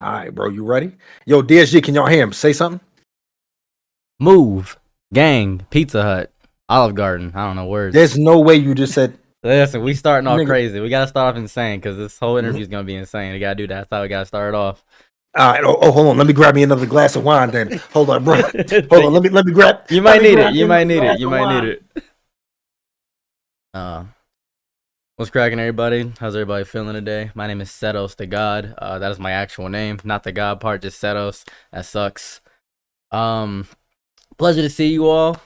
All right, bro. You ready? Yo, DSG, can y'all hear him? Say something. Move, gang, Pizza Hut, Olive Garden. I don't know words. There's no way you just said. Listen, we starting off Nigga. crazy. We gotta start off insane because this whole interview is gonna be insane. We gotta do that. That's how we gotta start off. All right. Oh, hold on. Let me grab me another glass of wine. Then hold on, bro. Hold on. Let me grab. You might need it. You might need it. You might need it. What's cracking, everybody? How's everybody feeling today? My name is Setos the God. That is my actual name, not the God part, just Setos. That sucks. Pleasure to see you all.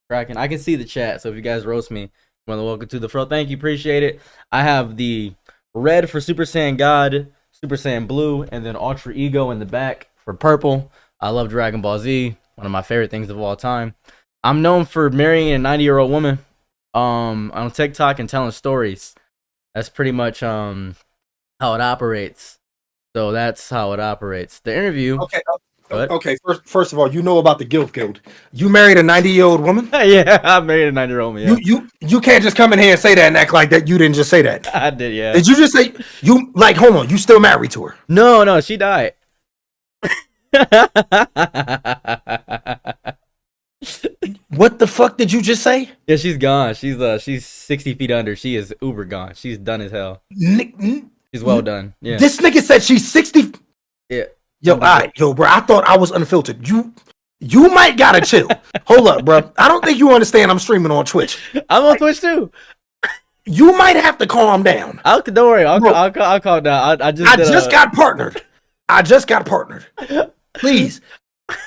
Cracking. I can see the chat, so if you guys roast me, welcome to the fro. Thank you, appreciate it. I have the red for Super Saiyan God, Super Saiyan Blue, and then Ultra Ego in the back for purple. I love Dragon Ball Z, one of my favorite things of all time. I'm known for marrying a 90-year-old woman on TikTok and telling stories. That's pretty much how it operates. So that's how it operates. The interview. Okay. Okay. First of all, you know about the Guild. You married a 90-year-old woman? Yeah, I married a 90-year-old woman. Yeah. You can't just come in here and say that and act like that. You didn't just say that. I did. Yeah. Did you just say you like? Hold on. You still married to her? No, she died. What the fuck did you just say? Yeah, she's gone. She's 60 feet under. She is uber gone. She's done as hell. She's well done. Yeah. This nigga said she's 60. Yeah. Yo, all right, yo, bro. I thought I was unfiltered. You might gotta chill. Hold up, bro. I don't think you understand. I'm streaming on Twitch. I'm on Twitch too. You might have to calm down. Don't worry. I'll calm down. I just got partnered. Please,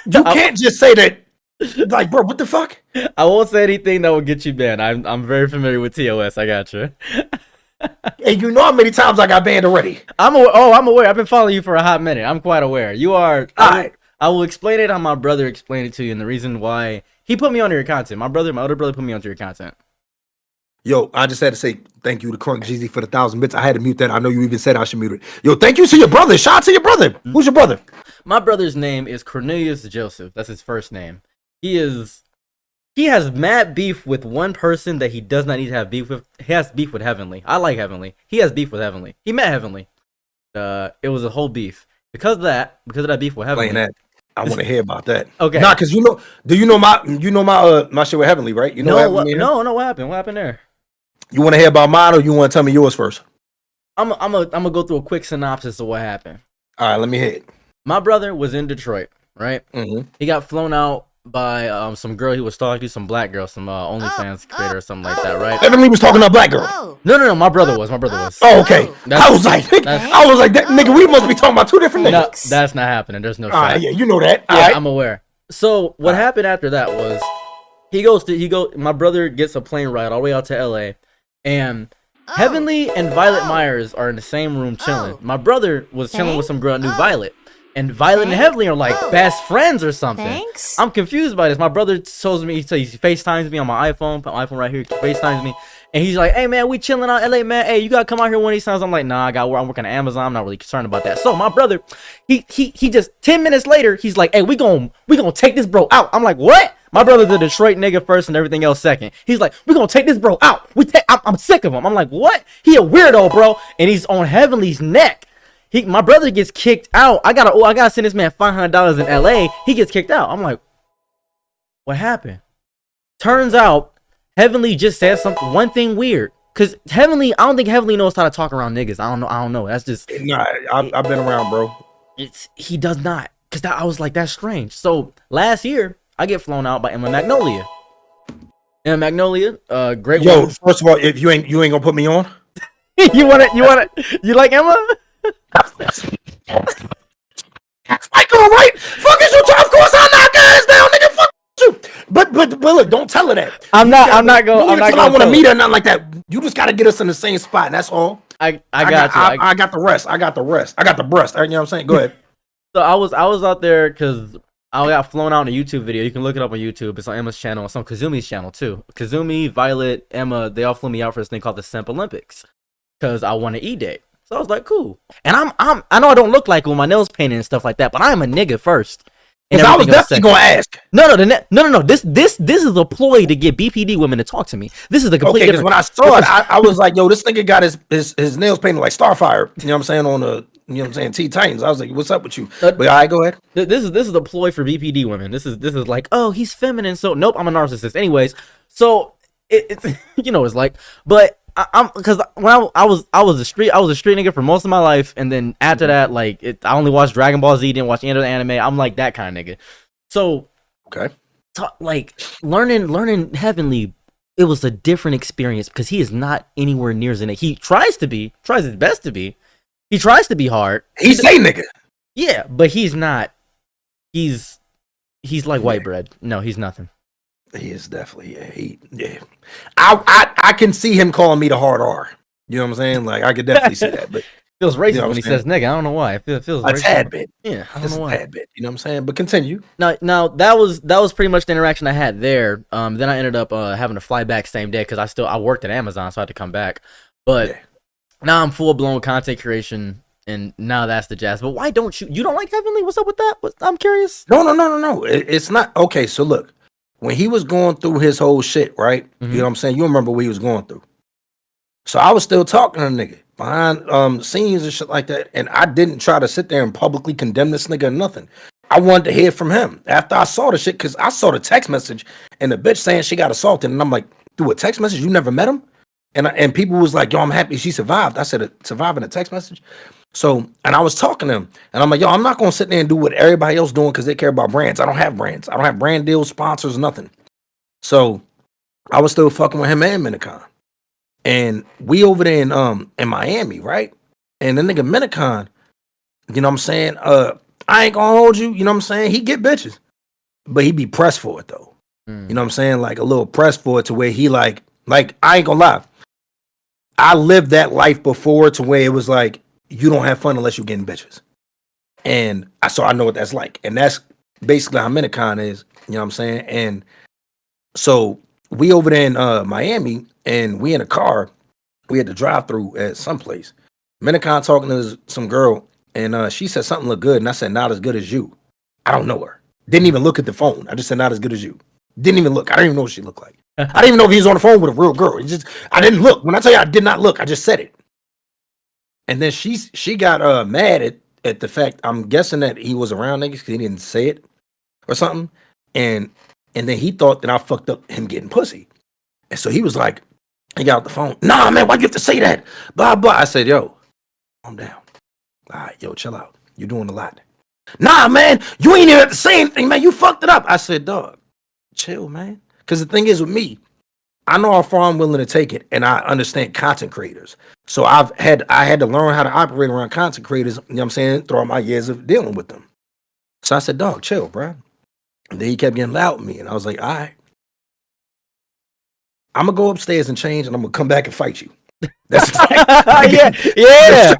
you can't just say that. Like, bro, what the fuck? I won't say anything that will get you banned. I'm very familiar with TOS. I got you. And you know how many times I got banned already. I'm aware. I've been following you for a hot minute. I'm quite aware. You are. I will explain it how my brother explained it to you, and the reason why he put me onto your content. My older brother put me onto your content. Yo, I just had to say thank you to Crunk Jeezy for the 1,000 bits. I had to mute that. I know you even said I should mute it. Yo, thank you to your brother. Shout out to your brother. Who's your brother? My brother's name is Cornelius Joseph. That's his first name. He has mad beef with one person that he does not need to have beef with. He has beef with Heavenly. I like Heavenly. He has beef with Heavenly. He met Heavenly. It was a whole beef. Because of that beef with Heavenly. That. I want to hear about that. Okay. Nah, because do you know my shit with Heavenly, right? You know No, what happened? What happened there? You want to hear about mine or you want to tell me yours first? I'm gonna go through a quick synopsis of what happened. All right, let me hear it. My brother was in Detroit, right? Mm-hmm. He got flown out by some girl he was talking to, some black girl, some OnlyFans creator or something like that, right? Heavenly was talking to a black girl. No, my brother was. Oh, okay. I was like, that nigga, we must be talking about two different niggas. No, that's not happening. There's no shot. Yeah, you know that. Yeah, right. I'm aware. So what happened after that was my brother gets a plane ride all the way out to LA, and Heavenly and Violet Myers are in the same room chilling. My brother was chilling with some girl named Violet. And Violet and Heavenly are like best friends or something. Thanks. I'm confused by this. My brother tells me, he FaceTimes me on my iPhone right here, FaceTimes me. And he's like, hey man, we chilling out LA, man. Hey, you gotta come out here one of these times. I'm like, nah, I'm working at Amazon. I'm not really concerned about that. So my brother, he just 10 minutes later, he's like, hey, we gonna take this bro out. I'm like, what? My brother's a Detroit nigga first and everything else second. He's like, we gonna take this bro out. I'm sick of him. I'm like, what? He a weirdo, bro. And he's on Heavenly's neck. My brother gets kicked out. I gotta send this man $500 in LA. He gets kicked out. I'm like, what happened? Turns out Heavenly just said one thing weird. Cause Heavenly, I don't think Heavenly knows how to talk around niggas. I don't know. That's just. Nah, I've been around, bro. He does not. Cause I was like, that's strange. So last year, I get flown out by Emma Magnolia. Emma Magnolia, great. Yo, woman. First of all, if you ain't gonna put me on. you like Emma? I go right. Fuck is you talking? Of course I knock ass down, nigga. Fuck you. But look, don't tell her that. I'm not going. I want to meet her, nothing like that. You just gotta get us in the same spot, and that's all. I got the rest. I got the breast. You know what I'm saying? Go ahead. So I was out there because I got flown out in a YouTube video. You can look it up on YouTube. It's on Emma's channel. It's on Kazumi's channel too. Kazumi, Violet, Emma, they all flew me out for this thing called the Simp Olympics because I won an E-Day. So I was like, cool. And I know I don't look like with my nails painted and stuff like that, but I'm a nigga first. Because I was definitely gonna ask. No. This is a ploy to get BPD women to talk to me. This is the completely different. When I saw it, I was like, yo, this nigga got his nails painted like Starfire. You know what I'm saying? you know what I'm saying, T Titans. I was like, what's up with you? Uh, But all right, go ahead. This is a ploy for BPD women. This is like, oh, he's feminine, so nope, I'm a narcissist. Anyways, so it's you know it's like, but I'm because when I was a street nigga for most of my life, and then after that, like I only watched Dragon Ball Z, didn't watch any other anime. I'm like that kind of nigga. So Okay. like learning Heavenly, it was a different experience because he is not anywhere near as in it. He tries his best to be. He tries to be hard. He say nigga. Yeah, but he's not. He's like white bread. No, he's nothing. He is definitely, yeah. I can see him calling me the hard R. You know what I'm saying? Like, I could definitely see that. But Feels racist You know what when he I'm saying? says nigga. I don't know why. It feels a racist. tad bit. Yeah, I don't Just know a why. tad bit. You know what I'm saying? But continue. Now that was pretty much the interaction I had there. Then I ended up having to fly back same day because I worked at Amazon, so I had to come back. But Yeah. now I'm full blown content creation, and now that's the jazz. But why don't you don't like Heavenly? What's up with that? I'm curious. No. It's not. Okay, so look. When he was going through his whole shit, right? Mhm. You know what I'm saying? You remember what he was going through. So I was still talking to the nigga behind scenes and shit like that. And I didn't try to sit there and publicly condemn this nigga or nothing. I wanted to hear from him after I saw the shit, because I saw the text message and the bitch saying she got assaulted. And I'm like, through a text message? You never met him? And people was like, yo, I'm happy she survived. I said, surviving a text message? So, and I was talking to him, and I'm like, yo, I'm not gonna sit there and do what everybody else doing because they care about brands. I don't have brands. I don't have brand deals, sponsors, nothing. So I was still fucking with him and Minicon. And we over there in Miami, right? And the nigga Minicon, you know what I'm saying? I ain't gonna hold you, you know what I'm saying? He get bitches. But he be pressed for it though. Mm. You know what I'm saying? Like a little pressed for it to where he like I ain't gonna lie. I lived that life before to where it was like you don't have fun unless you're getting bitches. And so I know what that's like. And that's basically how Minicon is, you know what I'm saying? And so we over there in Miami, and we in a car. We had to drive through at some place. Minicon talking to some girl, and she said something looked good, and I said, not as good as you. I don't know her. Didn't even look at the phone. I just said, not as good as you. Didn't even look. I didn't even know what she looked like. I didn't even know if he was on the phone with a real girl. I didn't look. When I tell you I did not look, I just said it. And then she got mad at the fact, I'm guessing that he was around niggas because he didn't say it or something. And then he thought that I fucked up him getting pussy. And so he was like, he got out the phone. Nah, man, why you have to say that? Blah, blah. I said, yo, calm down. All right, yo, chill out. You're doing a lot. Nah, man, you ain't even have to say anything, man. You fucked it up. I said, dog, chill, man. Because the thing is with me, I know how far I'm willing to take it, and I understand content creators. So I had to learn how to operate around content creators, you know what I'm saying, throughout my years of dealing with them. So I said, dog, chill, bro. And then he kept getting loud with me, and I was like, all right. I'm gonna go upstairs and change, and I'm gonna come back and fight you. That's yeah.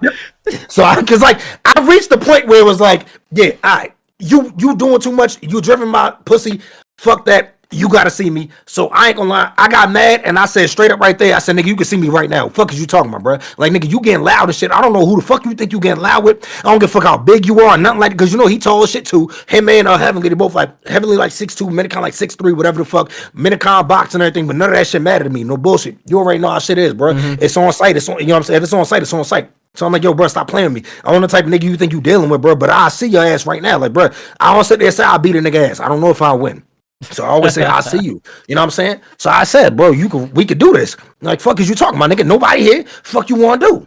So because I reached the point where it was like, yeah, all right, you doing too much. You driven my pussy. Fuck that. You gotta see me. So I ain't gonna lie. I got mad and I said straight up right there. I said, nigga, you can see me right now. Fuck is you talking about, bro? Like, nigga, you getting loud and shit. I don't know who the fuck you think you getting loud with. I don't give a fuck how big you are, or nothing like that. Because you know he tall as shit too. Him and Heavenly, they both like Heavenly like 6'2", Minicon like 6'3", whatever the fuck. Minicon box and everything, but none of that shit mattered to me. No bullshit. You already know how shit is, bro. Mm-hmm. It's on site. It's on. You know what I'm saying? If it's on site, it's on site. So I'm like, yo, bro, stop playing with me. I don't know the type of nigga you think you dealing with, bro. But I see your ass right now, like, bro. I don't sit there and say I beat a nigga ass. I don't know if I win. So I always say I see you. You know what I'm saying? So I said, bro, we could do this. Like, fuck is you talking about, nigga? Nobody here. Fuck you want to do?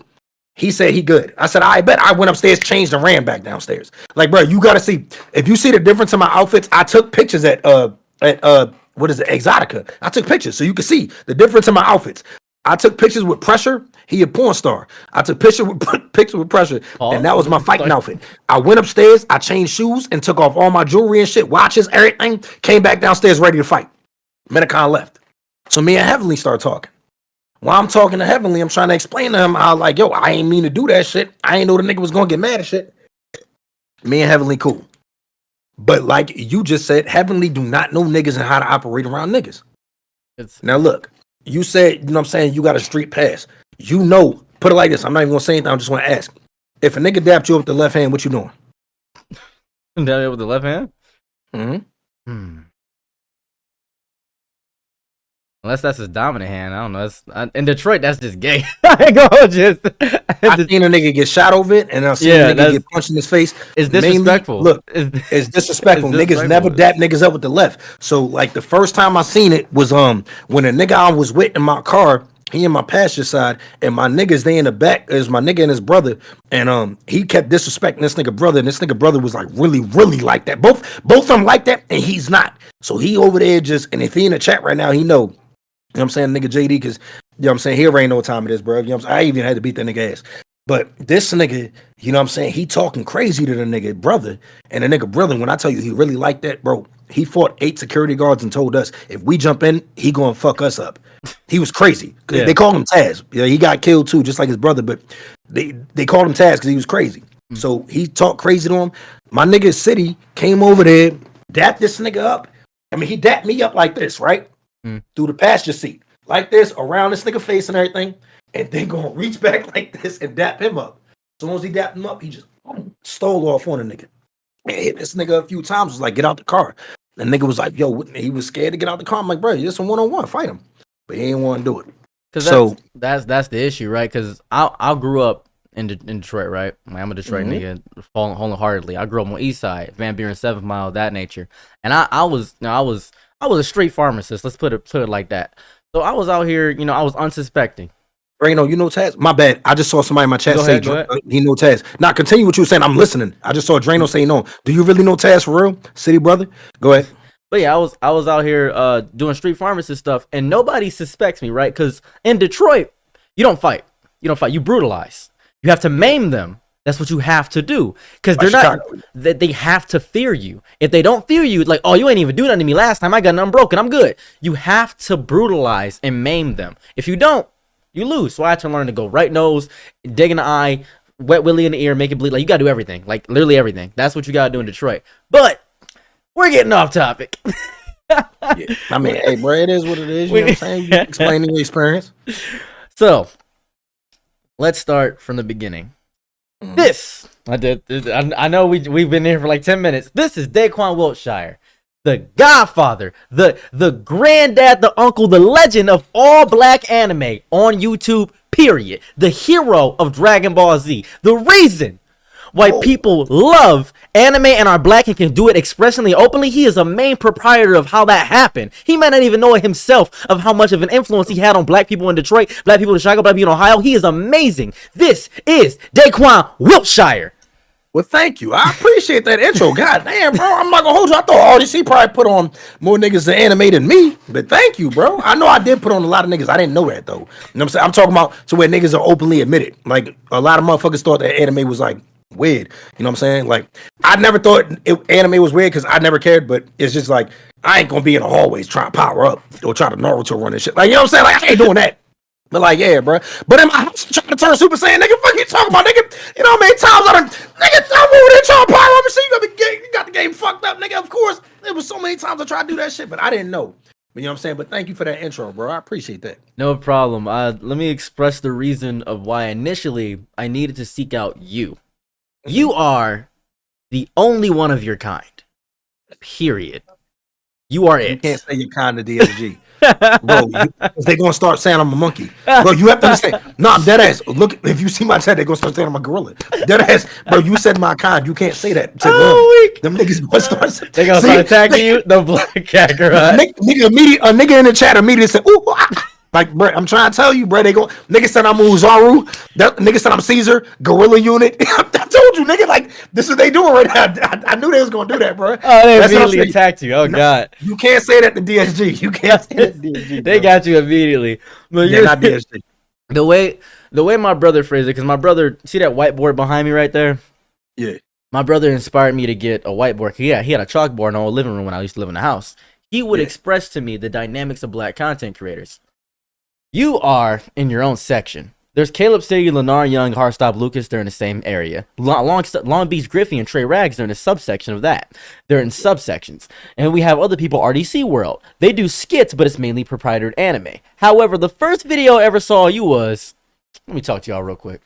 He said he good. I said, I bet. I went upstairs, changed, and ran back downstairs. Like, bro, you gotta see. If you see the difference in my outfits, I took pictures at what is it, Exotica. I took pictures so you can see the difference in my outfits. I took pictures with Pressure. He a porn star. I took pictures with Pressure, and that was my fighting outfit. I went upstairs, I changed shoes, and took off all my jewelry and shit, watches, everything. Came back downstairs ready to fight. Minicon left. So me and Heavenly start talking. While I'm talking to Heavenly, I'm trying to explain to him how, like, yo, I ain't mean to do that shit. I ain't know the nigga was gonna get mad at shit. Me and Heavenly cool. But like you just said, Heavenly do not know niggas and how to operate around niggas. Now look. You said, you know what I'm saying, you got a street pass. You know, put it like this. I'm not even going to say anything. I'm just going to ask. If a nigga dapped you up with the left hand, what you doing? Dab you with the left hand? Mm-hmm. Unless that's his dominant hand. I don't know. In Detroit, that's just gay. I ain't gonna just. I seen a nigga get shot over it, and I seen a nigga get punched in his face. It's disrespectful. Look, it's disrespectful. Niggas never dap niggas up with the left. So like the first time I seen it was when a nigga I was with in my car. He in my passenger side, and my niggas they in the back is my nigga and his brother, and he kept disrespecting this nigga brother, and this nigga brother was like really like that. Both of them like that, and he's not. So he over there just, and if he in the chat right now, he know. You know what I'm saying, nigga JD, because you know what I'm saying, he already know what time it is, bro. You know what I'm saying? I even had to beat that nigga ass. But this nigga, you know what I'm saying, he talking crazy to the nigga brother. And the nigga brother, when I tell you he really like that, bro, he fought 8 security guards and told us if we jump in, he gonna fuck us up. He was crazy. Yeah. They called him Taz. Yeah, he got killed too, just like his brother, but they called him Taz because he was crazy. So he talked crazy to him. My nigga City came over there, dapped this nigga up. I mean, he dapped me up like this, right? Through the passenger seat, like this, around this nigga face and everything, and then gonna reach back like this and dap him up. As soon as he dapped him up, he just stole off on a nigga. And hit this nigga a few times, was like, get out the car. The nigga was like, yo, he was scared to get out the car. I'm like, bro, you're just a one-on-one, fight him. But he ain't want to do it. So that's the issue, right? Because I grew up in Detroit, right? I'm a Detroit nigga, wholeheartedly. I grew up on the East Side, Van Buren, 7th Mile, that nature. And I was a street pharmacist. Let's put it like that. So I was out here, I was unsuspecting. Drano, you know Taz? My bad. I just saw somebody in my chat say he know Taz. Now continue what you were saying. I'm listening. I just saw Drano say no. Do you really know Taz for real, City brother? Go ahead. But yeah, I was out here doing street pharmacist stuff, and nobody suspects me, right? Because in Detroit, you don't fight. You brutalize. You have to maim them. That's what you have to do, because they have to fear you. If they don't fear you, like, oh, you ain't even do nothing to me last time. I got nothing broken. I'm good. You have to brutalize and maim them. If you don't, you lose. So I had to learn to go right nose, dig in the eye, wet willy in the ear, make it bleed. Like, you gotta do everything, like literally everything. That's what you gotta do in Detroit. But we're getting off topic. Yeah. I mean, hey, bro, it is what it is. You know what I'm saying? You explaining your experience. So let's start from the beginning. This I know we've been here for like 10 minutes. This is Daquan Wiltshire, the godfather, the granddad, the uncle, the legend of all black anime on YouTube, period. The hero of Dragon Ball Z. The reason why people love anime and are black and can do it expressly openly. He is a main proprietor of how that happened. He might not even know it himself of how much of an influence he had on black people in Detroit, black people in Chicago, black people in Ohio. He is amazing. This is Daquan Wiltshire. Well, thank you. I appreciate that intro. God damn, bro. I'm not gonna hold you. I thought RDC probably put on more niggas to anime than me. But thank you, bro. I know I did put on a lot of niggas. I didn't know that though. You know what I'm saying? I'm talking about to where niggas are openly admitted. Like a lot of motherfuckers thought that anime was like weird. You know what I'm saying? Like I never thought anime was weird because I never cared, but it's just like I ain't gonna be in the hallways trying to power up or try to Naruto run and shit. Like, you know what I'm saying? Like I ain't doing that. But like, yeah, bro. But in my house, trying to turn Super Saiyan, nigga, fuck you talking about, nigga? You know how many times I done, nigga, I'm over there trying to power up and shit. You got the game fucked up, nigga. Of course, there was so many times I tried to do that shit, but I didn't know. You know what I'm saying? But thank you for that intro, bro. I appreciate that. No problem. Let me express the reason of why initially I needed to seek out you. You are the only one of your kind. Period. You are it. You can't say you're kind to DSG. Bro, they're gonna start saying I'm a monkey. Bro, you have to understand. No, I'm dead ass. Look, if you see my chat, they're gonna start saying I'm a gorilla. Dead ass, bro. You said my kind. You can't say that. Them niggas gonna start saying, they gonna start attacking you. The black cat, right? A nigga in the chat immediately said, "Ooh, like, bro, I'm trying to tell you, bro. They go, nigga said I'm Uzaru. Nigga said I'm Caesar. Gorilla unit. I told you, nigga. Like, this is what they doing right now. I knew they was gonna do that, bro. Oh, they immediately attacked you. Oh, God. You can't say that to DSG. You can't say that to DSG. They got you immediately. But yeah, not DSG. The way my brother phrased it, because my brother, see that whiteboard behind me right there? Yeah. My brother inspired me to get a whiteboard. Yeah, he had a chalkboard in our living room when I used to live in the house. He would express to me the dynamics of black content creators. You are in your own section. There's Caleb City, Lennar Young, Hardstop Lucas. They're in the same area. Long Beach Griffey and Trey Rags. They're in a subsection of that. They're in subsections. And we have other people, RDC World. They do skits, but it's mainly proprietary anime. However, the first video I ever saw you was... Let me talk to y'all real quick.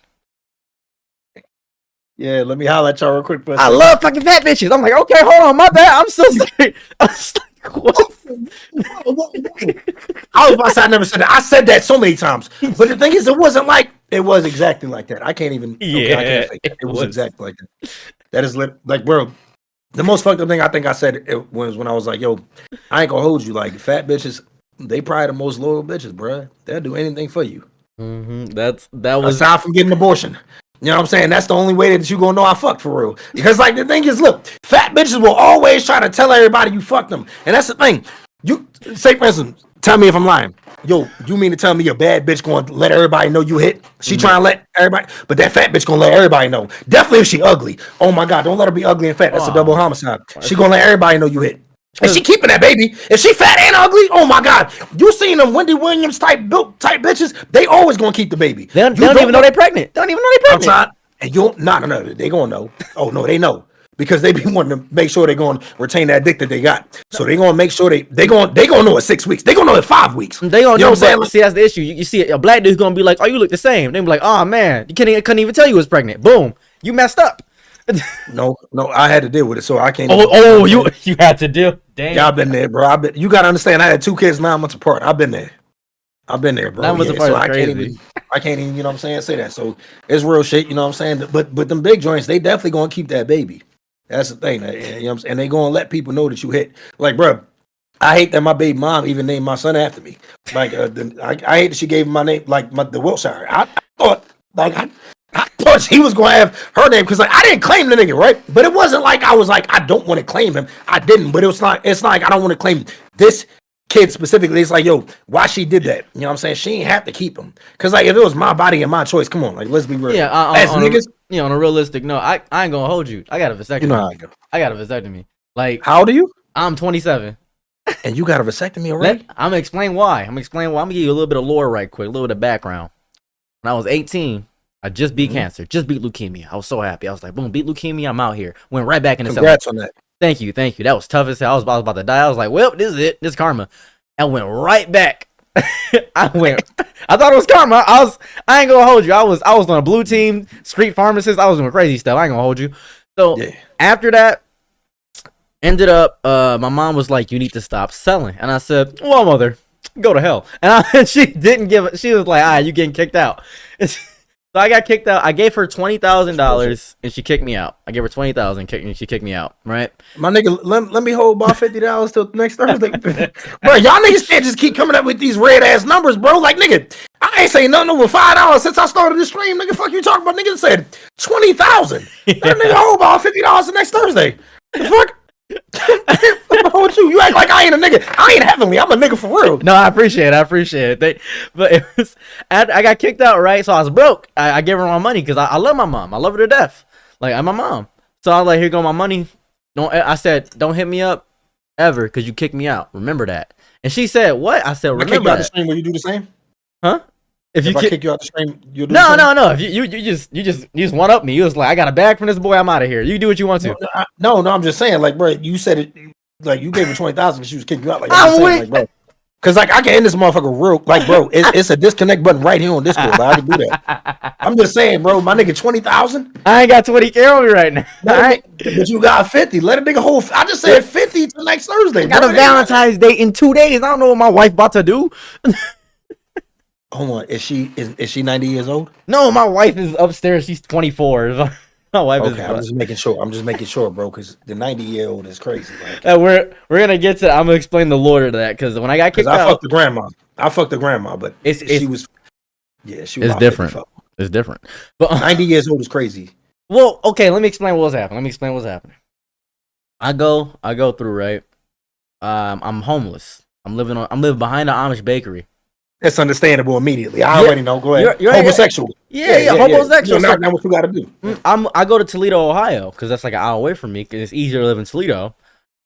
Yeah, let me holler at y'all real quick. I love fucking fat bitches. I'm like, okay, hold on, my bad. I'm so sorry. What? I was about to say I never said that. I said that so many times. But the thing is, it wasn't like it was exactly like that. I can't even. Okay, I can't fake it. It was exactly like that. That is like, bro. The most fucked up thing I think I said it was when I was like, "Yo, I ain't gonna hold you." Like fat bitches, they probably the most loyal bitches, bro. They'll do anything for you. That was Aside from getting an abortion. You know what I'm saying? That's the only way that you gonna know I fucked for real. Because like the thing is, look, fat bitches will always try to tell everybody you fucked them, and that's the thing. You say, for instance, tell me if I'm lying. Yo, you mean to tell me a bad bitch gonna let everybody know you hit? She trying to let everybody, but that fat bitch gonna let everybody know. Definitely if she ugly. Oh my god, don't let her be ugly and fat. That's a double homicide. She gonna let everybody know you hit. And she keeping that baby. If she fat and ugly, oh my god, you seen them Wendy Williams type bitches? They always gonna keep the baby. they don't even know they're pregnant. They don't even know they're pregnant. I'm trying, and you no, they gonna know. Oh no, they know. Because they be wanting to make sure they're going to retain that dick that they got. So they going to make sure they going to know in 6 weeks. They going to know in 5 weeks. They going to know, but see, that's the issue. You see a black dude's going to be like, oh, you look the same. They be like, oh, man, couldn't even tell you was pregnant. Boom. You messed up. No, I had to deal with it, so I can't. You had to deal. Damn. Yeah, I've been there, bro. You got to understand, I had 2 kids 9 months apart. I've been there, bro. 9 months apart so is I crazy. can't even, you know what I'm saying, say that. So it's real shit, you know what I'm saying? But them big joints, they definitely going to keep that baby. That's the thing, you know what I'm saying? And they gonna let people know that you hit. Like, bro, I hate that my baby mom even named my son after me. Like, I hate that she gave him my name, like the Wilshire. I thought she was gonna have her name because like I didn't claim the nigga, right? But it wasn't like I was like I don't want to claim him. I didn't, but it's like I don't want to claim this kid specifically. It's like, yo, why she did that? You know what I'm saying? She ain't have to keep him because like if it was my body and my choice, come on, like let's be real. Yeah, as niggas. On a realistic note, I ain't gonna hold you. I got a vasectomy. You know how I go. I got a vasectomy. Like, how old are you? I'm 27. And you got a vasectomy already? I'm gonna explain why. I'm gonna give you a little bit of lore right quick, a little bit of background. When I was 18, I just beat cancer, just beat leukemia. I was so happy. I was like, boom, beat leukemia. I'm out here. Went right back in the Congrats on that. Thank you. That was tough as hell. I was about to die. I was like, well, this is it. This is karma. I went right back. I thought it was karma. I ain't gonna hold you. I was on a blue team, street pharmacist. I was doing crazy stuff. I ain't gonna hold you. So after that, ended up, my mom was like, you need to stop selling. And I said, well, mother, go to hell. And she didn't give it. She was like, you getting kicked out. So I got kicked out. I gave her $20,000 and she kicked me out. I gave her $20,000 and she kicked me out. Right? My nigga, let me hold about $50 till next Thursday. Bro, y'all niggas can't just keep coming up with these red ass numbers, bro. Like, nigga, I ain't saying nothing over $5 since I started the stream. Nigga, fuck you talking about? Nigga said 20,000. That nigga hold about $50 till next Thursday. The fuck? What you act like I ain't a nigga. I ain't heavenly. I'm a nigga for real. No, I appreciate it. But it was, I got kicked out, right? So I was broke. I gave her my money because I love my mom. I love her to death. Like, I'm my mom. So I was like, here go my money. I said, don't hit me up ever because you kicked me out. Remember that. And she said, what? I said, remember that. The stream where you do the same? Huh? If I kick you out the stream, you'll do no. If you just one up me. You was like, I got a bag from this boy. I'm out of here. You do what you want to. No, I'm just saying, like, bro, you said it, like, you gave her 20,000 because she was kicking you out. Like, like, bro, because like I can end this motherfucker real, like, bro, it's a disconnect button right here on Discord. But I can do that. I'm just saying, bro, my nigga, 20,000. I ain't got 20K on me right now. But you got 50. Let a nigga hold. I just said 50 till next Thursday. I got a Valentine's Day in 2 days. I don't know what my wife about to do. Hold on, is she 90 years old? No, my wife is upstairs. She's 24. My wife is. Okay, I'm just making sure, bro, because the 90-year-old is crazy. Like, we're gonna get to. I'm gonna explain the lore to that because when I got kicked out, I fucked the grandma, but she was. It's different. It's different. But 90 years old is crazy. Well, okay, let me explain what's happening. I go through, right. I'm homeless. I'm living behind the Amish bakery. That's understandable immediately. I already know. Go ahead. You're homosexual. Yeah, homosexual. So that's what you got to do. I go to Toledo, Ohio, because that's like an hour away from me. Because it's easier to live in Toledo.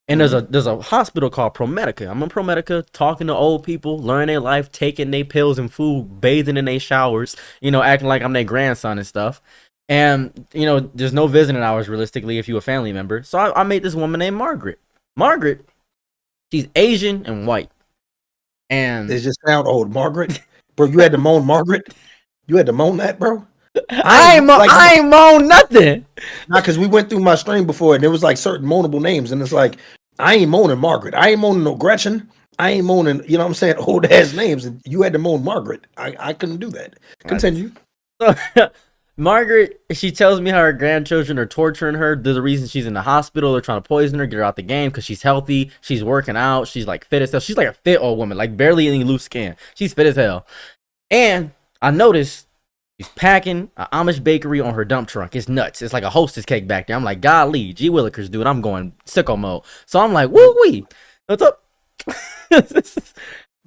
And there's a hospital called ProMedica. I'm in ProMedica, talking to old people, learning their life, taking their pills and food, bathing in their showers. Acting like I'm their grandson and stuff. And there's no visiting hours realistically if you're a family member. So I made this woman named Margaret. Margaret, she's Asian and white. And it just sound old, Margaret. Bro, you had to moan Margaret. You had to moan that, bro. I ain't moan nothing. Not because we went through my stream before and there was like certain moanable names, and it's like I ain't moaning Margaret. I ain't moaning no Gretchen. I ain't moaning, you know what I'm saying, old ass names. And you had to moan Margaret. I couldn't do that. Continue. So, Margaret, she tells me how her grandchildren are torturing her. There's a reason she's in the hospital. They're trying to poison her, get her out the game because she's healthy. She's working out. She's like fit as hell. She's like a fit old woman, like barely any loose skin. She's fit as hell. And I noticed she's packing an Amish bakery on her dump truck. It's nuts. It's like a Hostess cake back there. I'm like, golly, G Willikers, dude. I'm going sicko mode. So I'm like, woo wee. What's up?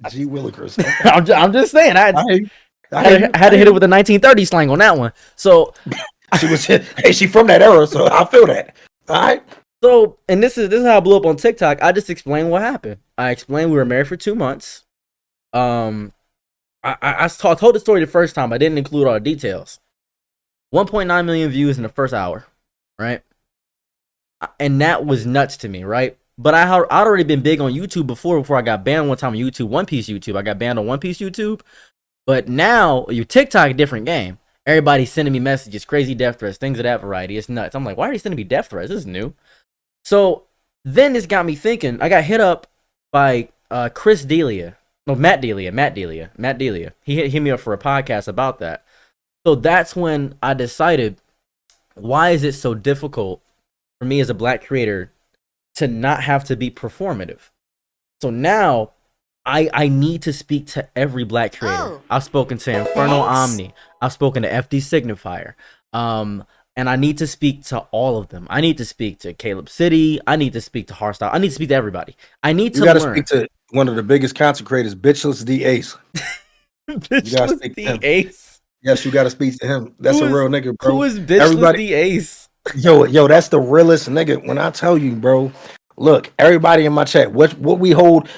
G Willikers. I'm just saying. I had to hit it with the 1930 slang on that one. So she from that era, so I feel that. All right. So, and this is how I blew up on TikTok. I just explained what happened. I explained we were married for 2 months. I told the story the first time. I didn't include all the details. 1.9 million views in the first hour, right? And that was nuts to me, right? But I'd already been big on YouTube before I got banned one time on YouTube, One Piece YouTube. I got banned on One Piece YouTube. But now, your TikTok, a different game. Everybody's sending me messages, crazy death threats, things of that variety. It's nuts. I'm like, why are they sending me death threats? This is new. So then this got me thinking. I got hit up by Chris D'Elia. No, Matt D'Elia. He hit me up for a podcast about that. So that's when I decided, why is it so difficult for me as a black creator to not have to be performative? So now I need to speak to every black creator. Oh. I've spoken to Inferno Omni. I've spoken to FD Signifier. And I need to speak to all of them. I need to speak to Caleb City. I need to speak to Hardstyle. I need to speak to everybody. I need to learn. You got to speak to one of the biggest content creators, Bitchless D Ace. Bitchless D Ace. Yes, you got to speak to him. That's a real nigga, bro. Who is Bitchless D Ace? Yo, that's the realest nigga. When I tell you, bro, look, everybody in my chat, what do we hold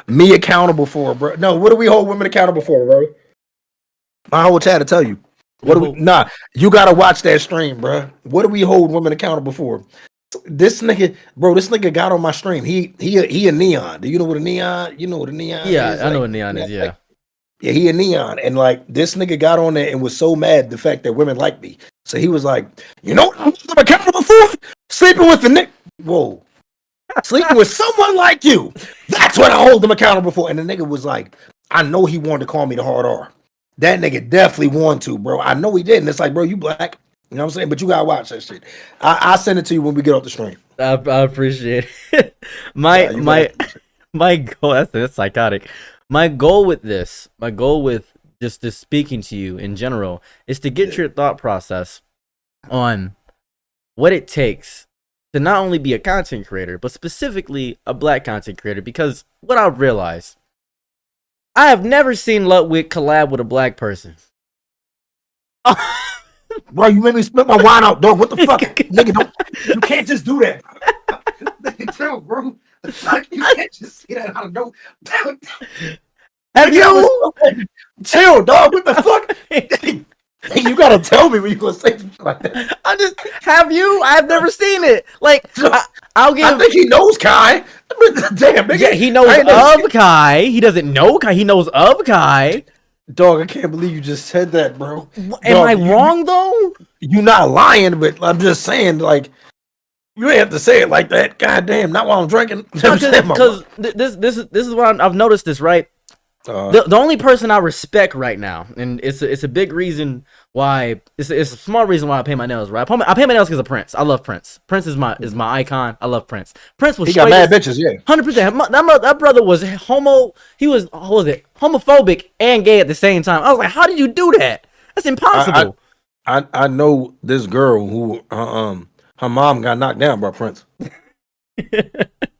me accountable for, bro? No, what do we hold women accountable for, bro? My whole chat to tell you. You gotta watch that stream, bro. What do we hold women accountable for? This nigga got on my stream. He a neon. Do you know what a neon? You know what a neon is? Yeah, I know what neon is, yeah. Yeah, he a neon. And like this nigga got on there and was so mad the fact that women like me. So he was like, you know what I'm accountable for? Sleeping with the nigga. Whoa. Sleeping with someone like you. That's what I hold them accountable for. And the nigga was like, I know he wanted to call me the hard R. That nigga definitely wanted to, bro. I know he did. And it's like, bro, you black. You know what I'm saying? But you gotta watch that shit. I'll send it to you when we get off the stream. I appreciate it. my goal, that's psychotic. My goal with just this speaking to you in general is to get your thought process on what it takes to not only be a content creator, but specifically a black content creator. Because what I've realized, I have never seen Ludwig collab with a black person. Bro, you made me spit my wine out, dog. What the fuck? Nigga, you can't just do that. Nigga, chill, bro. You can't just say that out of nowhere. Have you? Chill, dog. What the fuck? You gotta tell me when you gonna say something like that. Have you? I've never seen it. Like, I'll give. I think he knows Kai. Damn, nigga. Yeah, he knows of Kai. He doesn't know Kai. He knows of Kai. Dog, I can't believe you just said that, bro. Am I wrong though? You're not lying, but I'm just saying, like, you ain't have to say it like that. God damn, not while I'm drinking. Because this is what I've noticed this, right? The only person I respect right now, and it's a big reason why, it's a small reason why I pay my nails, right? I pay my nails because of Prince. I love Prince. Prince is my icon. I love Prince. Prince was, he got mad bitches, yeah. 100%. That brother was homophobic and gay at the same time. I was like, how did you do that? That's impossible. I know this girl who her mom got knocked down by Prince.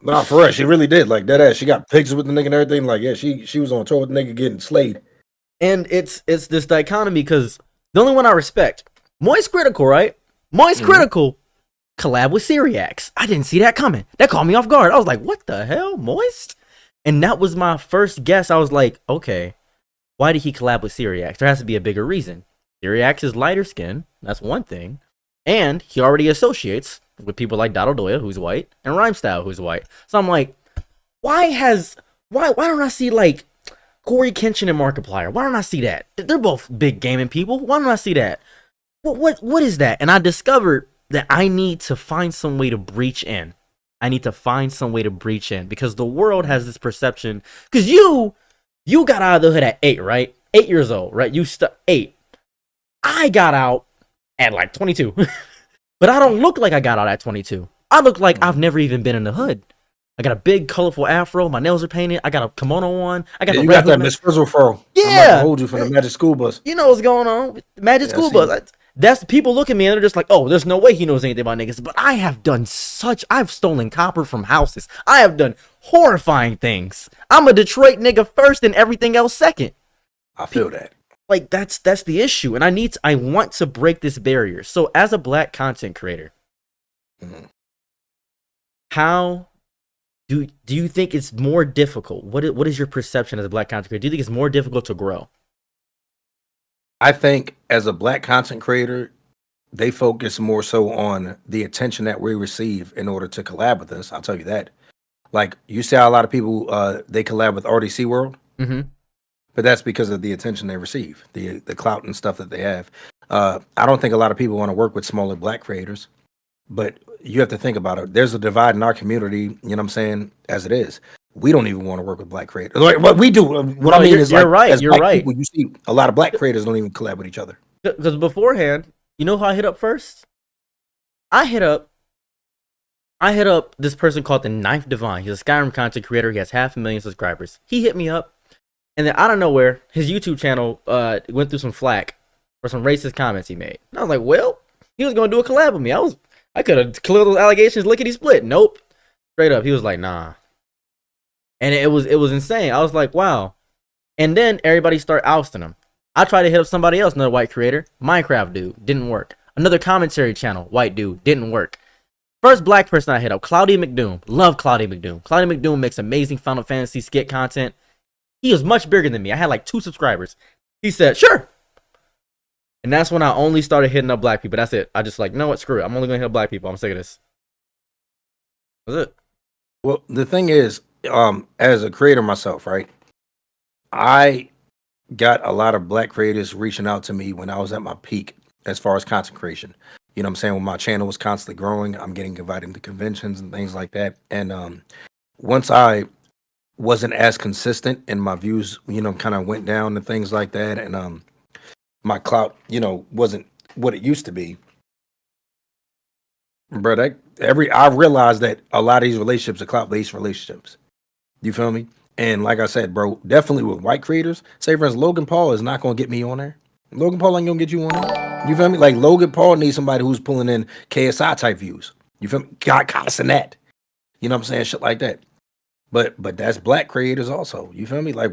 Nah, for real, she really did. Like that ass. She got pictures with the nigga and everything. Like, yeah, she was on tour with the nigga getting slayed. And it's this dichotomy because the only one I respect, Moist Critical, right? Moist Critical collab with Syriax. I didn't see that coming. That caught me off guard. I was like, what the hell, Moist? And that was my first guess. I was like, okay, why did he collab with Syriax? There has to be a bigger reason. Syriax is lighter skin. That's one thing. And he already associates with people like Dotto Doya, who's white, and Rhymestyle, who's white. So I'm like, why don't I see like Corey Kenshin and Markiplier? Why don't I see that? They're both big gaming people. Why don't I see that? What is that? And I discovered that I need to find some way to breach in. I need to find some way to breach in because the world has this perception. Because you got out of the hood at 8, right? 8 years old, right? 8. I got out at like 22. But I don't look like I got out at 22. I look like I've never even been in the hood. I got a big, colorful afro. My nails are painted. I got a kimono on. I got you got that Miss Frizzle fro. Yeah. I'm about to hold you from the Magic School Bus. You know what's going on. Magic School Bus. That's people look at me and they're just like, oh, there's no way he knows anything about niggas. But I've stolen copper from houses. I have done horrifying things. I'm a Detroit nigga first and everything else second. I feel that. Like that's the issue. And I want to break this barrier. So as a black content creator, how do you think it's more difficult? What is your perception as a black content creator? Do you think it's more difficult to grow? I think as a black content creator, they focus more so on the attention that we receive in order to collab with us. I'll tell you that. Like you see how a lot of people they collab with RDC World, but that's because of the attention they receive, the clout and stuff that they have. I don't think a lot of people want to work with smaller black creators, but you have to think about it. There's a divide in our community. You know what I'm saying? As it is. We don't even want to work with black creators. Like what we do. What I mean is, you're like, right. as You're black right. people, you see a lot of black creators don't even collab with each other. Because beforehand, you know who I hit up first? I hit up this person called the Ninth Divine. He's a Skyrim content creator. He has 500,000 subscribers. He hit me up, and then out of nowhere, his YouTube channel went through some flack for some racist comments he made. And I was like, well, he was gonna do a collab with me. I could have cleared those allegations lickety split. Nope. Straight up, he was like, nah. And it was insane. I was like, wow. And then everybody started ousting him. I tried to hit up somebody else, another white creator, Minecraft dude, didn't work. Another commentary channel, white dude, didn't work. First black person I hit up, Cloudy McDoom. Love Cloudy McDoom. Cloudy McDoom makes amazing Final Fantasy skit content. He was much bigger than me. I had like 2 subscribers. He said, sure. And that's when I only started hitting up black people. That's it. I just like, you know what, screw it. I'm only gonna hit up black people. I'm sick of this. That's it. Well, the thing is, as a creator myself, right? I got a lot of black creators reaching out to me when I was at my peak as far as content creation. You know what I'm saying? When my channel was constantly growing, I'm getting invited to conventions and things like that. And once I wasn't as consistent and my views, kind of went down and things like that, and my clout, wasn't what it used to be. Bro, I realized that a lot of these relationships are clout-based relationships. You feel me? And like I said, bro, definitely with white creators, say for instance, Logan Paul is not gonna get me on there. Logan Paul ain't gonna get you on there. You feel me? Like Logan Paul needs somebody who's pulling in KSI type views. You feel me? Got Casanet. You know what I'm saying? Shit like that. But that's black creators also. You feel me? Like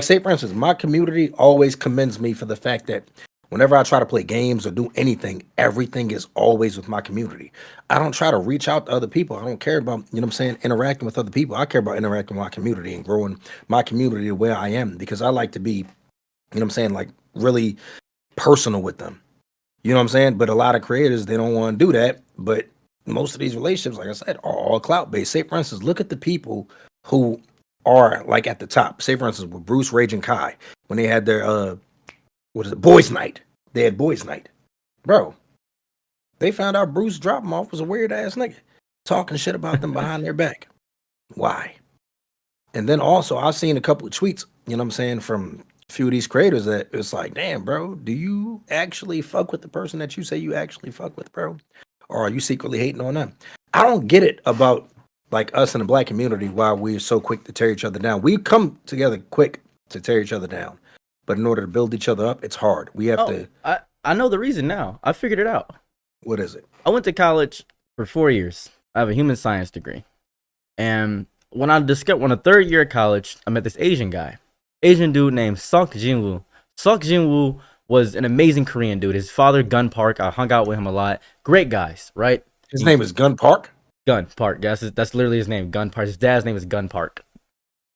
say for instance, my community always commends me for the fact that whenever I try to play games or do anything, everything is always with my community. I don't try to reach out to other people. I don't care about, interacting with other people. I care about interacting with my community and growing my community the way I am, because I like to be, like really personal with them. You know what I'm saying? But a lot of creators, they don't want to do that. But most of these relationships, like I said, are all clout-based. Say, for instance, look at the people who are like at the top. Say, for instance, with Bruce, Rage, and Kai, when they had their Boys Night. They had Boys Night. Bro, they found out Bruce dropped them off was a weird ass nigga, talking shit about them behind their back. Why? And then also, I've seen a couple of tweets, from a few of these creators that it's like, damn, bro, do you actually fuck with the person that you say you actually fuck with, bro? Or are you secretly hating on them? I don't get it about like us in the black community, why we're so quick to tear each other down. We come together quick to tear each other down. But in order to build each other up, it's hard. We have to. I know the reason now. I figured it out. What is it? I went to college for 4 years. I have a human science degree. And when on the third year of college, I met this Asian guy. Asian dude named Suk Jinwoo. Suk Jinwoo was an amazing Korean dude. His father, Gun Park, I hung out with him a lot. Great guys, right? His name is Gun Park? Gun Park. Yes, that's literally his name, Gun Park. His dad's name is Gun Park.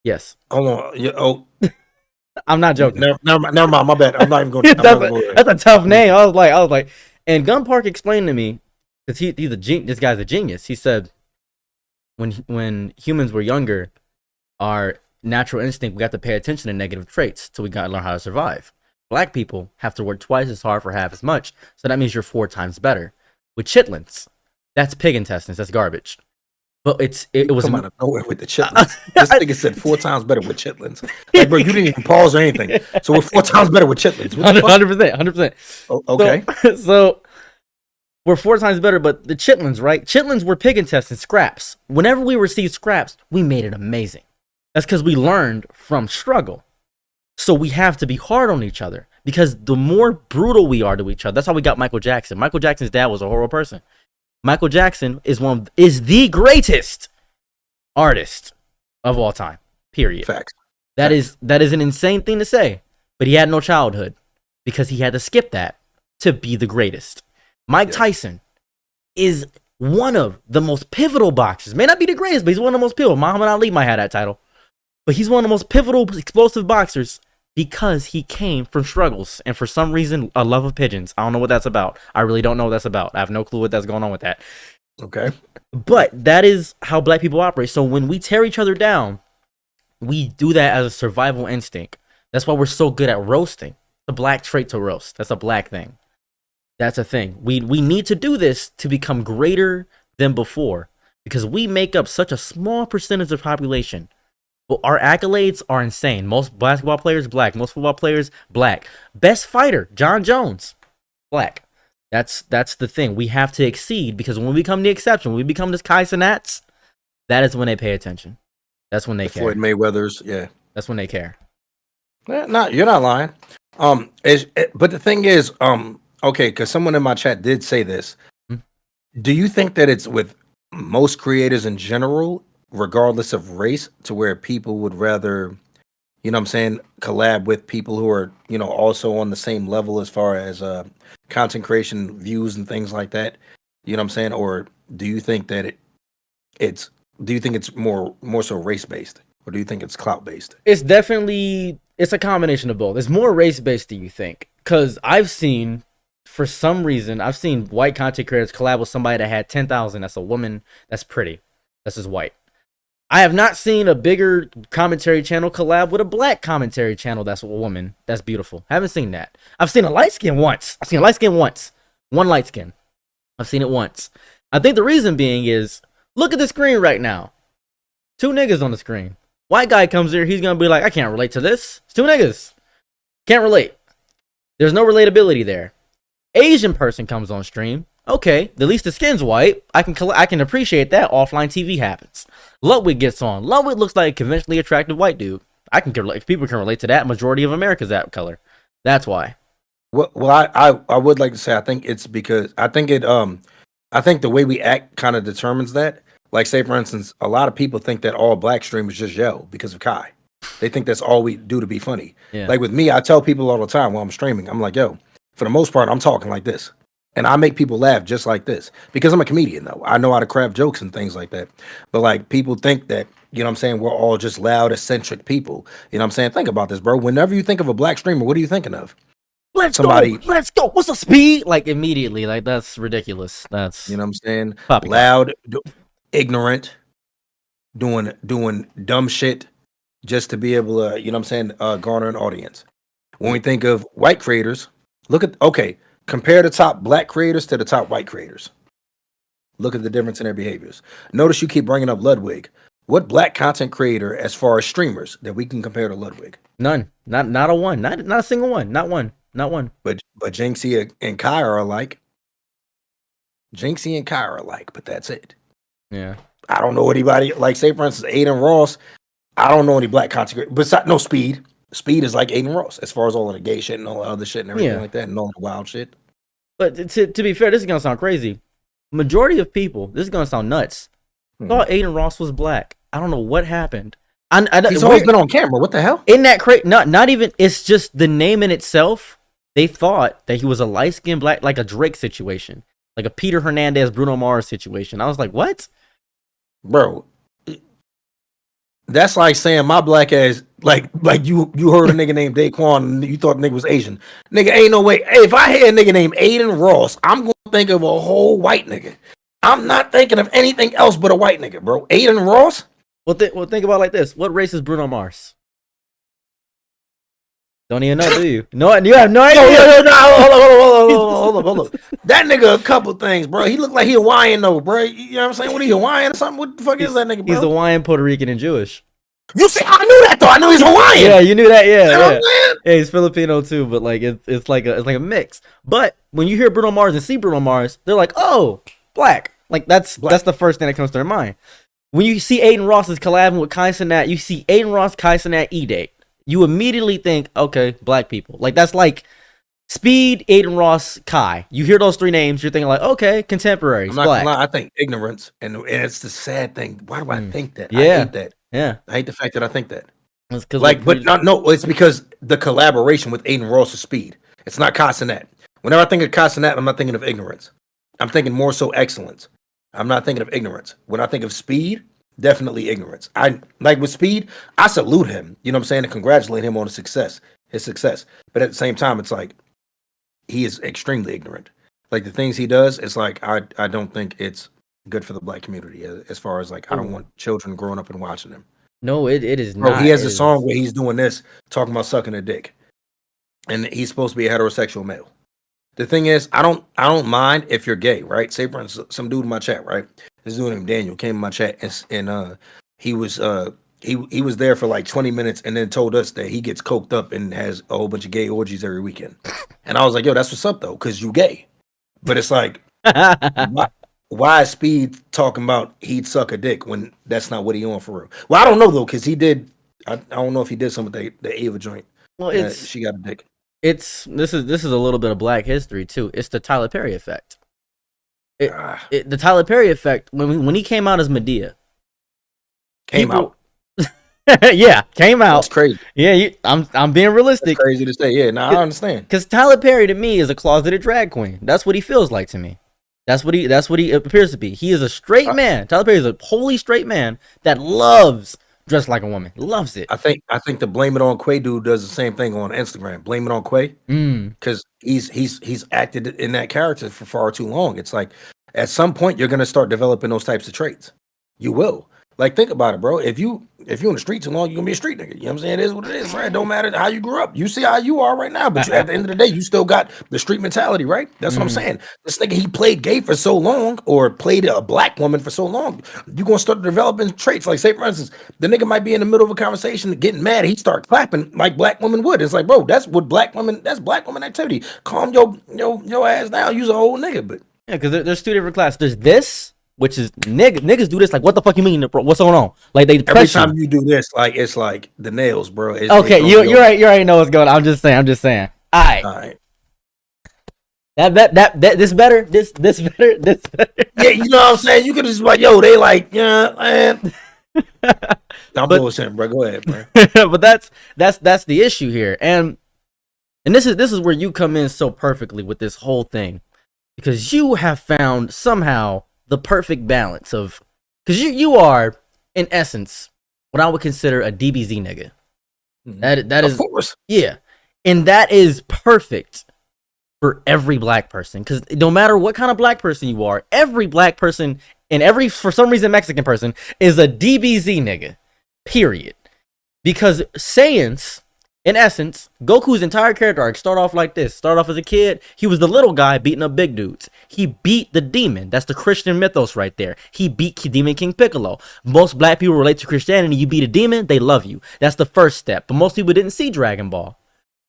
Yes. Hold on. I'm not joking. Never mind. My bad. I'm not even going. That's a tough name. I was like, and Gun Park explained to me, because this guy's a genius. He said, when humans were younger, our natural instinct, we got to pay attention to negative traits, so we got to learn how to survive. Black people have to work twice as hard for half as much, so that means you're 4 times better. with chitlins. That's pig intestines. That's garbage. But it was Come out of nowhere with the chitlins. This nigga said 4 times better with chitlins. Like, bro, you didn't even pause or anything. So we're 4 times better with chitlins. What the fuck? 100%. Oh, okay. So we're 4 times better, but the chitlins, right? Chitlins were pig intestine scraps. Whenever we received scraps, we made it amazing. That's because we learned from struggle. So we have to be hard on each other because the more brutal we are to each other, that's how we got Michael Jackson. Michael Jackson's dad was a horrible person. Michael Jackson is the greatest artist of all time. Period. Facts. That is an insane thing to say, but he had no childhood because he had to skip that to be the greatest. Mike Tyson is one of the most pivotal boxers. May not be the greatest, but he's one of the most pivotal. Muhammad Ali might have that title, but he's one of the most pivotal, explosive boxers because he came from struggles and for some reason a love of pigeons. I don't know what that's about. I really don't know what that's about. I have no clue what that's going on with that. Okay. But that is how black people operate. So when we tear each other down, we do that as a survival instinct. That's why we're so good at roasting. The black trait to roast. That's a black thing. That's a thing. We need to do this to become greater than before because we make up such a small percentage of the population. But our accolades are insane. Most basketball players, black. Most football players, black. Best fighter, John Jones, black. That's the thing. We have to exceed because when we become the exception, when we become this Kai Cenats, that is when they pay attention. That's when they care. Floyd Mayweather's, yeah. That's when they care. You're not lying. But the thing is, okay, because someone in my chat did say this. Do you think that it's with most creators in general, regardless of race, to where people would rather, you know what I'm saying, collab with people who are, you know, also on the same level as far as content creation views and things like that? You know what I'm saying? Or do you think that it's more so race based? Or do you think it's clout based? It's a combination of both. It's more race based than you think. Because for some reason, I've seen white content creators collab with somebody that had 10,000. That's a woman. That's pretty. That's just white. I have not seen a bigger commentary channel collab with a black commentary channel that's a woman. That's beautiful. Haven't seen that. I've seen a light skin once. One light skin. I've seen it once. I think the reason being is, look at the screen right now. 2 niggas on the screen. White guy comes here, he's going to be like, I can't relate to this. It's 2 niggas. Can't relate. There's no relatability there. Asian person comes on stream. Okay, at least the skin's white. I can appreciate that. Offline TV happens. Ludwig gets on. Ludwig looks like a conventionally attractive white dude. People can relate to that. Majority of America's that color. That's why. Well, I would like to say I think it's because I think the way we act kind of determines that. Like, say for instance, a lot of people think that all black streamers just yell because of Kai. They think that's all we do to be funny. Yeah. Like with me, I tell people all the time while I'm streaming, I'm like, yo, for the most part, I'm talking like this. And I make people laugh just like this because I'm a comedian, though. I know how to craft jokes and things like that. But like people think that, you know what I'm saying, we're all just loud, eccentric people. You know what I'm saying? Think about this, bro. Whenever you think of a black streamer, what are you thinking of? Let's go. What's the speed? Like immediately. Like that's ridiculous. That's, you know what I'm saying? Poppy. Loud, ignorant, doing dumb shit just to be able to, you know what I'm saying, garner an audience. When we think of white creators, compare the top black creators to the top white creators. Look at the difference in their behaviors. Notice you keep bringing up Ludwig. What black content creator, as far as streamers, that we can compare to Ludwig? None. Not a one. Not a single one. Not one. But Jinxie and Kai are alike. But that's it. Yeah. I don't know anybody, like, say for instance, Aiden Ross. I don't know any black content creators. Besides, no, Speed. Speed is like Aiden Ross as far as all of the gay shit and all the other shit and everything like that and all the wild shit. But to be fair, this is gonna sound crazy. Majority of people, this is gonna sound nuts. Thought Aiden Ross was black. I don't know what happened. He's always been on camera. What the hell? In that crate, not even. It's just the name in itself. They thought that he was a light skinned black, like a Drake situation, like a Peter Hernandez, Bruno Mars situation. I was like, what, bro? That's like saying my black ass, like you heard a nigga named Daquan and you thought the nigga was Asian. Nigga, ain't no way. Hey, if I hear a nigga named Aiden Ross, I'm gonna think of a whole white nigga. I'm not thinking of anything else but a white nigga, bro. Aiden Ross? Well, think about it like this. What race is Bruno Mars? Don't even know, do you? No, you have no idea. Yo, no, hold up. That nigga a couple things, bro. He look like he Hawaiian though, bro. You know what I'm saying? What, he Hawaiian or something? What the fuck is that nigga, bro? He's Hawaiian, Puerto Rican, and Jewish. You see, I knew that though. I knew he's Hawaiian. Yeah, you knew that. Yeah, You know what yeah. I'm saying? Yeah, he's Filipino too, but like it's like a mix. But when you hear Bruno Mars and see Bruno Mars, they're like, oh, black. Like that's the first thing that comes to their mind. When you see Aiden Ross is collabing with Kai Cenat, you see Aiden Ross, Kai Cenat, E-Date. You immediately think, okay, black people. Like that's like Speed, Aiden Ross, Kai. You hear those three names, you're thinking like, okay, contemporaries, I'm not black. gonna lie, I think ignorance, and it's the sad thing. Why do I think that? Yeah. I hate that. Yeah, I hate the fact that I think that. it's because Like, but no, it's because the collaboration with Aiden Ross is Speed. It's not Kai Cenat. Whenever I think of Kai Cenat, I'm not thinking of ignorance. I'm thinking more so excellence. I'm not thinking of ignorance. When I think of Speed, definitely ignorance. I like with Speed, I salute him. You know what I'm saying? And congratulate him on his success. But at the same time, it's like he is extremely ignorant. Like the things he does, it's like I don't think it's good for the black community. As far as like, I don't want children growing up and watching him. no, it is Bro, not. he has It a is- song where he's doing this, talking about sucking a dick, and he's supposed to be a heterosexual male. The thing is, I don't mind if you're gay, right? Say for instance, some dude in my chat, right? This dude named Daniel came in my chat and he was there for like 20 minutes and then told us that he gets coked up and has a whole bunch of gay orgies every weekend. And I was like, yo, that's what's up though, because you gay. But it's like, why is Speed talking about he'd suck a dick when that's not what he on for real? Well, I don't know though, because he did. I don't know if he did some of the Ava joint. well, it's She got a dick. this is a little bit of black history too. It's the Tyler Perry effect. The Tyler Perry effect when he came out as Medea. Came out. Yeah, came out. That's crazy. Yeah, I'm being realistic. That's crazy to say. Yeah, now I understand. Because Tyler Perry to me is a closeted drag queen. That's what he feels like to me. That's what he appears to be. He is a straight man. Tyler Perry is a wholly straight man that loves dressed like a woman. Loves it. I think the Blame It On Quay dude does the same thing on Instagram. Blame It On Quay, because he's acted in that character for far too long. It's like at some point you're gonna start developing those types of traits. You will. Like, think about it, bro. If you in the street too long, you're gonna be a street nigga. You know what I'm saying? It is what it is, right? It don't matter how you grew up. You see how you are right now, but at the end of the day, you still got the street mentality, right? That's what I'm saying. This nigga, he played gay for so long, or played a black woman for so long, you're gonna start developing traits. Like, say for instance, the nigga might be in the middle of a conversation getting mad, he start clapping like black women would. It's like, bro, that's black woman activity. Calm your ass down, you's a whole nigga. But Yeah, because there's two different classes. There's this, which is niggas do this. Like, what the fuck you mean, bro? What's going on? Like, they every press time you. you do this, like, it's like the nails, bro. Okay, you already know what's going on. I'm just saying. All right. All right. That this better. This better. Yeah, you know what I'm saying? You could just be like, yo, they like, yeah, man. I'm bullshitting, bro. Go ahead, bro. But that's the issue here, and this is where you come in so perfectly with this whole thing, because you have found somehow the perfect balance of, because you are in essence what I would consider a DBZ nigga. That is, of course. yeah, and that is perfect for every black person, because no matter what kind of black person you are, every black person and every, for some reason, Mexican person is a DBZ nigga, period. Because Saiyans, in essence, Goku's entire character arc start off like this. Start off as a kid, he was the little guy beating up big dudes. He beat the demon. That's the Christian mythos right there. He beat Demon King Piccolo. Most black people relate to Christianity. You beat a demon, they love you. That's the first step. But most people didn't see Dragon Ball.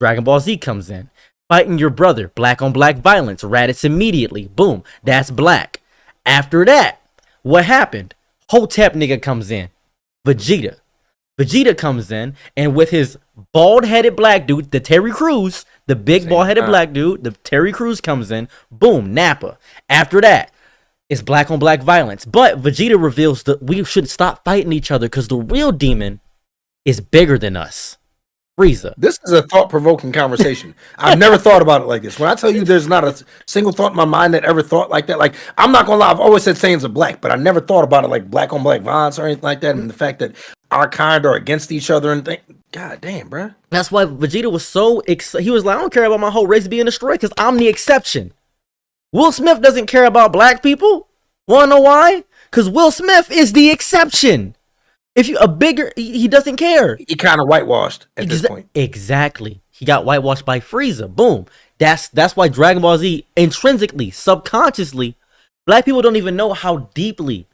Dragon Ball Z comes in. Fighting your brother, black on black violence, Raditz immediately. Boom, that's black. After that, what happened? Hotep nigga comes in. Vegeta comes in, and with his bald-headed black dude, the Terry Crews, the big bald-headed black dude, the Terry Crews comes in. Boom, Nappa. After that, it's black on black violence. But Vegeta reveals that we should stop fighting each other because the real demon is bigger than us. Frieza. This is a thought-provoking conversation. I've never thought about it like this. When I tell you there's not a single thought in my mind that ever thought like that, like, I'm not gonna lie, I've always said Saiyans are black, but I never thought about it like black on black violence or anything like that, and the fact that our kind are against each other and things. God damn, bro. That's why Vegeta was so excited. He was like, I don't care about my whole race being destroyed because I'm the exception. Will Smith doesn't care about black people. Wanna know why? Because Will Smith is the exception. If you he doesn't care. He kind of whitewashed at this point. Exactly. He got whitewashed by Frieza. Boom. That's why Dragon Ball Z intrinsically, subconsciously, black people don't even know how deeply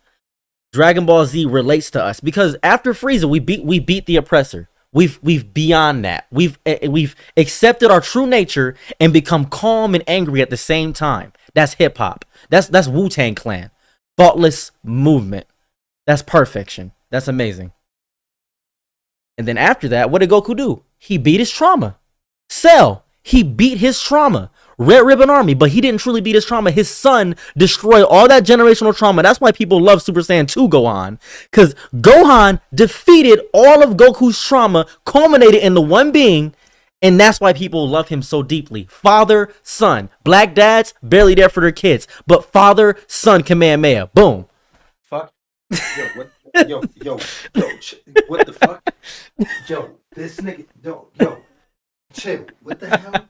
Dragon Ball Z relates to us, because after Frieza, we beat the oppressor. We've beyond that. We've accepted our true nature and become calm and angry at the same time. That's hip hop. That's Wu-Tang Clan. Thoughtless movement. That's perfection. That's amazing. And then after that, what did Goku do? He beat his trauma. Cell, he beat his trauma. Red Ribbon Army, but he didn't truly beat his trauma. His son destroyed all that generational trauma. That's why people love Super Saiyan 2 Gohan, because Gohan defeated all of Goku's trauma, culminated in the one being, and that's why people love him so deeply. Father, son. Black dads, barely there for their kids, but father, son, Kamehameha. Boom. Fuck. Yo, what the fuck? Yo, this nigga, yo, chill. What the hell?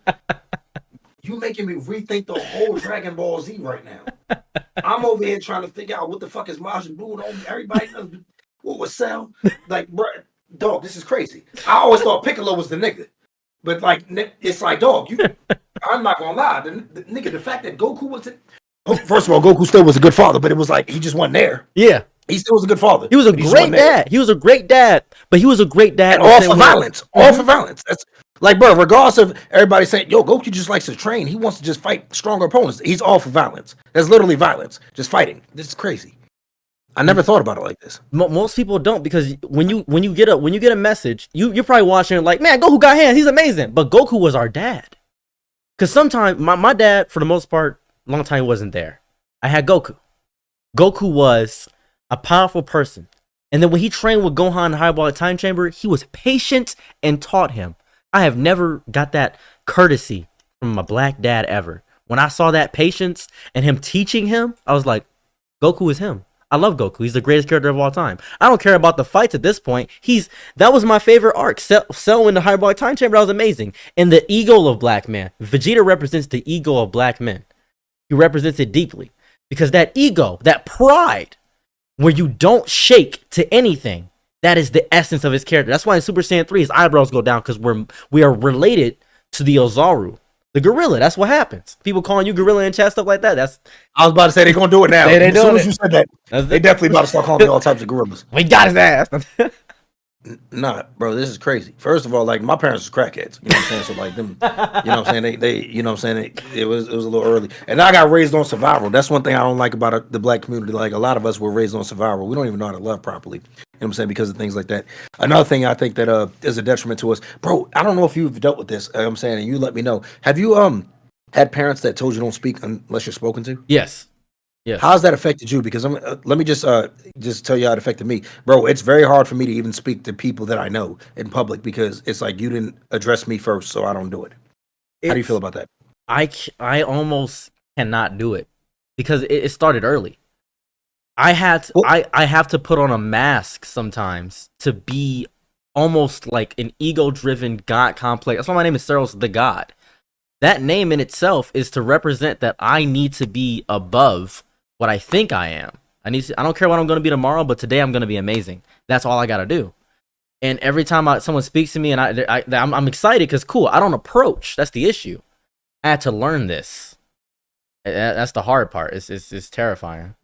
You making me rethink the whole Dragon Ball Z right now. I'm over here trying to figure out what the fuck is Majin Buu and everybody knows what was Cell. Like, bro, dog, this is crazy. I always thought Piccolo was the nigga. But like, it's like, dog, I'm not gonna lie. The nigga, the fact that Goku wasn't. First of all, Goku still was a good father, but it was like he just wasn't there. Yeah. He still was a good father. He was a great dad. He was a great dad, but he was a great dad. And all for violence. All for violence. That's like, bro, regardless of everybody saying, yo, Goku just likes to train. He wants to just fight stronger opponents. He's all for violence. That's literally violence. Just fighting. This is crazy. I never thought about it like this. Most people don't, because when you get a message, you're probably watching it like, man, Goku got hands. He's amazing. But Goku was our dad. Because sometimes my dad, for the most part, long time wasn't there. I had Goku. Goku was a powerful person. And then when he trained with Gohan in the Highball Time Chamber, he was patient and taught him. I have never got that courtesy from a black dad ever. When I saw that patience and him teaching him, I was like, Goku is him. I love Goku. He's the greatest character of all time. I don't care about the fights at this point. That was my favorite arc. Cell in the Highball Time Chamber, that was amazing. And the ego of black men. Vegeta represents the ego of black men. He represents it deeply. Because that ego, that pride, where you don't shake to anything, that is the essence of his character. That's why in Super Saiyan 3, his eyebrows go down, because we are related to the Ozaru, the gorilla. That's what happens. People calling you gorilla in chat, stuff like that. I was about to say they're gonna do it now. As soon as you said that, they definitely about to start calling me all types of gorillas. We got his ass. Nah, bro, this is crazy. First of all, like, my parents was crackheads. You know what I'm saying? So like them, you know what I'm saying? They you know what I'm saying? It was a little early. And I got raised on survival. That's one thing I don't like about the black community. Like, a lot of us were raised on survival. We don't even know how to love properly. You know what I'm saying? Because of things like that. Another thing I think that is a detriment to us. Bro, I don't know if you've dealt with this. I'm saying, and you let me know. Have you had parents that told you don't speak unless you're spoken to? Yes. Yes. How's that affected you? Because let me just tell you how it affected me, bro. It's very hard for me to even speak to people that I know in public, because it's like, you didn't address me first, so I don't do it. How do you feel about that? I almost cannot do it, because it started early. I have to put on a mask sometimes to be almost like an ego-driven God complex. That's why my name is Seros the God. That name in itself is to represent that I need to be above what I think I am. I don't care what I'm going to be tomorrow, but today I'm going to be amazing. That's all I got to do. And every time someone speaks to me, and I'm excited, because cool, I don't approach. That's the issue. I had to learn this. That's the hard part. It's terrifying.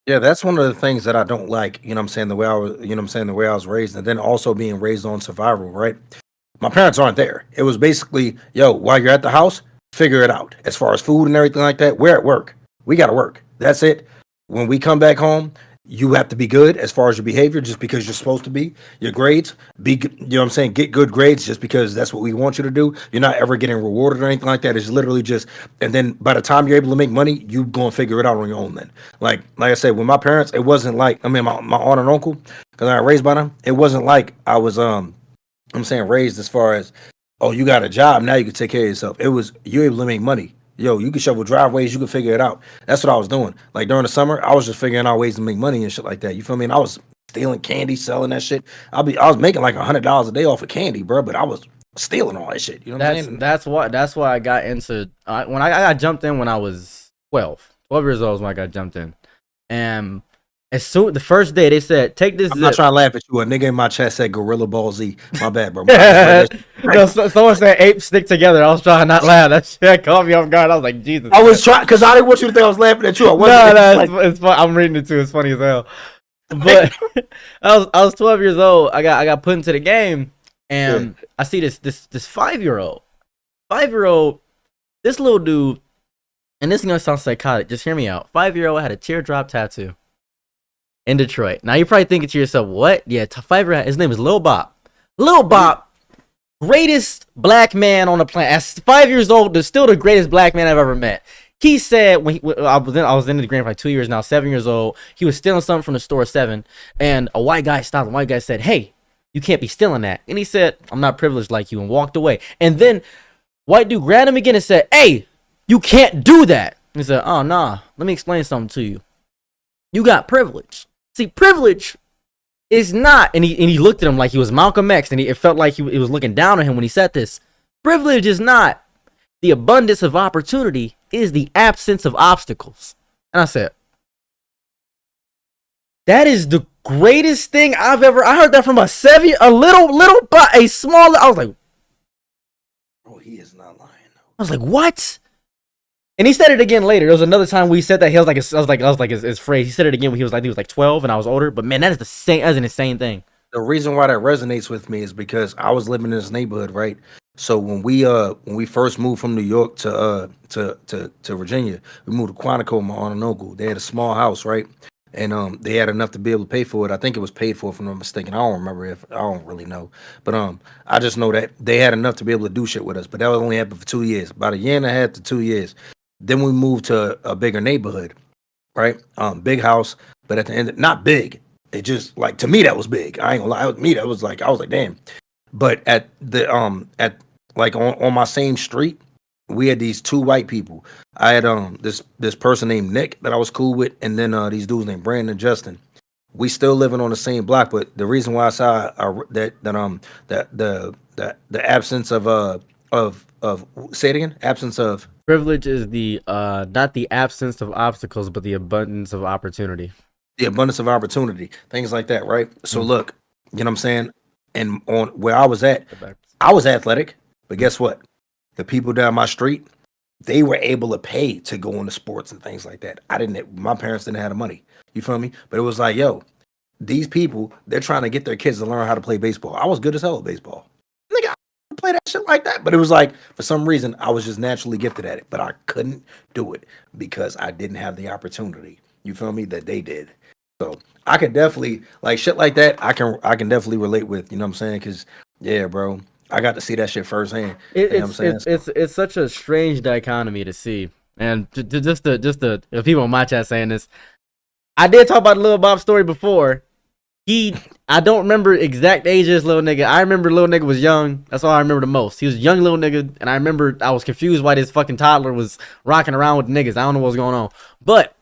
Yeah, that's one of the things that I don't like. You know what I'm saying? The way I was raised, and then also being raised on survival, right? My parents aren't there. It was basically, yo, while you're at the house, figure it out. As far as food and everything like that, we're at work. We got to work. That's it. When we come back home, you have to be good as far as your behavior, just because you're supposed to be. Your grades, you know what I'm saying? Get good grades just because that's what we want you to do. You're not ever getting rewarded or anything like that. It's literally just, and then by the time you're able to make money, you go and figure it out on your own then. Like I said, with my parents, it wasn't like, my aunt and uncle, because I got raised by them, it wasn't like I was, raised as far as, oh, you got a job, now you can take care of yourself. It was, you're able to make money. Yo, you can shovel driveways, you can figure it out. That's what I was doing. Like, during the summer, I was just figuring out ways to make money and shit like that. You feel me? And I was stealing candy, selling that shit. I was making like $100 a day off of candy, bro, but I was stealing all that shit. You know what I'm saying? That's why I got into, when I got jumped in when I was 12 years old is when I got jumped in. And As soon the first day they said, take this I'm not zip. trying to laugh at you. A nigga in my chat said Gorilla Ball Z. My bad, bro. I just read that No, someone said apes stick together. I was trying to not laugh. That shit caught me off guard. I was like, Jesus. I was trying because I didn't want you to think I was laughing at you. I No, wasn't. no, Like, it's fun. I'm reading it too. It's funny as hell. But I was 12 years old. I got put into the game, and I see this 5-year-old, this little dude, and this is gonna sound psychotic. Just hear me out. 5-year-old had a teardrop tattoo in Detroit. Now you're probably thinking to yourself, what? Yeah, 5-year-old. His name is Lil Bop. Lil Bop, greatest black man on the planet. At 5 years old, still the greatest black man I've ever met. He said when I was in the game for like 2 years now, 7 years old. He was stealing something from the store at 7, and a white guy stopped. The white guy said, "Hey, you can't be stealing that." And he said, "I'm not privileged like you," and walked away. And then white dude grabbed him again and said, "Hey, you can't do that." He said, "Oh nah, let me explain something to you. You got privilege. See, privilege is not." And he looked at him like he was Malcolm X, and it felt like he was looking down on him when he said this. Privilege is not the abundance of opportunity. It is the absence of obstacles. And I said, that is the greatest thing I've ever. I heard that from a small. I was like, oh, he is not lying. I was like, what? And he said it again later. There was another time we said that. He was like, I was like his phrase. He said it again when he was like 12 and I was older. But man, that is the same. That's an insane thing. The reason why that resonates with me is because I was living in this neighborhood, right? So when we first moved from New York to Virginia, we moved to Quantico, my aunt and uncle. They had a small house, right? And they had enough to be able to pay for it. I think it was paid for, if I'm not mistaken. I don't remember, if I don't really know. But I just know that they had enough to be able to do shit with us. But that was only happened for 2 years. About a year and a half to 2 years. Then we moved to a bigger neighborhood, right? Big house, but at the end, not big. It just, like, to me that was big. I ain't gonna lie. Me, that was like, I was like, damn. But at the on my same street, we had these two white people. I had this person named Nick that I was cool with, and then these dudes named Brandon and Justin. We still living on the same block, but the reason why I saw the absence of say it again, absence of Privilege is the not the absence of obstacles, but the abundance of opportunity. The abundance of opportunity, things like that, right? So look, you know what I'm saying? And on where I was at, I was athletic, but guess what? The people down my street, they were able to pay to go into sports and things like that. My parents didn't have the money. You feel me? But it was like, yo, these people, they're trying to get their kids to learn how to play baseball. I was good as hell at baseball. Nigga, I could play that shit like that. But it was like, for some reason, I was just naturally gifted at it. But I couldn't do it because I didn't have the opportunity. You feel me? That they did. So I could definitely, like, shit like that, I can definitely relate with, you know what I'm saying? Because, yeah, bro, I got to see that shit firsthand. You know what I'm saying? It's such a strange dichotomy to see. And just the people in my chat saying this, I did talk about the Lil Bob story before. I don't remember exact age of this little nigga. I remember little nigga was young. That's all I remember the most. He was a young little nigga, and I remember I was confused why this fucking toddler was rocking around with niggas. I don't know what's going on. But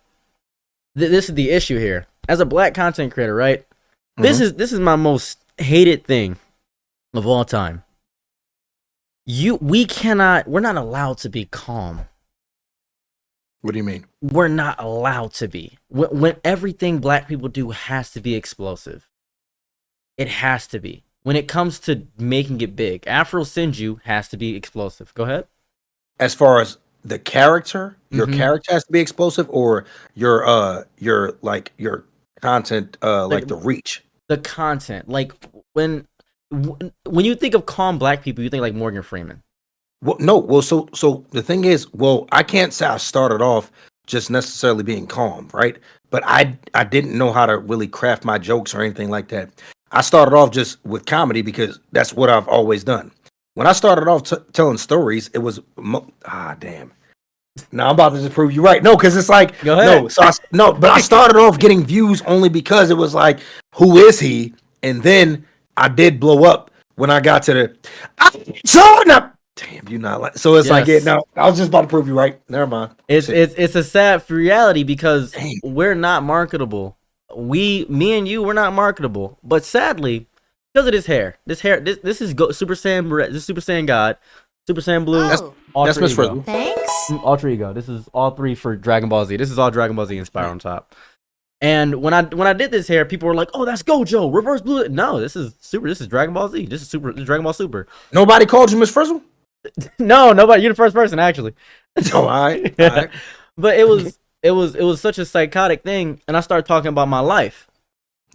this is the issue here. As a black content creator, right? Mm-hmm. This is my most hated thing of all time. We're not allowed to be calm. What do you mean? We're not allowed to be. When everything black people do has to be explosive. It has to be. When it comes to making it big, Afro Sinju has to be explosive. Go ahead. As far as the character, your character has to be explosive, or your content, like the reach. The content, like when you think of calm black people, you think like Morgan Freeman. Well, no. Well, so the thing is, well, I can't say I started off just necessarily being calm, right? But I didn't know how to really craft my jokes or anything like that. I started off just with comedy because that's what I've always done. When I started off telling stories, it was damn. Now I'm about to just prove you right. No, because it's like go ahead. But I started off getting views only because it was like, who is he? And then I did blow up when I got to the damn, you not like so it's like it. No, I was just about to prove you right. Never mind. It's a sad reality because we're not marketable. Me and you, we're not marketable. But sadly, because of this hair, this is Super Saiyan. This is Super Saiyan God, Super Saiyan Blue. That's Miss Frizzle. Thanks. Alter Ego. This is all three for Dragon Ball Z. This is all Dragon Ball Z inspired on top. And when I did this hair, people were like, "Oh, that's Gojo, reverse blue." No, this is Super. This is Dragon Ball Z. This is Super. This is Dragon Ball Super. Nobody called you Miss Frizzle? No, nobody. You're the first person actually. Oh, all right. All right. But it was such a psychotic thing, and I started talking about my life.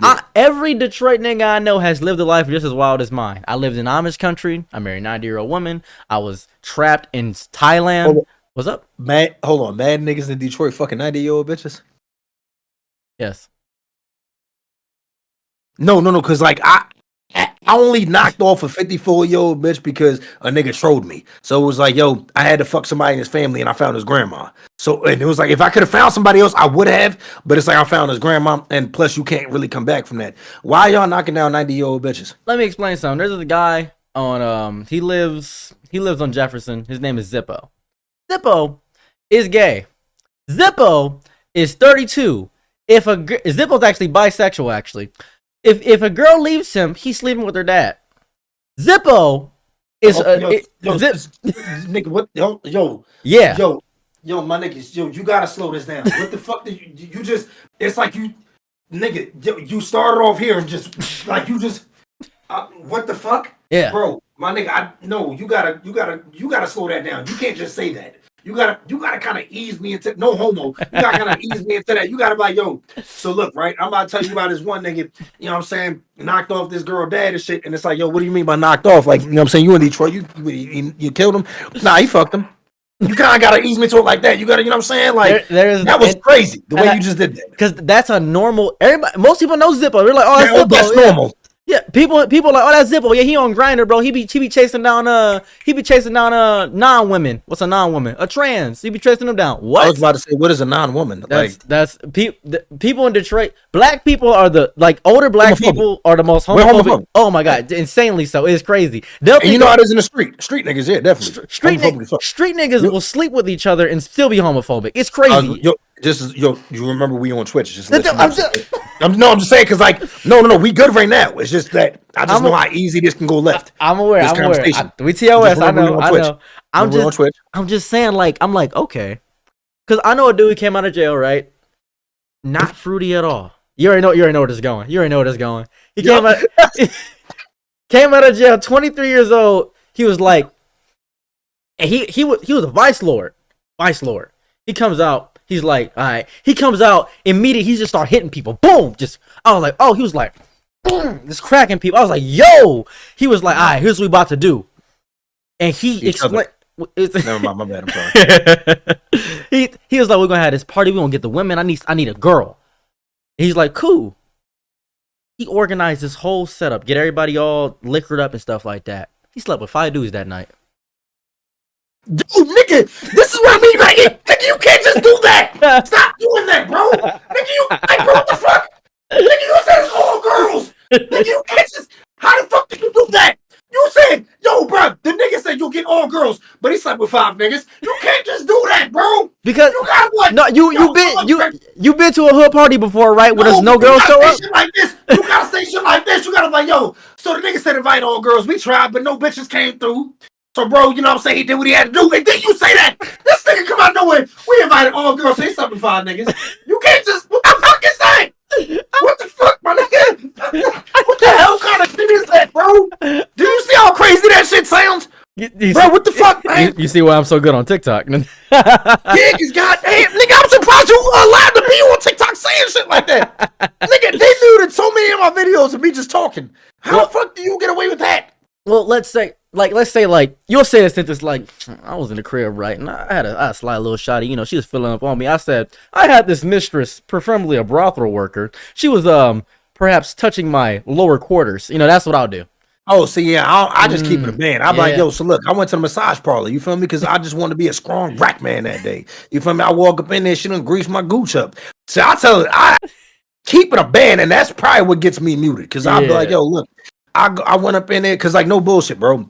Yeah. Every Detroit nigga I know has lived a life just as wild as mine. I lived in Amish country. I married a 90-year-old woman. I was trapped in Thailand. Oh. What's up? Hold on. Mad niggas in Detroit fucking 90-year-old bitches? Yes. No, because like I only knocked off a 54-year-old bitch because a nigga trolled me. So it was like, yo, I had to fuck somebody in his family and I found his grandma. So, and it was like, if I could have found somebody else, I would have. But it's like, I found his grandma. And plus, you can't really come back from that. Why y'all knocking down 90-year-old bitches? Let me explain something. There's a guy on, he lives on Jefferson. His name is Zippo. Zippo is gay. Zippo is 32. Zippo's actually bisexual, actually. If a girl leaves him, he's sleeping with her dad. Zippo is nigga, what? Yeah. Yo, my niggas, you gotta slow this down. What the fuck did you just? It's like you, nigga, you started off here and just like you just. What the fuck? Yeah, bro, my nigga, you gotta slow that down. You can't just say that. You gotta kind of ease me into no homo. You gotta kind of ease me into that. You gotta be like, yo. So look, right? I'm about to tell you about this one nigga. You know what I'm saying? Knocked off this girl dad and shit. And it's like, yo, what do you mean by knocked off? Like, you know what I'm saying? You in Detroit? You killed him? Nah, he fucked him. You kind of gotta ease me to it like that. You gotta, you know what I'm saying? Like that was crazy the way you just did that. Because that's a normal. Most people know Zippo. They're like, oh, that's Zippo. That's normal. Yeah, people like, oh, that's Zippo. Yeah, he on Grindr, bro. He be chasing down non-women. What's a non-woman? A trans. He be chasing them down. What? I was about to say, what is a non-woman? That's people in Detroit. Black people are older black people are the most homophobic. Oh my god, insanely so. It's crazy. And you know how it is in the street. Street niggas, yeah, definitely. Street niggas will sleep with each other and still be homophobic. It's crazy. You remember we on Twitch? I'm just saying because like no, we good right now. It's just that I just know how easy this can go left. I'm aware. We TOS. I know. I'm just saying I'm like okay, because I know a dude who came out of jail, right? Not fruity at all. You already know where this is going. He came out of jail, 23 years old. He was like, and he was a vice lord. He comes out. He's like, all right. He comes out immediately. He just start hitting people. Boom. I was like, oh, he was like, boom, just cracking people. I was like, yo. He was like, all right, here's what we about to do. And he explained. Never mind, my bad. I'm sorry. he was like, we're gonna have this party. We're gonna get the women. I need a girl. And he's like, cool. He organized this whole setup, get everybody all liquored up and stuff like that. He slept with 5 dudes that night. Dude, nigga, this is what I mean. Like, nigga, you can't just do that. Stop doing that, bro. Nigga, bro, what the fuck? Nigga, you said it's all girls. Nigga, you can't just. How the fuck did you do that? You said, yo, bro, the nigga said you'll get all girls, but he slept with 5 niggas. You can't just do that, bro. Because you gotta like, no, you been to a hood party before, right? Where there's no girls show up. Shit like this. You gotta say shit like this. You gotta be like, yo. So the nigga said invite all girls. We tried, but no bitches came through. So, bro, you know what I'm saying? He did what he had to do. And then you say that. This nigga come out nowhere. We invited all girls. Say something, 5 niggas. You can't just. What the fuck is that? What the fuck, my nigga? What the hell kind of shit is that, bro? Do you see how crazy that shit sounds? Bro, what the fuck, man? You see why I'm so good on TikTok? Niggas goddamn. Nigga, I'm surprised you allowed to be on TikTok saying shit like that. Nigga, they muted so many of my videos of me just talking. How the fuck do you get away with that? Well, let's say you'll say this sentence like, I was in the crib, right? And I had a slight little shawty, you know, she was filling up on me. I said, I had this mistress, preferably a brothel worker. She was perhaps touching my lower quarters. You know, that's what I'll do. Oh, see, yeah, I just keep it a band. I'm like, yo, so look, I went to the massage parlor, you feel me? Because I just wanted to be a strong rack man that day. You feel me? I walk up in there, she done grease my gooch up. So I tell her, I keep it a band, and that's probably what gets me muted. Because I'll be like, yo, look, I went up in there, because like, no bullshit, bro.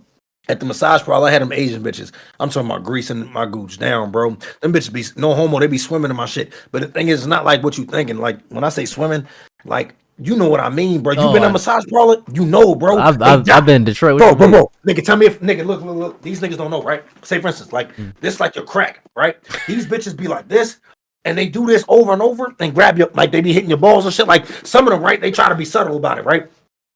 At the massage parlor, I had them Asian bitches. I'm talking about greasing my gooch down, bro. Them bitches be, no homo, they be swimming in my shit. But the thing is, it's not like what you thinking. Like, when I say swimming, like, you know what I mean, bro. You been in a massage parlor? You know, bro. I've been in Detroit. Bro. Nigga, tell me if, nigga, look. These niggas don't know, right? Say, for instance, like, this like your crack, right? These bitches be like this. and they do this over and over and grab you, like they be hitting your balls and shit. Like some of them, right? They try to be subtle about it, right?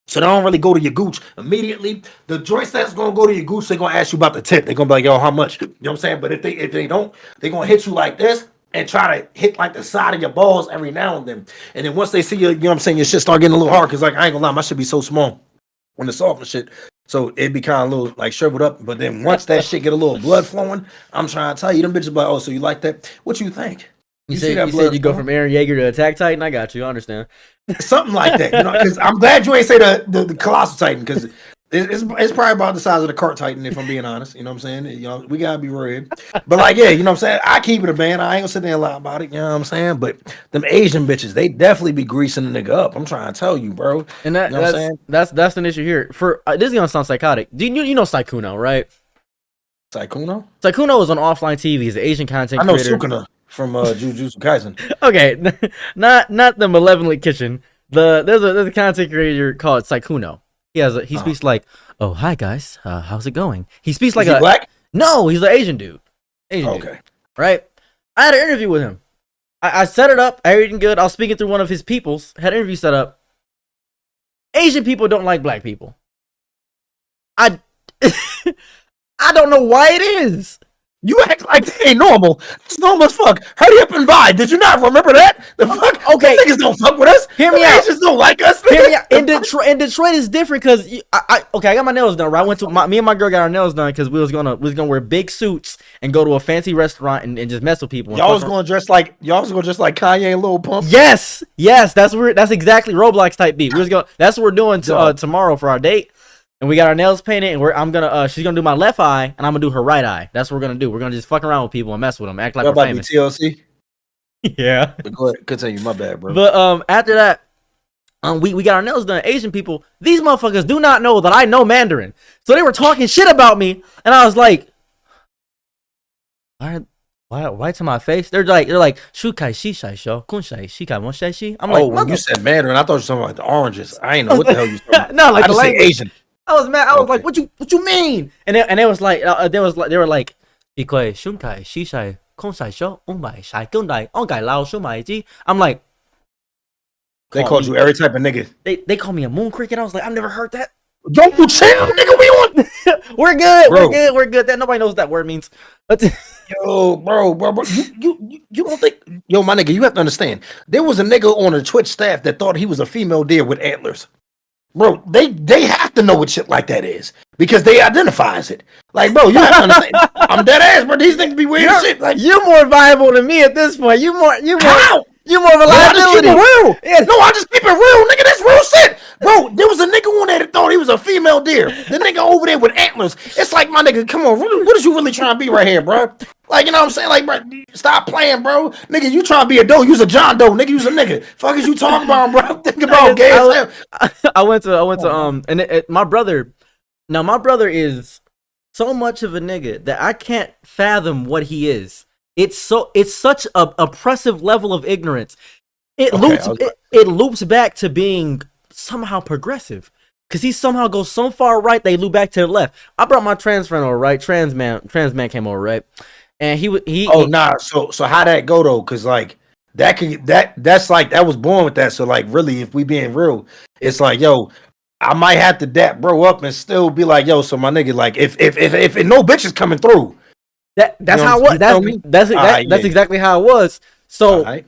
So they don't really go to your gooch immediately. The joints that's gonna go to your gooch, they're gonna ask you about the tip. They're gonna be like, yo, how much? You know what I'm saying? But if they don't, they're gonna hit you like this and try to hit like the side of your balls every now and then. And then once they see you, you know what I'm saying, your shit start getting a little hard, because like I ain't gonna lie, my shit be so small when it's soft and shit. So it be kind of a little like shriveled up. But then once that shit get a little blood flowing, I'm trying to tell you, them bitches be like, oh, so you like that? What you think? You see that said blood you go flowing? from Aaron Yeager to Attack Titan. I got you. I understand. Something like that, you know, because I'm glad you ain't say the Colossal Titan, because it's probably about the size of the Cart Titan, if I'm being honest. You know what I'm saying? You know, we gotta be real. But like, yeah, you know what I'm saying? I keep it a band. I ain't gonna sit there and lie about it, you know what I'm saying? But them Asian bitches, they definitely be greasing the nigga up. I'm trying to tell you, bro. And You know what I'm saying? that's an issue here. For this is gonna sound psychotic. Do you know Saikuno, right? Saikuno? Saikuno is on offline TV. He's an Asian content I know creator. Sukuna from Jujutsu Kaisen. Okay, not the Malevolent Kitchen. There's a content creator called Saikuno. He speaks like, oh hi guys, how's it going? He speaks like Is he black? No, he's an Asian dude. Asian dude, right? I had an interview with him. I set it up, everything good. I was speaking through one of his peoples. Had an interview set up. Asian people don't like black people. I I don't know why it is. You act like they ain't normal. It's normal as fuck. Hurry up and buy. Did you not remember that? The fuck? Okay. Them niggas don't fuck with us. Hear me Them out. Asians don't like us. Hear me out. In Detroit is different because I got my nails done. Right, I went to me and my girl got our nails done because we was gonna wear big suits and go to a fancy restaurant and just mess with people. Y'all was gonna dress like Kanye and Lil Pump. Yes, that's exactly Roblox type beat. That's what we're doing tomorrow for our date. And we got our nails painted, and she's gonna do my left eye, and I'm gonna do her right eye. That's what we're gonna do. We're gonna just fuck around with people and mess with them, act like we're famous. TLC. Yeah. But go ahead, continue. My bad, bro. But after that, we got our nails done. Asian people, these motherfuckers do not know that I know Mandarin, so they were talking shit about me, and I was like, why to my face? They're like, Shukai Shishai Sho, Kunshai Shikai Moshai Shi. I'm like, when you said Mandarin, I thought you were talking about the oranges. I ain't know what the hell you talking about. No, like I the just say language. Asian. I was mad. I was like, "What you mean?" And they was like, they were like, "Ikoi shunkai shishai konsai sho umbai shai gundai ongai lao shumai ji." I'm like, They called you every type of nigga. They call me a moon cricket. I was like, I've never heard that. Don't you chill, nigga. We on. We're good. Bro. We're good. That nobody knows what that word means. Yo, bro. You don't think? Yo, my nigga, you have to understand. There was a nigga on the Twitch staff that thought he was a female deer with antlers. Bro, they have to know what shit like that is because they identify as it. Like, bro, you have to understand. I'm dead ass, bro. These things be weird as shit. Like, you're more viable than me at this point. You more how? You more of a liability. Real. Yes. No, I just keep it real, nigga. That's real shit. Bro, there was a nigga on there that thought he was a female deer. The nigga over there with antlers. It's like, my nigga, come on. What is you really trying to be right here, bro? Like, you know what I'm saying? Like, bro, stop playing, bro. Nigga, you trying to be a doe. You's a John Doe. Nigga, you's a nigga. Fuck is you talking about, bro? Think about gay as hell. I went to and my brother. Now my brother is so much of a nigga that I can't fathom what he is. It's such a oppressive level of ignorance. It loops back to being somehow progressive. Cause he somehow goes so far right they loop back to the left. I brought my trans friend over, right? Trans man came over, right? And So how that go though? Cause like that's like that was born with that. So like really, if we being real, it's like, yo, I might have to dap bro up and still be like, yo, so my nigga, like if no bitch is coming through. That's how it was. That's exactly how it was. So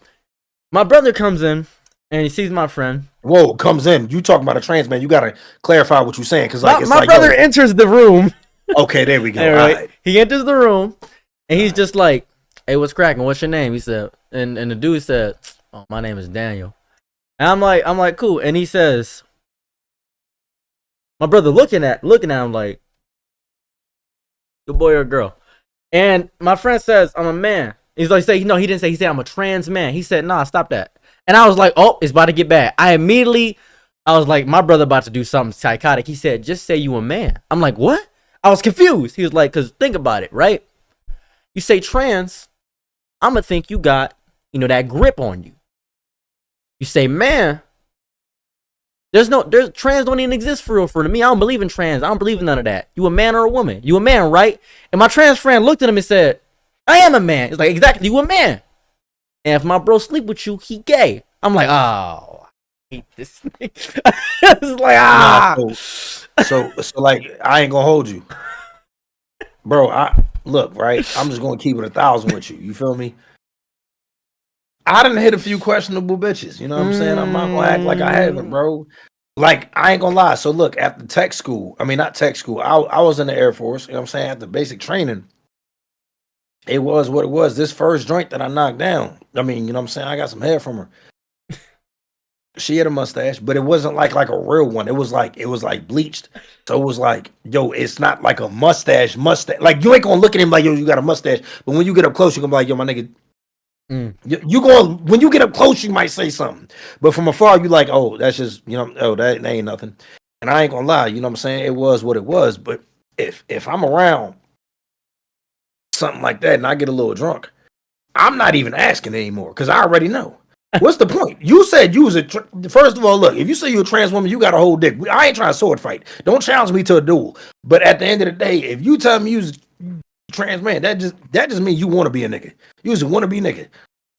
my brother comes in and he sees my friend. Whoa, comes in. You talking about a trans man? You gotta clarify what you're saying, because like my brother enters the room. Okay, there we go. Right. He enters the room and he's just like, "Hey, what's cracking? What's your name?" He said, and the dude said, "Oh, my name is Daniel." And I'm like, cool. And he says, my brother looking at him like, "You boy or girl?" And my friend says, "I'm a man." He's like, he didn't say, he said, "I'm a trans man." He said, "Nah, stop that." And I was like, oh, it's about to get bad. I was like, my brother about to do something psychotic. He said, "Just say you a man." I'm like, what? I was confused. He was like, because think about it, right? You say trans, I'm going to think you got, that grip on you. You say man, there's trans don't even exist for real for me. I don't believe in trans. I don't believe in none of that. You a man or a woman? You a man, right? And my trans friend looked at him and said, "I am a man." It's like, exactly, you a man. And if my bro sleep with you, he gay. I'm like, oh, I hate this nigga. It's like, Nah, so like I ain't gonna hold you, bro. I look right. I'm just gonna keep it 1,000 with you. You feel me? I done hit a few questionable bitches. You know what I'm saying? I'm not gonna act like I haven't, bro. Like I ain't gonna lie. So look, at the tech school, I mean not tech school. I was in the Air Force. You know what I'm saying? At the basic training, it was what it was. This first joint that I knocked down. I mean, you know what I'm saying? I got some hair from her. She had a mustache, but it wasn't like a real one. It was like bleached. So it was like, yo, it's not like a mustache. Like you ain't gonna look at him like, yo, you got a mustache. But when you get up close, you gonna be like, yo, my nigga. You going when you get up close, you might say something. But from afar, you like, oh, that's just, you know, oh, that ain't nothing. And I ain't gonna lie, you know what I'm saying? It was what it was. But if I'm around something like that and I get a little drunk, I'm not even asking anymore because I already know. What's the point? You said you was first of all, look, if you say you're a trans woman, you got a whole dick. I ain't trying to sword fight. Don't challenge me to a duel. But at the end of the day, if you tell me you was trans man, that just means you want to be a nigga. You just want to be nigga.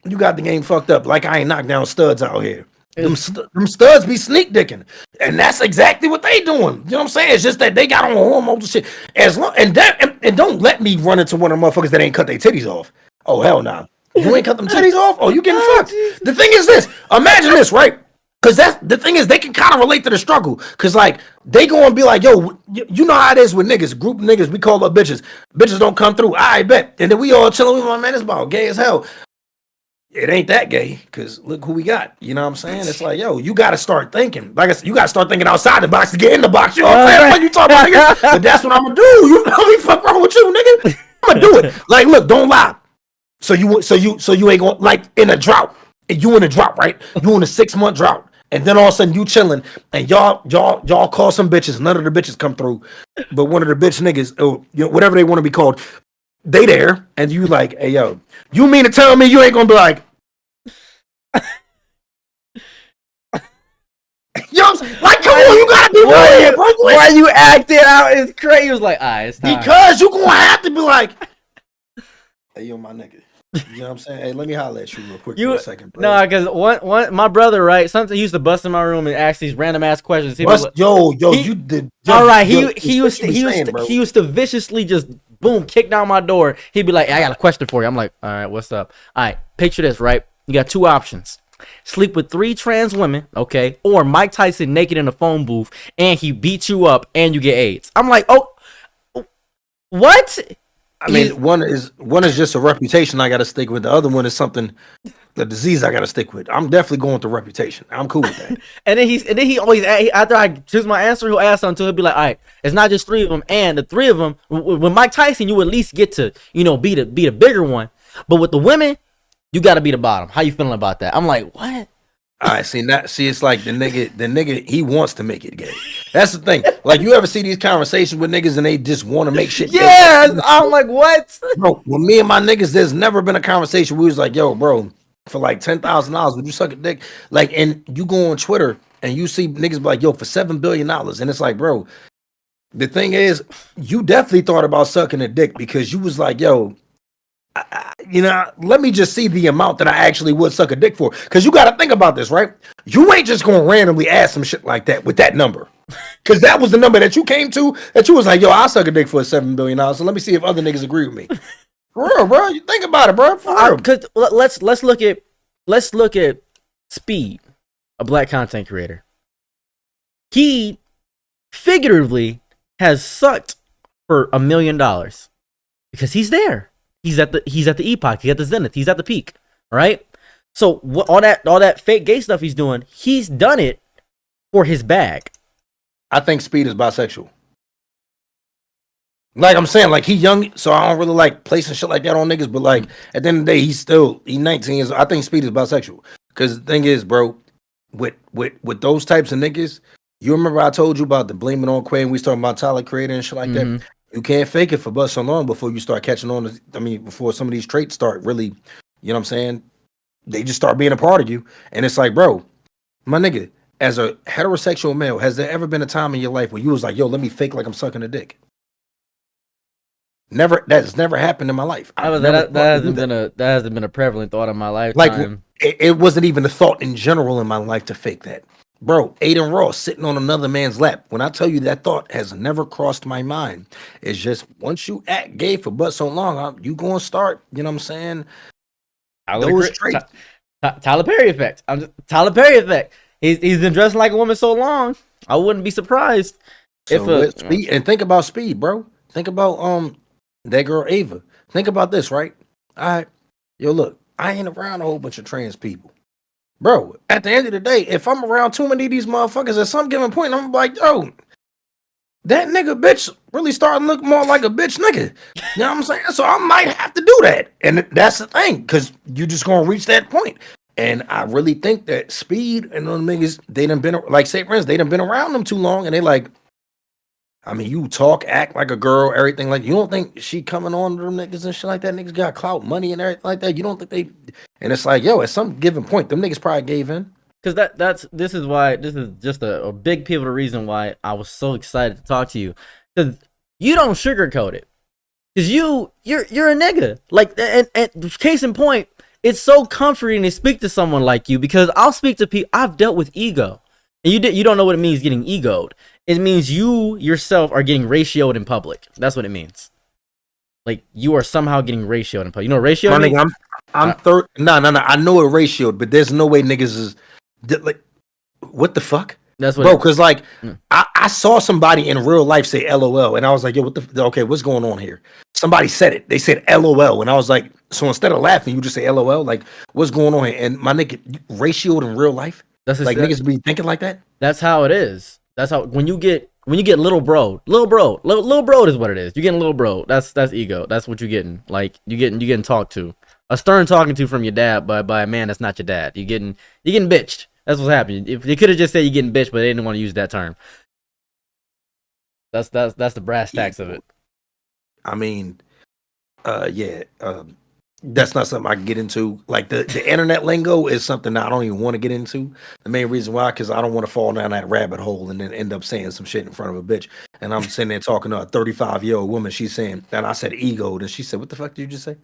You got the game fucked up. Like I ain't knocked down studs out here. Them studs be sneak dicking, and that's exactly what they doing. You know what I'm saying? It's just that they got on hormones and shit. As long and don't let me run into one of the motherfuckers that ain't cut their titties off. Oh hell no. Nah. You ain't cut them titties off? Oh, you getting fucked. The thing is this. Imagine this, right? Because that's the thing is they can kind of relate to the struggle. Because like they go and be like, yo, you know how it is with niggas, group of niggas, we call up bitches. Bitches don't come through. I bet. And then we all chilling with my man, it's about gay as hell. It ain't that gay, because look who we got. You know what I'm saying? It's like, yo, you got to start thinking. Like I said, you got to start thinking outside the box to get in the box. You know what I'm saying? Like you talking about, nigga. But that's what I'm going to do. You know me, fuck wrong with you, nigga? I'm going to do it. Like, look, don't lie. So you ain't going, like, in a drought. You in a drought, right? You in a 6-month drought. And then all of a sudden you chilling, and y'all call some bitches. None of the bitches come through. But one of the bitch niggas, or you know, whatever they want to be called, they there, and you like, hey yo, you mean to tell me you ain't gonna be like, yo, like come on, you gotta be real, bro. Why you acting out? It's crazy. He was like, it's time. Because you gonna have to be like, hey yo, my nigga. You know what I'm saying? Hey, let me holler at you real quick for a second, bro. No, because one my brother, right? Something he used to bust in my room and ask these random ass questions. You did. All right, he used to viciously just boom kick down my door. He'd be like, hey, I got a question for you. I'm like, all right, what's up? All right, picture this, right? You got 2 options. Sleep with 3 trans women, okay? Or Mike Tyson naked in a phone booth and he beats you up and you get AIDS. I'm like, oh, what? I mean, one is just a reputation I got to stick with. The other one is something, the disease I got to stick with. I'm definitely going with the reputation. I'm cool with that. and then he always, after I choose my answer, he'll ask something. He'll be like, all right, it's not just 3 of them. And the 3 of them, with Mike Tyson, you at least get to, you know, be the bigger one. But with the women, you got to be the bottom. How you feeling about that? I'm like, what? All right, see, it's like the nigga, he wants to make it gay. That's the thing. Like, you ever see these conversations with niggas and they just want to make shit gay? Yeah, I'm like, what? Bro, with me and my niggas, there's never been a conversation where we was like, yo, bro, for like $10,000, would you suck a dick? Like, and you go on Twitter and you see niggas be like, yo, for $7 billion. And it's like, bro, the thing is, you definitely thought about sucking a dick because you was like, yo, you know, let me just see the amount that I actually would suck a dick for. Because you got to think about this, right? You ain't just going to randomly ask some shit like that with that number. Because that was the number that you came to, that you was like, yo, I'll suck a dick for $7 billion. So let me see if other niggas agree with me. For real, bro. You think about it, bro. For real. Because let's look at Speed, a black content creator. He figuratively has sucked for $1 million because he's there. He's at the epoch. He's at the zenith. He's at the peak, right? So all that fake gay stuff he's doing, he's done it for his bag. I think Speed is bisexual. Like I'm saying, like he young, so I don't really like placing shit like that on niggas. But like at the end of the day, he's 19. I think Speed is bisexual. Because the thing is, bro, with those types of niggas, you remember I told you about the blaming on Quay and we was talking about Tyler Creator and shit like that. You can't fake it for but so long before you start catching on. Before some of these traits start really, you know what I'm saying? They just start being a part of you. And it's like, bro, my nigga, as a heterosexual male, has there ever been a time in your life where you was like, yo, let me fake like I'm sucking a dick? That's never happened in my life. That hasn't been a prevalent thought in my Like lifetime. it wasn't even a thought in general in my life to fake that. Bro, Aiden Ross sitting on another man's lap. When I tell you that thought has never crossed my mind, it's just once you act gay for but so long, you gonna start. You know what I'm saying? Those traits. Tyler Perry effect. Tyler Perry effect. He's been dressing like a woman so long. I wouldn't be surprised if Speed, and think about Speed, bro. Think about that girl Ava. Think about this, right? All right, yo, look, I ain't around a whole bunch of trans people. Bro, at the end of the day, if I'm around too many of these motherfuckers at some given point, I'm like, oh, that nigga bitch really starting to look more like a bitch nigga. You know what I'm saying? So I might have to do that. And that's the thing, because you just gonna reach that point. And I really think that Speed and them niggas, they done been, like, say, friends, they done been around them too long, and they like, I mean, you talk, act like a girl, everything. Like, you don't think she coming on to them niggas and shit like that? Niggas got clout, money, and everything like that. You don't think they? And it's like, yo, at some given point, them niggas probably gave in. Because this is just a big pivotal reason why I was so excited to talk to you. Because you don't sugarcoat it. Because you're a nigga. Like, and case in point, it's so comforting to speak to someone like you, because I'll speak to people. I've dealt with ego, and you don't know what it means getting egoed. It means you yourself are getting ratioed in public. That's what it means. Like, you are somehow getting ratioed in public. You know what ratio means? Nigga, I'm third. No. I know it ratioed, but there's no way niggas is like, what the fuck? That's what, bro. Because like, I saw somebody in real life say LOL, and I was like, yo, okay, what's going on here? Somebody said it. They said LOL, and I was like, so instead of laughing, you just say LOL. Like, what's going on here? And my nigga, ratioed in real life. That's like niggas be thinking like that. That's how it is. That's how when you get little bro is what it is. You getting little bro. That's ego. That's what you're getting. Like, you getting talked to. A stern talking to from your dad by a man that's not your dad. You're getting bitched. That's what's happening. If they could have just said you're getting bitched, but they didn't want to use that term. That's the brass tacks of it. I mean, that's not something I can get into. Like, the internet lingo is something that I don't even want to get into. The main reason why, because I don't want to fall down that rabbit hole and then end up saying some shit in front of a bitch. And I'm sitting there talking to a 35-year-old woman. She's saying, and I said ego, and she said, "What the fuck did you just say?"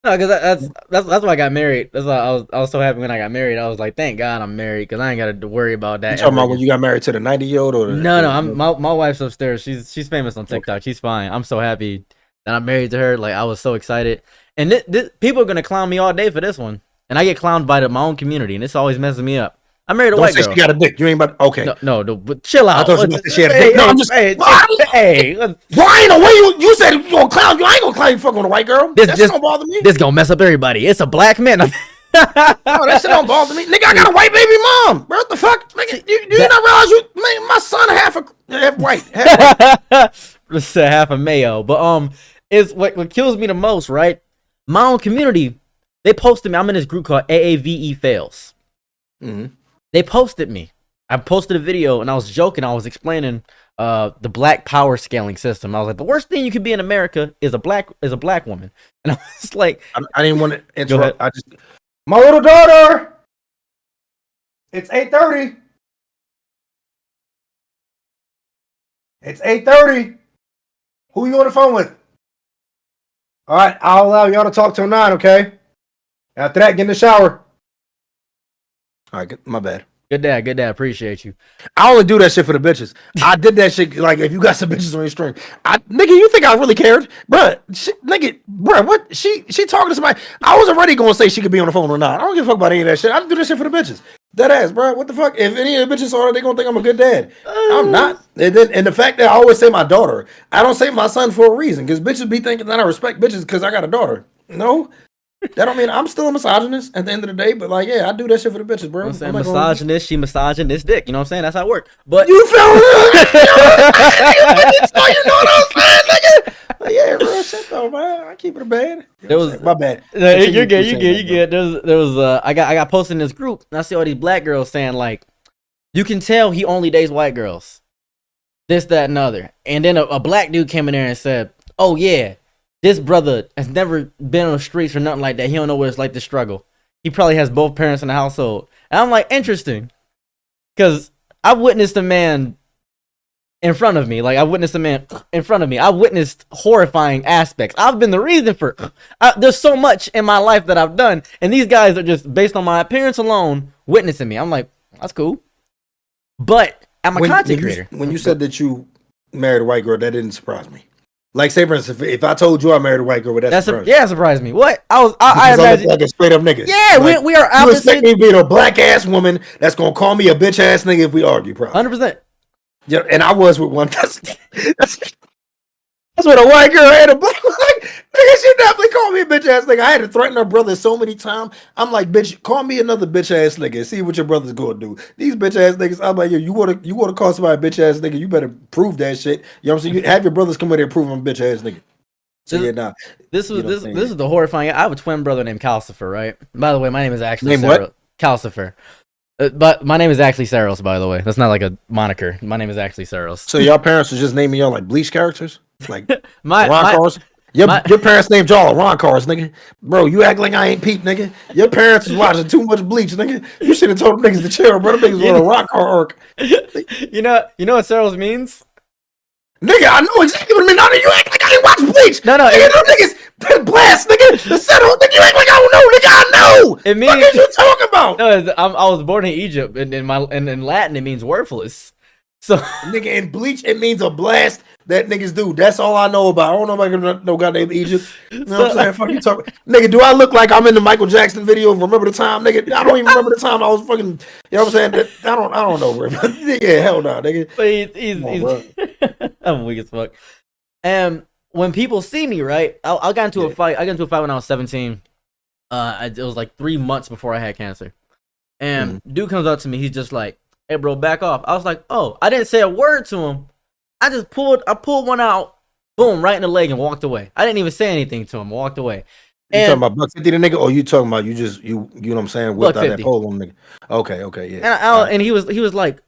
No, because that's why I got married. That's why I was so happy when I got married. I was like, thank God I'm married, because I ain't got to worry about that. You talking about when you got married to the 90-year-old or no? My wife's upstairs. She's famous on TikTok. Okay. She's fine. I'm so happy that I'm married to her. Like, I was so excited. And people are gonna clown me all day for this one, and I get clowned by my own community, and it's always messing me up. I married a white girl. She got a dick. You ain't about okay. No, but chill out. I thought she had a dick. No, I'm just hey. Why ain't no way you said you gonna clown you? I ain't gonna clown you fucking with a white girl. That shit don't bother me. This gonna mess up everybody. It's a black man. No, that shit don't bother me. Nigga, I got a white baby mom. Bro, what the fuck? Nigga, you not realize my son half white. Just half a mayo. But is what kills me the most, right? My own community, they posted me. I'm in this group called AAVE Fails. Mm-hmm. They posted me. I posted a video and I was joking. I was explaining the black power scaling system. I was like, the worst thing you could be in America is a black woman. And I was like, I didn't want to interrupt. My little daughter. It's 8:30. It's 8:30. Who you on the phone with? All right, I'll allow y'all to talk till 9, okay? After that, get in the shower. All right, my bad. Good dad. Appreciate you. I only do that shit for the bitches. I did that shit, like, if you got some bitches on your string. Nigga, you think I really cared? Bruh, what? She talking to somebody. I was already going to say she could be on the phone or not. I don't give a fuck about any of that shit. I do that shit for the bitches. That ass, bro. What the fuck? If any of the bitches saw her, they gonna think I'm a good dad. I'm not. And the fact that I always say my daughter, I don't say my son for a reason, because bitches be thinking that I respect bitches because I got a daughter. No, that don't mean I'm still a misogynist at the end of the day. But like, yeah, I do that shit for the bitches, bro. I'm saying misogynist. She massaging this dick. You know what I'm saying? That's how it works. But you feel it? You know what I'm saying, nigga? Like, yeah, real shit though, man. I keep it a bad. My bad. You're good. There was I got posted in this group, and I see all these black girls saying, like, you can tell he only dates white girls. This, that, and other. And then a black dude came in there and said, oh yeah, this brother has never been on the streets or nothing like that. He don't know what it's like to struggle. He probably has both parents in the household. And I'm like, interesting. Because I witnessed a man in front of me. Like, I witnessed a man in front of me. I witnessed horrifying aspects. I've been the reason for. There's so much in my life that I've done, and these guys are just based on my appearance alone witnessing me. I'm like, that's cool, but I'm a content creator. When you said that you married a white girl, that didn't surprise me. Like, say for instance, if I told you I married a white girl, would that surprise you? Yeah, surprised me. What? I imagine like a straight up nigga. Yeah, like, we are opposite. You expect me to be a black ass woman that's gonna call me a bitch ass nigga if we argue, probably. 100%. Yeah, and I was with one. That's what a white girl had a black. Like, nigga, she definitely called me a bitch ass nigga. I had to threaten her brother so many times. I'm like, bitch, call me another bitch ass nigga and see what your brother's gonna do. These bitch ass niggas, I'm like, yo, you wanna call somebody a bitch ass nigga, you better prove that shit. You know what I'm saying? You have your brothers come in here and prove I'm a bitch ass nigga. So yeah, nah. This is the horrifying. I have a twin brother named Calcifer, right? By the way, my name is actually what? Calcifer. But my name is actually Saros, by the way. That's not like a moniker. My name is actually Saros. So your parents was just naming y'all like Bleach characters? Like Ron Cars? Your parents named y'all Ron Cars, nigga. Bro, you act like I ain't Pete, nigga. Your parents was watching too much Bleach, nigga. You should have told them niggas to chill, bro. Them niggas want a rock car arc. You know what Saros means? Nigga, I know exactly what I mean. No, you act like I ain't watch Bleach. No, nigga, them niggas blast, nigga. The settle, nigga, you act like I don't know, nigga. I know. It means, what are you talking about? No, I was born in Egypt, and in Latin it means worthless. So, nigga, in Bleach it means a blast that niggas do. That's all I know about. I don't know about no goddamn Egypt. You know what I'm saying? Fuck you talking, nigga. Do I look like I'm in the Michael Jackson video? Remember the time, nigga? I don't even remember the time I was fucking. You know what I'm saying? I don't know, bro. Yeah, hell no, nigga. But he's I'm weak as fuck. And when people see me, right? I got into a fight. I got into a fight when I was 17. It was like 3 months before I had cancer. And dude comes up to me. He's just like, "Hey, bro, back off." I was like, "Oh," I didn't say a word to him. I pulled one out, boom, right in the leg and walked away. I didn't even say anything to him. Walked away. You talking about $150 the nigga, or you talking about you know what I'm saying? Whipped out that pole on nigga. Okay, yeah. And he was like,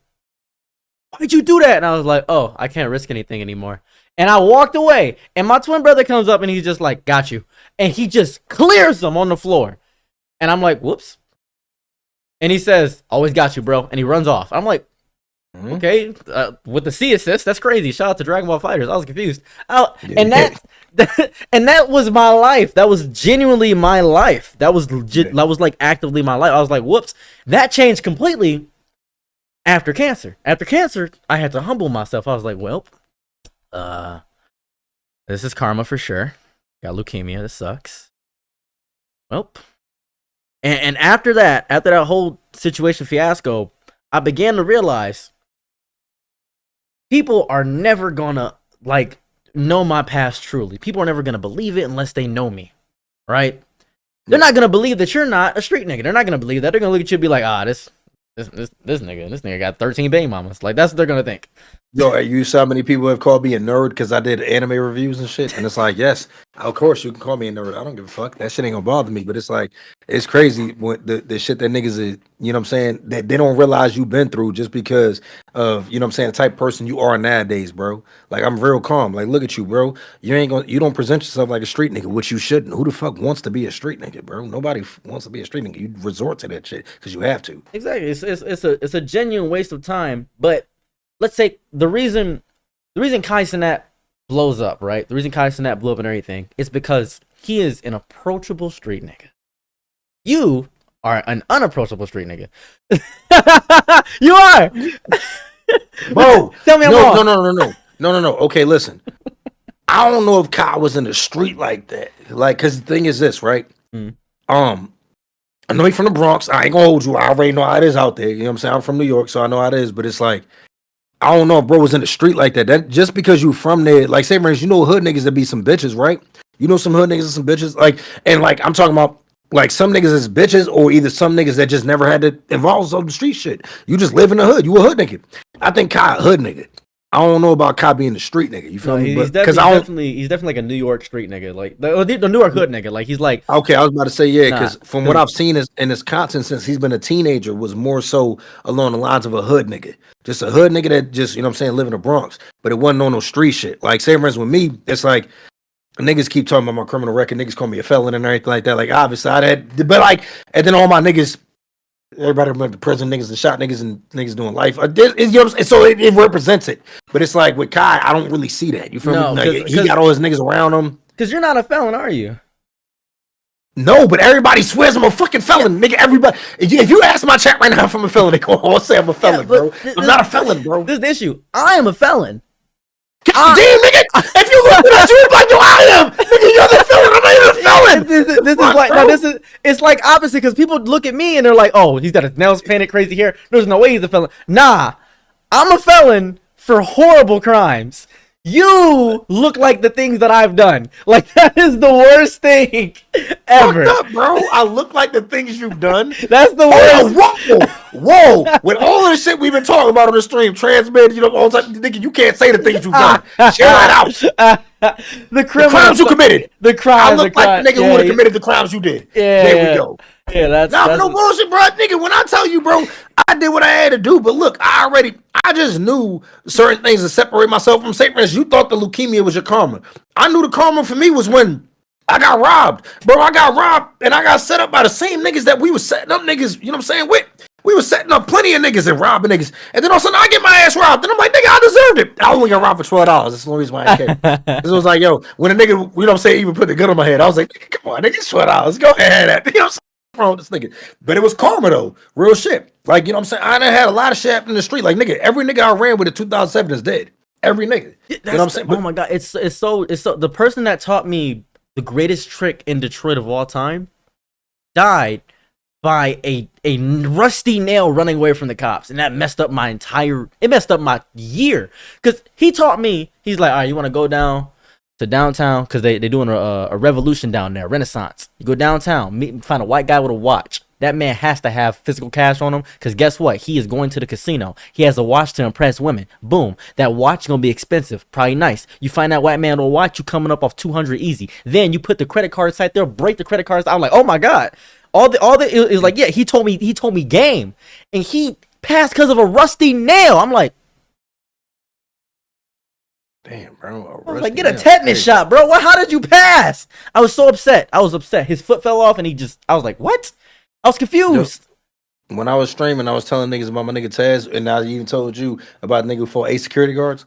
"Why'd you do that?" And I was like, "Oh, I can't risk anything anymore." And I walked away. And my twin brother comes up and he's just like, "Got you," and he just clears him on the floor. And I'm like, "Whoops." And he says, "Always got you, bro." And he runs off. I'm like, okay, with the C assist, that's crazy. Shout out to Dragon Ball FighterZ. I was confused. And that was my life. That was genuinely my life. That was legit. That was like actively my life. I was like, whoops. That changed completely after cancer. After cancer, I had to humble myself. I was like, well, this is karma for sure. Got leukemia. This sucks. Well, and after that whole situation fiasco, I began to realize people are never gonna like know my past truly. People are never gonna believe it unless they know me, right? They're not gonna believe that you're not a street nigga. They're not gonna believe that. They're gonna look at you and be like, this nigga got 13 baby mamas. Like, that's what they're gonna think. Yo, you saw how many people have called me a nerd because I did anime reviews and shit, and it's like, yes, of course you can call me a nerd. I don't give a fuck. That shit ain't gonna bother me. But it's like, it's crazy when the shit that niggas is, you know what I'm saying, that they don't realize you've been through just because of, you know what I'm saying, the type of person you are nowadays, bro. Like, I'm real calm. Like, look at you, bro. You don't present yourself like a street nigga, which you shouldn't. Who the fuck wants to be a street nigga, bro? Nobody wants to be a street nigga. You resort to that shit because you have to. Exactly. It's a genuine waste of time. But let's say the reason Kai Cenat blows up, right? The reason Kai Cenat blew up and everything is because he is an approachable street nigga. You are an unapproachable street nigga. You are. Bro, tell me I'm wrong. No. Okay, listen. I don't know if Kai was in the street like that. Like, cause the thing is this, right? I know he's from the Bronx. I ain't gonna hold you. I already know how it is out there. You know what I'm saying? I'm from New York, so I know how it is. But it's like, I don't know if bro was in the street like that. That just because you from there, like, say, for instance, you know hood niggas that be some bitches, right? You know some hood niggas and some bitches, like, and like I'm talking about, like, some niggas is bitches, or either some niggas that just never had to involve some street shit. You just live in the hood. You a hood nigga. I think Kai a hood nigga. I don't know about Kai being the street nigga. You feel me? He's definitely like a New York street nigga, like the New York hood nigga. Like, he's like, okay, I was about to say, yeah, because from what I've seen in his content since he's been a teenager was more so along the lines of a hood nigga, just a hood nigga that just, you know what I'm saying, live in the Bronx, but it wasn't on no street shit. Like, say, for instance, with me, it's like niggas keep talking about my criminal record, niggas call me a felon and everything like that. Like, obviously, but like, and then all my niggas Everybody remember the prison niggas and shot niggas and niggas doing life. You know what I'm saying? So it represents it. But it's like with Kai, I don't really see that. You feel No, me? Like, he got all his niggas around him. Because you're not a felon, are you? No, but everybody swears I'm a fucking felon, nigga. Everybody, if you ask my chat right now if I'm a felon, they go all say I'm a felon, bro. I'm not a felon, bro. This is the issue. I am a felon. God damn, nigga! If you look at us, you like, yo, I am, nigga. You're the felon. I'm not even a felon. This is like, no, this is, it's like opposite because people look at me and they're like, oh, he's got his nails painted crazy hair. There's no way he's a felon. Nah, I'm a felon for horrible crimes. You look like the things that I've done. Like, that is the worst thing ever. Fucked up, bro. I look like the things you've done. That's the worst. Whoa. With all of the shit we've been talking about on the stream, transmitted, you know, all the time, nigga, you can't say the things you've done. Share that out. The crimes you committed. The crimes. I look like the nigga who would have committed the crimes you did. Yeah. There we go. Yeah, that's no bullshit, bro. Nigga, when I tell you, bro, I did what I had to do. But look, I just knew certain things to separate myself from. Say, for instance, you thought the leukemia was your karma. I knew the karma for me was when I got robbed. Bro, I got robbed and I got set up by the same niggas that we was setting up niggas, you know what I'm saying, with. We was setting up plenty of niggas and robbing niggas. And then all of a sudden I get my ass robbed. And I'm like, nigga, I deserved it. I only got robbed for $12. That's the only reason why I came. This was like, yo, when a nigga, you know what I'm saying, even put the gun on my head, I was like, come on, nigga, it's $12. Go ahead. You know what I'm saying? Wrong with this nigga. But it was karma though. Real shit. Like, you know what I'm saying? I done had a lot of shit happen in the street. Like, nigga, every nigga I ran with in 2007 is dead. Every nigga. You know what I'm saying? Oh my god, it's so the person that taught me the greatest trick in Detroit of all time died by a rusty nail running away from the cops, and that messed up my year. Cause he taught me, he's like, all right, you want to go down to downtown because they doing a revolution down there, Renaissance. You go downtown, find a white guy with a watch. That man has to have physical cash on him because guess what? He is going to the casino. He has a watch to impress women. Boom. That watch is going to be expensive. Probably nice. You find that white man with a watch, you coming up off 200 easy. Then you put the credit cards right there, break the credit cards. I'm like, oh my God. It was like, yeah, he told me game. And he passed because of a rusty nail. I'm like, damn, bro. I was like, get a tetanus shot, bro. How did you pass? I was so upset. His foot fell off and I was like, what? I was confused. When I was streaming, I was telling niggas about my nigga Taz, and I even told you about the nigga who fought 8 security guards.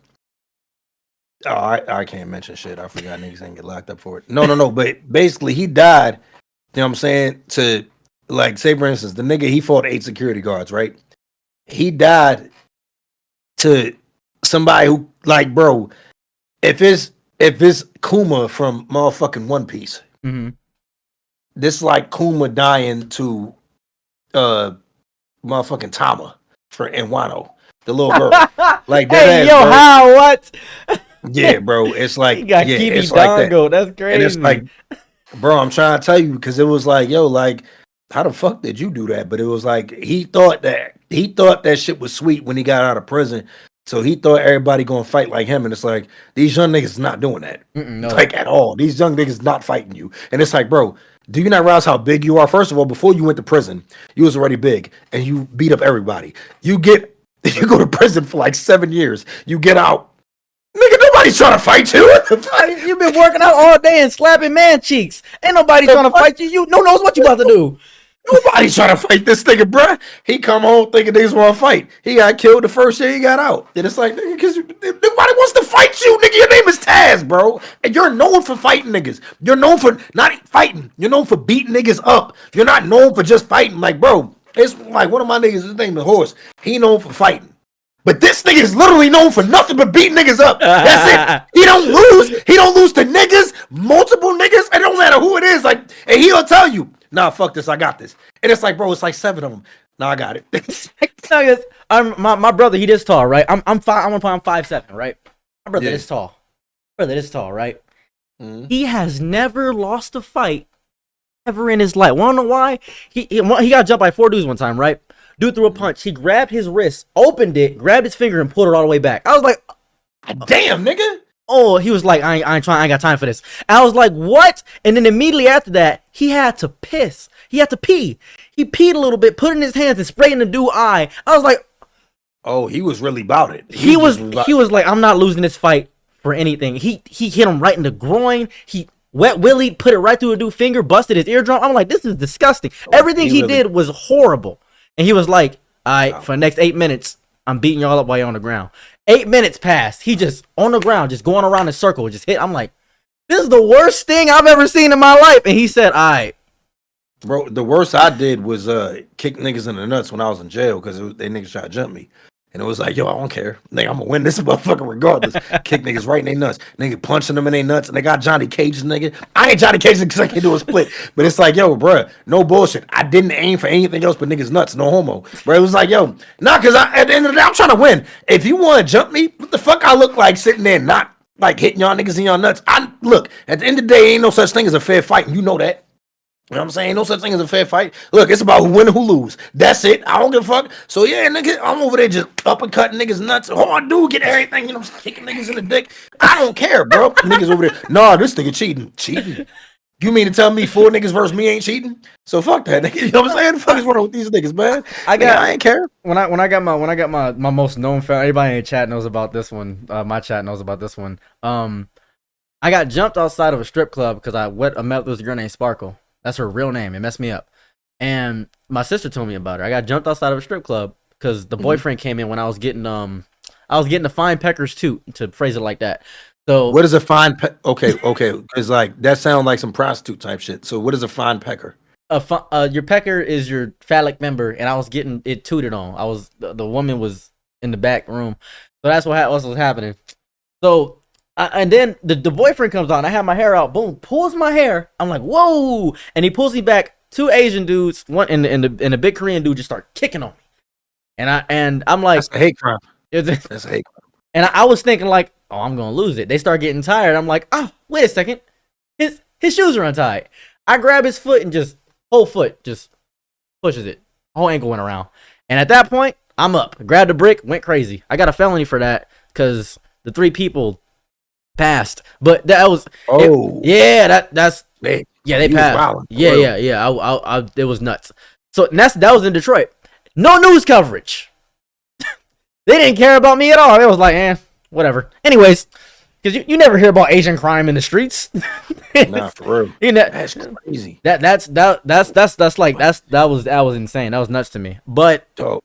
Oh, I can't mention shit. I forgot niggas ain't get locked up for it. No. But basically, he died, you know what I'm saying, to, like, say, for instance, the nigga, he fought 8 security guards, right? He died to somebody who, like, bro, if it's Kuma from motherfucking One Piece, this like Kuma dying to motherfucking Tama in Wano, the little girl. Like that. Hey, yo, bro. How? What? Yeah, bro. It's like, it's like that. That's crazy. And it's like, bro, I'm trying to tell you because it was like, yo, like, how the fuck did you do that? But it was like he thought that shit was sweet when he got out of prison. So he thought everybody gonna fight like him, and it's like these young niggas not doing that, no. Like at all. These young niggas not fighting you, and it's like, bro, do you not realize how big you are? First of all, before you went to prison, you was already big, and you beat up everybody. You go to prison for like 7 years. You get out, nigga. Nobody's trying to fight you. I mean, you've been working out all day and slapping man cheeks. Ain't nobody trying to fight you. You no knows what you about to do. Nobody's trying to fight this nigga, bruh. He come home thinking niggas want to fight. He got killed the first year he got out. And it's like, nigga, because nobody wants to fight you, nigga. Your name is Taz, bro. And you're known for fighting niggas. You're known for not fighting. You're known for beating niggas up. You're not known for just fighting. Like, bro, it's like one of my niggas, his name is Horse. He known for fighting. But this nigga is literally known for nothing but beating niggas up. That's it. He don't lose. He don't lose to niggas, multiple niggas. It don't matter who it is. Like, and he'll tell you, nah, fuck this, I got this. And it's like, bro, it's like 7 of them. Nah, I got it. My brother, he this tall, right? I'm 5'7", right? My brother this tall. Right? Mm-hmm. He has never lost a fight ever in his life. Wanna know why? He got jumped by 4 dudes one time, right? Dude threw a punch. He grabbed his wrist, opened it, grabbed his finger, and pulled it all the way back. I was like, damn, nigga. Oh, he was like, I ain't got time for this. And I was like, what? And then immediately after that, he had to piss. He had to pee. He peed a little bit, put it in his hands, and sprayed in the dude's eye. I was like, oh, he was really about it. He was like, I'm not losing this fight for anything. He hit him right in the groin. He wet willy, put it right through a dude's finger, busted his eardrum. I'm like, this is disgusting. Everything he did was horrible. And he was like, all right, for the next 8 minutes, I'm beating y'all up while you're on the ground. 8 minutes passed. He just on the ground, just going around in a circle, just hit. I'm like, this is the worst thing I've ever seen in my life. And he said, all right. Bro, the worst I did was kick niggas in the nuts when I was in jail because they niggas tried to jump me. And it was like, yo, I don't care. Nigga, I'm gonna win this motherfucker regardless. Kick niggas right in their nuts. Nigga punching them in their nuts. And they got Johnny Cage's nigga. I ain't Johnny Cage because I can't do a split. But it's like, yo, bro, no bullshit. I didn't aim for anything else but niggas nuts. No homo. Bro, it was like, yo, nah, because at the end of the day, I'm trying to win. If you want to jump me, what the fuck I look like sitting there not like hitting y'all niggas in y'all nuts? Look, at the end of the day, ain't no such thing as a fair fight. And you know that. You know what I'm saying? No such thing as a fair fight. Look, it's about who win and who lose. That's it. I don't give a fuck. So yeah, nigga, I'm over there just uppercutting niggas nuts. Oh, I do get everything. You know, kicking niggas in the dick. I don't care, bro. Niggas over there. Nah, this nigga cheating. Cheating. You mean to tell me 4 niggas versus me ain't cheating? So fuck that, nigga. You know what I'm saying? The fuck is wrong with these niggas, man? I ain't care. When I got my most known fan, everybody in the chat knows about this one. My chat knows about this one. I got jumped outside of a strip club because I met this girl named Sparkle. That's her real name. It messed me up. And my sister told me about her. I got jumped outside of a strip club because the boyfriend came in when I was getting a fine pecker's toot, to phrase it like that. So what is a fine okay, because like that sounds like some prostitute type shit. So what is a fine pecker? Your pecker is your phallic member, and I was getting it tooted on. The woman was in the back room, so that's what was happening. So. And then the boyfriend comes on. I have my hair out. Boom, pulls my hair. I'm like, whoa! And he pulls me back. 2 Asian dudes, one and the big Korean dude just start kicking on me. And I'm like, that's a hate crime. That's a hate crime. And I was thinking like, oh, I'm gonna lose it. They start getting tired. I'm like, oh, wait a second. His shoes are untied. I grab his foot and just whole foot just pushes it. Whole ankle went around. And at that point, I'm up. Grabbed a brick, went crazy. I got a felony for that because the 3 people passed, but that was they passed. I it was nuts. So that was in Detroit. No news coverage. They didn't care about me at all. It was like, whatever. Anyways, because you never hear about Asian crime in the streets. Nah, for real. That's crazy. That was insane. That was nuts to me. But God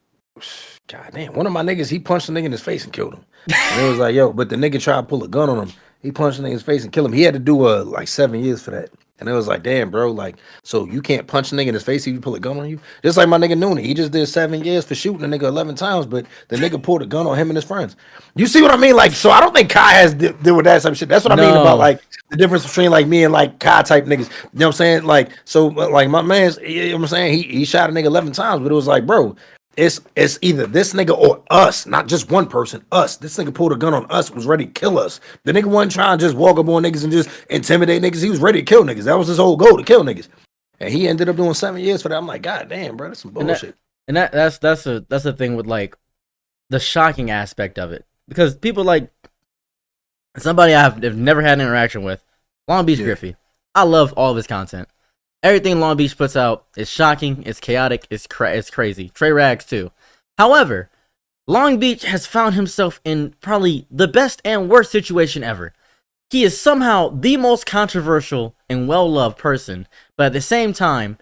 damn, one of my niggas, he punched a nigga in his face and killed him. And it was like, yo, but the nigga tried to pull a gun on him. He punched a nigga in his face and killed him. He had to do like 7 years for that. And it was like, damn, bro, like, so you can't punch a nigga in his face if you pull a gun on you? Just like my nigga Noonie. He just did 7 years for shooting a nigga 11 times, but the nigga pulled a gun on him and his friends. You see what I mean? Like, so I don't think Kai has to deal with that type of shit. That's what I mean about, like, the difference between, like, me and, like, Kai type niggas. You know what I'm saying? Like, so, like, my man's, you know what I'm saying? He shot a nigga 11 times, but it was like, bro, it's either this nigga or us, not just one person, us. This nigga pulled a gun on us, was ready to kill us. The nigga wasn't trying to just walk up on niggas and just intimidate niggas. He was ready to kill niggas. That was his whole goal, to kill niggas. And he ended up doing 7 years for that. I'm like, God damn, bro, that's some bullshit. That's the thing with, like, the shocking aspect of it. Because people, like, somebody I've never had an interaction with, Long Beach Griffey. I love all of his content. Everything Long Beach puts out is shocking, it's chaotic, it's crazy. Trey Rags too. However, Long Beach has found himself in probably the best and worst situation ever. He is somehow the most controversial and well-loved person, but at the same time,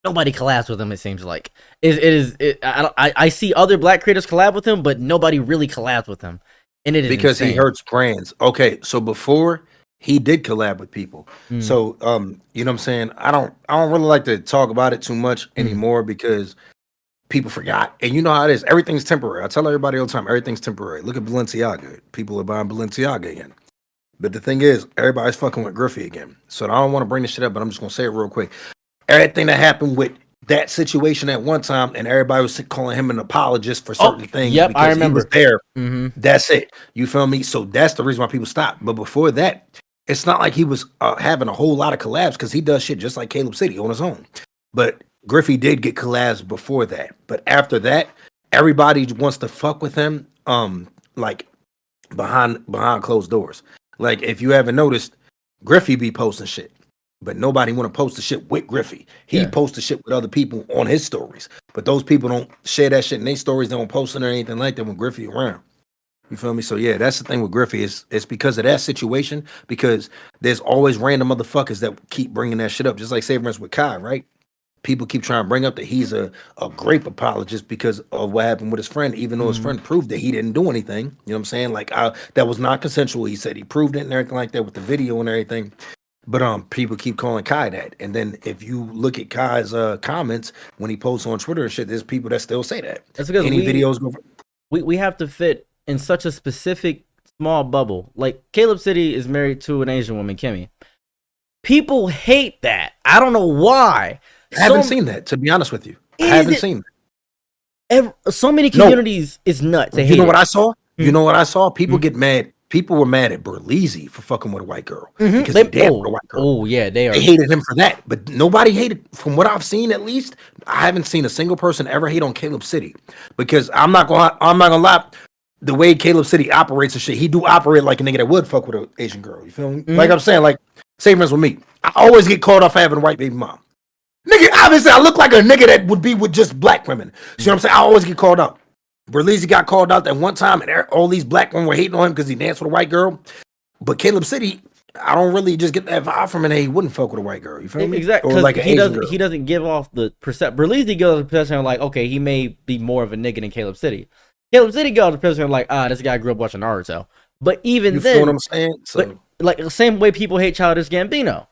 nobody collabs with him, it seems like. I see other black creators collab with him, but nobody really collabs with him. And it is because insane. He hurts brands. Okay, so before he did collab with people. So you know what I'm saying? I don't really like to talk about it too much anymore because people forgot. And you know how it is. Everything's temporary. I tell everybody all the time, everything's temporary. Look at Balenciaga. People are buying Balenciaga again. But the thing is, everybody's fucking with Griffey again. So I don't want to bring this shit up, but I'm just gonna say it real quick. Everything that happened with that situation at one time, and everybody was calling him an apologist for certain things. Yep, I remember. He was there. That's it. You feel me? So that's the reason why people stopped. But before that, it's not like he was having a whole lot of collabs because he does shit just like Caleb City on his own. But Griffey did get collabs before that. But after that, everybody wants to fuck with him, like behind closed doors. Like if you haven't noticed, Griffey be posting shit, but nobody want to post the shit with Griffey. He posts the shit with other people on his stories, but those people don't share that shit in their stories. They don't post it or anything like that when Griffey around. You feel me? So yeah, that's the thing with Griffey. It's because of that situation. Because there's always random motherfuckers that keep bringing that shit up. Just like say for instance with Kai, right? people keep trying to bring up that he's a grape apologist because of what happened with his friend, even though his friend proved that he didn't do anything. You know what I'm saying? Like that was not consensual. He said he proved it and everything like that with the video and everything. But people keep calling Kai that. And then if you look at Kai's comments when he posts on Twitter and shit, there's people that still say that. That's because videos go we have to fit in such a specific small bubble. Like Caleb City is married to an Asian woman, Kimmy. People hate that. I don't know why. I haven't seen that, to be honest with you. I haven't seen that. So many communities is nuts. You know what I saw? You know what I saw? People get mad. People were mad at Berleezy for fucking with a white girl because they danced with a white girl. Oh yeah, they hated him for that, but nobody hated. From what I've seen, at least, I haven't seen a single person ever hate on Caleb City because I'm not gonna lie. The way Caleb City operates and shit, he do operate like a nigga that would fuck with an Asian girl. You feel me? Like I'm saying, like same as with me. I always get called off having a white baby mom. Nigga, obviously I look like a nigga that would be with just black women. See what I'm saying? I always get called out. Berleezy got called out that one time, and all these black women were hating on him because he danced with a white girl. But Caleb City, I don't really just get that vibe from him that he wouldn't fuck with a white girl. You feel me? Exactly. Or like he doesn't give off the perception. Berleezy gives off the perception of like, okay, he may be more of a nigga than Caleb City. Caleb City gives off the perception of like, this guy grew up watching Naruto. But even you then, feel what I'm saying? So, like the same way people hate Childish Gambino.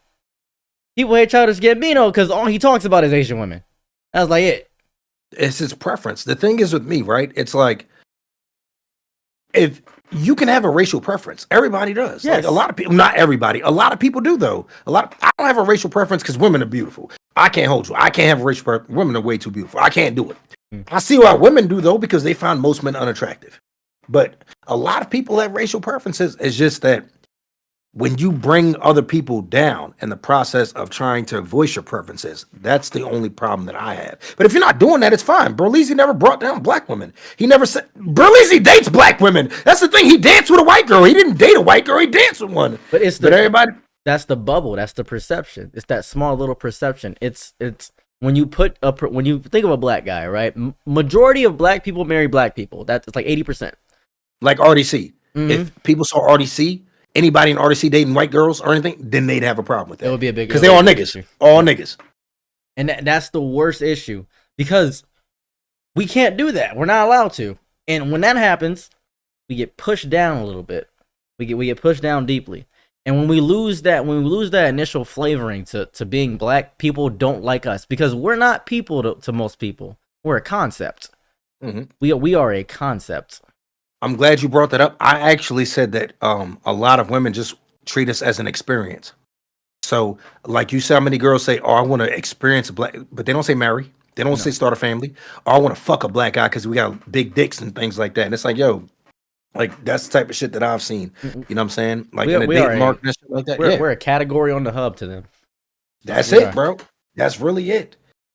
People hate Childish Gambino because all he talks about is Asian women. That's like it. It's his preference. The thing is with me, right? It's like, if you can have a racial preference, everybody does. Yes. Like a lot of people, not everybody, a lot of people do though. I don't have a racial preference because women are beautiful. I can't hold you. I can't have a racial preference. Women are way too beautiful. I can't do it. I see why women do though, because they find most men unattractive. But a lot of people have racial preferences. It's just that when you bring other people down in the process of trying to voice your preferences, that's the only problem that I have. But if you're not doing that, it's fine. Berleezy never brought down black women. He never said Berleezy dates black women. That's the thing. He danced with a white girl. He didn't date a white girl. He danced with one. But everybody. That's the bubble. That's the perception. It's that small little perception. It's when you when you think of a black guy, right? Majority of black people marry black people. It's like 80%. Like RDC. If people saw RDC. Anybody in RDC dating white girls or anything, then they'd have a problem with that. It would be a big because they're all niggas, issue. All niggas, and that's the worst issue because we can't do that. We're not allowed to, and when that happens, we get pushed down a little bit. We get pushed down deeply, and when we lose that initial flavoring to being black, people don't like us because we're not people to most people. We're a concept. We are a concept. I'm glad you brought that up. I actually said that a lot of women just treat us as an experience. So, like you said, how many girls say, "Oh, I want to experience a black," but they don't say marry. They don't say start a family. "Oh, I want to fuck a black guy because we got big dicks and things like that." And it's like, yo, like that's the type of shit that I've seen. You know what I'm saying? Like in a date market and shit like that. We're a category on the hub to them. That's it, bro. That's really it.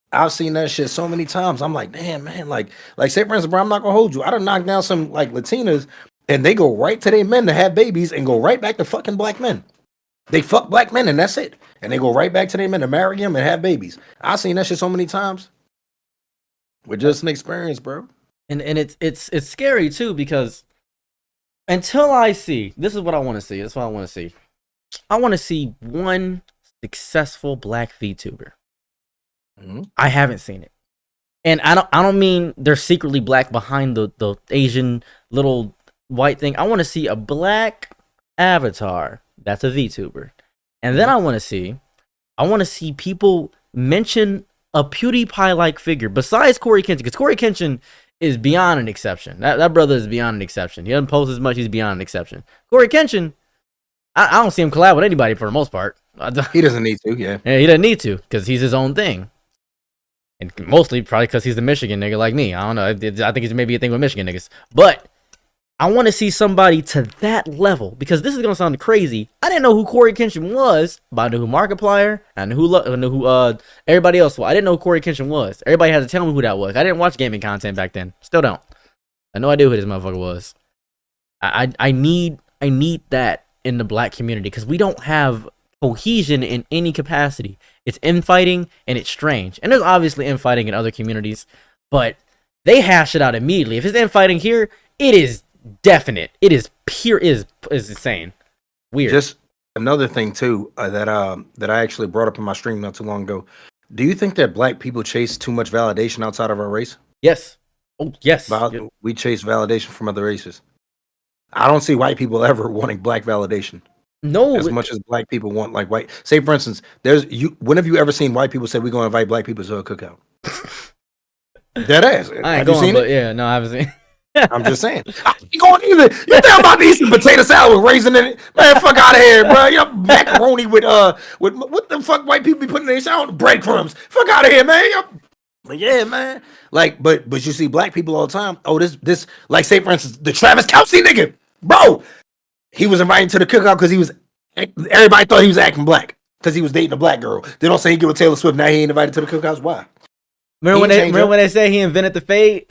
I've seen that shit so many times. I'm like, damn, man. Like say for instance, bro, I'm not gonna hold you. I done knock down some like Latinas, and they go right to their men to have babies, and go right back to fucking black men. They fuck black men, and that's it. And they go right back to their men to marry them and have babies. I've seen that shit so many times. We're just an experience, bro. And it's scary too because until I see, this is what I want to see. That's what I want to see. I want to see one successful black VTuber. I haven't seen it, and I don't mean they're secretly black behind the Asian little white thing. I want to see a black avatar that's a VTuber, and then I want to see people mention a PewDiePie like figure besides Corey Kenshin, because Corey Kenshin is beyond an exception. That brother is beyond an exception. He doesn't post as much. He's beyond an exception. Corey Kenshin, I don't see him collab with anybody for the most part. He doesn't need to. Yeah, he doesn't need to because he's his own thing. And mostly probably because he's a Michigan nigga like me. I don't know. I think it's maybe a thing with Michigan niggas. But I want to see somebody to that level because this is going to sound crazy. I didn't know who Corey Kenshin was, but I knew who Markiplier. I knew who everybody else was. I didn't know who Corey Kenshin was. Everybody had to tell me who that was. I didn't watch gaming content back then. Still don't. I had no idea who this motherfucker was. I need that in the black community because we don't have cohesion in any capacity. It's infighting and it's strange. And there's obviously infighting in other communities, but they hash it out immediately. If it's infighting here, it is definite. It is pure. Is insane. Weird. Just another thing too that I actually brought up in my stream not too long ago. Do you think that black people chase too much validation outside of our race? Yes. Oh, yes. We chase validation from other races. I don't see white people ever wanting black validation No. as much as black people want like white. Say for instance, when have you ever seen white people say we're gonna invite black people to a cookout? Dead ass. I ain't going, but yeah, no, I haven't seen. I'm just saying. I ain't going either. You think about these potato salad with raisin in it? Man, fuck out of here, bro. You know, macaroni with what the fuck white people be putting in their salad? Breadcrumbs. Fuck out of here, man. But yeah, man. Like, but you see black people all the time. Oh, this like say for instance, the Travis Kelce nigga, bro. He was invited to the cookout because everybody thought he was acting black because he was dating a black girl. They don't say he get with Taylor Swift. Now he ain't invited to the cookouts. Why? Remember when they say he invented the fade?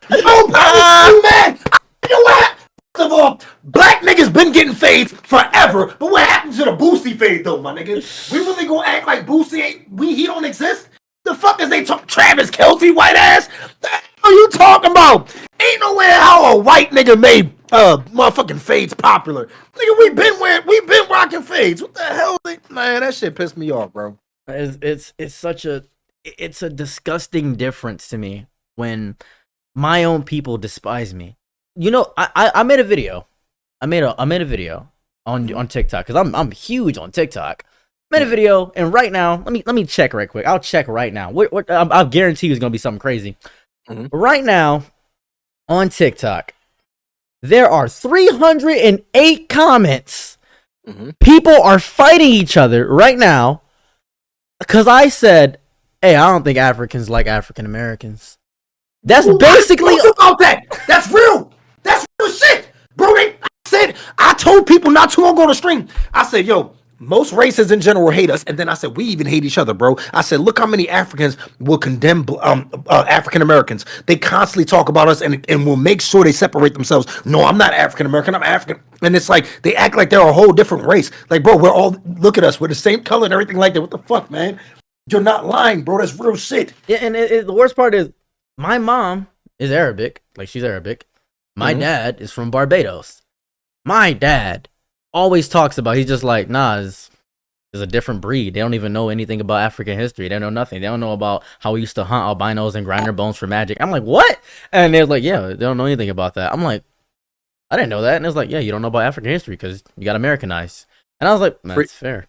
Yo, man. You know what? First of all, black niggas been getting fades forever. But what happened to the Boosie fade though, my nigga? We really gonna act like Boosie he don't exist? The fuck is they talk Travis Kelce white ass? The hell are you talking about? Ain't no way how a white nigga made motherfucking fades popular. Nigga, we been rocking fades. What the hell? Man, that shit pissed me off, bro. It's a disgusting difference to me when my own people despise me. You know, I made a video. I made a video on TikTok because I'm huge on TikTok. Made a video, and right now, let me check right quick. I'll check right now. I'll guarantee you it's gonna be something crazy. Mm-hmm. Right now, on TikTok, there are 308 comments. Mm-hmm. People are fighting each other right now because I said, "Hey, I don't think Africans like African Americans." That's basically about that. That's real. That's real shit, bro. I told people not too long ago on the stream. I said, "Yo, most races in general hate us," and then I said, "We even hate each other, bro." I said, "Look how many Africans will condemn African Americans. They constantly talk about us and will make sure they separate themselves. No, I'm not African American. I'm African." And it's like they act like they're a whole different race. Like, bro, we're all look at us. We're the same color and everything like that. What the fuck, man? You're not lying, bro. That's real shit. Yeah, and the worst part is my mom is Arabic. Like, she's Arabic. My dad is from Barbados. My dad always talks about, he's just like, nah, it's a different breed. They don't even know anything about African history. They know nothing. They don't know about how we used to hunt albinos and grind their bones for magic. I'm like, what? And they're like, yeah, they don't know anything about that. I'm like, I didn't know that. And it was like, yeah, you don't know about African history because you got Americanized. And I was like, that's fair.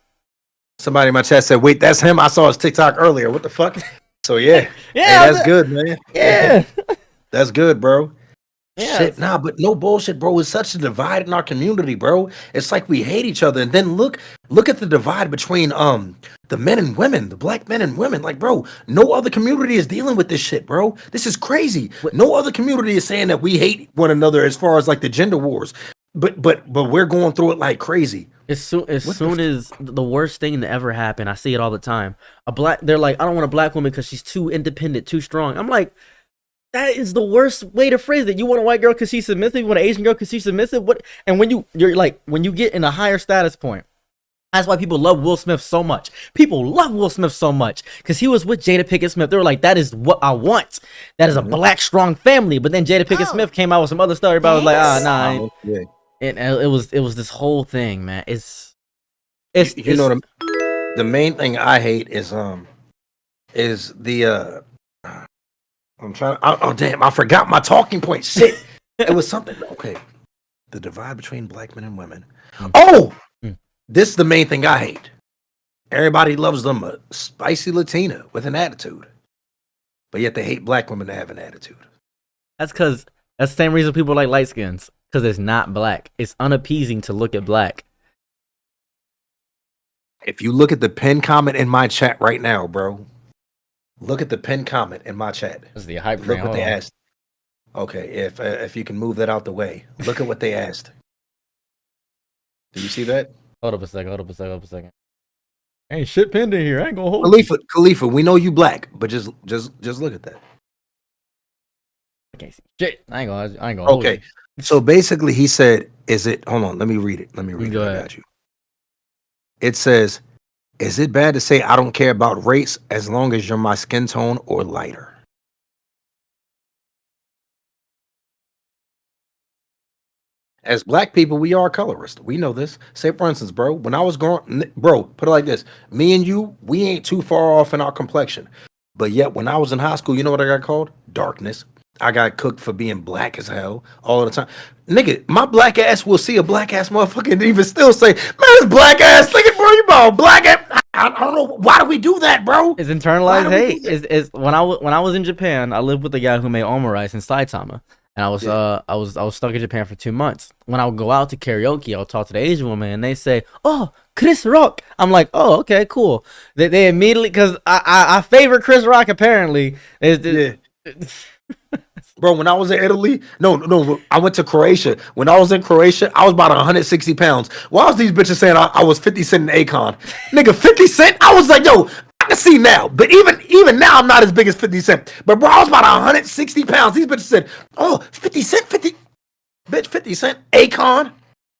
Somebody in my chat said, wait, that's him. I saw his TikTok earlier. What the fuck? So yeah. Yeah, hey, that's good, man. Yeah. That's good, bro. Yeah, shit, nah, but no bullshit, bro. It's such a divide in our community, bro. It's like we hate each other. And then look at the divide between the men and women, the black men and women. Like, bro, no other community is dealing with this shit, bro. This is crazy. No other community is saying that we hate one another as far as like the gender wars. But we're going through it like crazy. As soon as the worst thing to ever happen, I see it all the time. They're like, I don't want a black woman because she's too independent, too strong. I'm like, that is the worst way to phrase it. You want a white girl because she's submissive. You want an Asian girl because she's submissive. What? And when you're like, when you get in a higher status point, that's why people love Will Smith so much. People love Will Smith so much because he was with Jada Pinkett Smith. They were like, that is what I want. That is a black strong family. But then Jada Pinkett Smith came out with some other stuff. Everybody was like, nah. Yeah. And it was this whole thing, man. It's you know the main thing I hate is the I'm trying. Oh damn! I forgot my talking point. Shit, it was something. Okay, the divide between black men and women. Oh, this is the main thing I hate. Everybody loves them a spicy Latina with an attitude, but yet they hate black women to have an attitude. That's the same reason people like light skins, because it's not black. It's unappeasing to look at black. If you look at the pinned comment in my chat right now, bro. Look at the pinned comment in my chat. This is the hype. Look what they asked. Okay, if you can move that out the way. Look at what they asked. Do you see that? Hold up a second. Ain't shit pinned in here. I ain't gonna hold Khalifa, we know you black, but just look at that. I can't see shit. I ain't gonna hold Okay. So basically he said, hold on, let me read it. Go ahead. I got you. It says, is it bad to say I don't care about race as long as you're my skin tone or lighter? As black people, we are colorist. We know this. Say, for instance, bro, when I was growing, bro, put it like this: me and you, we ain't too far off in our complexion. But yet, when I was in high school, you know what I got called? Darkness. I got cooked for being black as hell all the time. Nigga, my black ass will see a black ass motherfucker and even still say, man, this black ass nigga, bro, you about black ass. I don't know. Why do we do that, bro? It's internalized hate. Is when I was in Japan, I lived with a guy who made omurice in Saitama. And I was stuck in Japan for 2 months. When I would go out to karaoke, I would talk to the Asian woman, and they say, "Oh, Chris Rock." I'm like, "Oh, okay, cool." They immediately, because I favor Chris Rock apparently. Bro, when I was in Italy, no, I went to Croatia. When I was in Croatia, I was about 160 pounds. Why was these bitches saying I was 50 Cent in Akon? Nigga, 50 Cent? I was like, yo, I can see now. But even now, I'm not as big as 50 Cent. But bro, I was about 160 pounds. These bitches said, oh, 50 Cent, 50 Cent, Akon.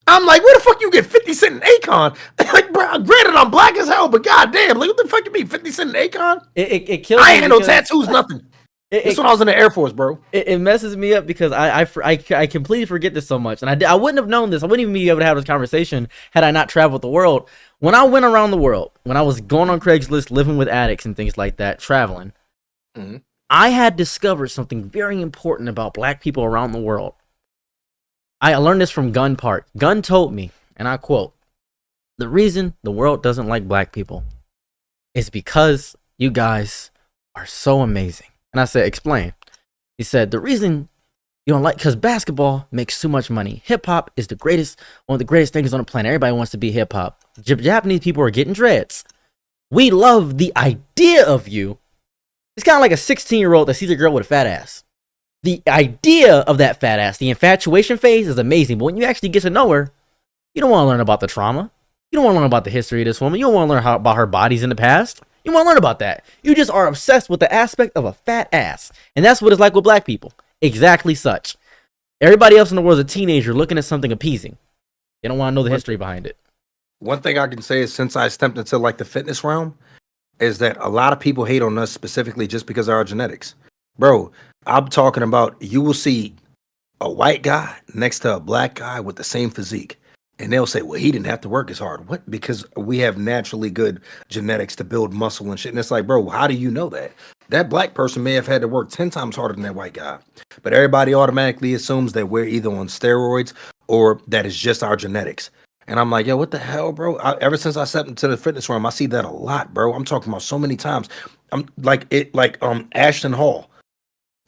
I'm like, where the fuck you get 50 Cent and Akon? Like, bro, granted, I'm black as hell, but goddamn, like, what the fuck you mean, 50 Cent and Akon? It kills I ain't had no tattoos, nothing. That's when I was in the Air Force, bro. It messes me up because I completely forget this so much, and I wouldn't have known this. I wouldn't even be able to have this conversation had I not traveled the world. When I went around the world, when I was going on Craigslist, living with addicts and things like that, traveling, I had discovered something very important about black people around the world. I learned this from Gun Park. Gun told me, and I quote, "The reason the world doesn't like black people is because you guys are so amazing." And I said, "Explain." He said, "The reason you don't like, because basketball makes too much money. Hip hop is one of the greatest things on the planet. Everybody wants to be hip hop. Japanese people are getting dreads. We love the idea of you." It's kind of like a 16-year-old that sees a girl with a fat ass. The idea of that fat ass, the infatuation phase is amazing. But when you actually get to know her, you don't want to learn about the trauma. You don't want to learn about the history of this woman. You don't want to learn about her bodies in the past. You want to learn about that. You just are obsessed with the aspect of a fat ass. And that's what it's like with black people. Exactly such. Everybody else in the world is a teenager looking at something appeasing. They don't want to know the history behind it. One thing I can say is, since I stepped into like the fitness realm, is that a lot of people hate on us specifically just because of our genetics. Bro, I'm talking about, you will see a white guy next to a black guy with the same physique. And they'll say, well, he didn't have to work as hard. What? Because we have naturally good genetics to build muscle and shit. And it's like, bro, how do you know that? That black person may have had to work 10 times harder than that white guy. But everybody automatically assumes that we're either on steroids or that it's just our genetics. And I'm like, yo, what the hell, bro? Ever since I stepped into the fitness room, I see that a lot, bro. I'm talking about so many times. I'm like Ashton Hall.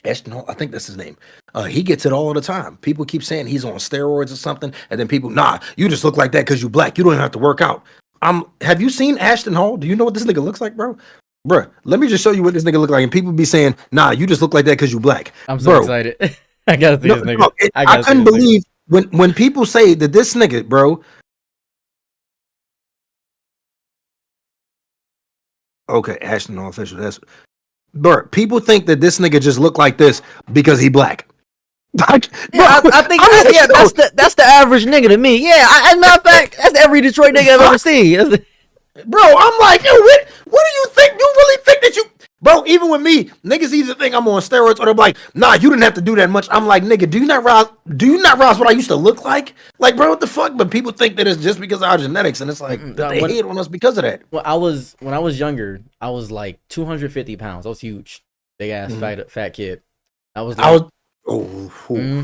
Ashton Hall, I think that's his name. He gets it all the time. People keep saying he's on steroids or something, and then people, nah, you just look like that because you black. You don't even have to work out. Have you seen Ashton Hall? Do you know what this nigga looks like, bro? Bruh, let me just show you what this nigga look like. And people be saying, nah, you just look like that because you black. I'm so excited. I gotta see this nigga. No, I couldn't believe when people say that this nigga, bro. Okay, Ashton Hall official. That's, bro. People think that this nigga just look like this because he black. Like, yeah, bro, I think that's the average nigga to me. Yeah, as a matter of fact, that's every Detroit nigga I've ever seen. Bro, I'm like, yo, what do you think? You really think that you, bro? Even with me, niggas either think I'm on steroids or they're like, nah, you didn't have to do that much. I'm like, nigga, do you not realize what I used to look like? Like, bro, what the fuck? But people think that it's just because of our genetics, and it's like they hate on us because of that. When I was younger, I was like 250 pounds. I was huge, big ass fat kid.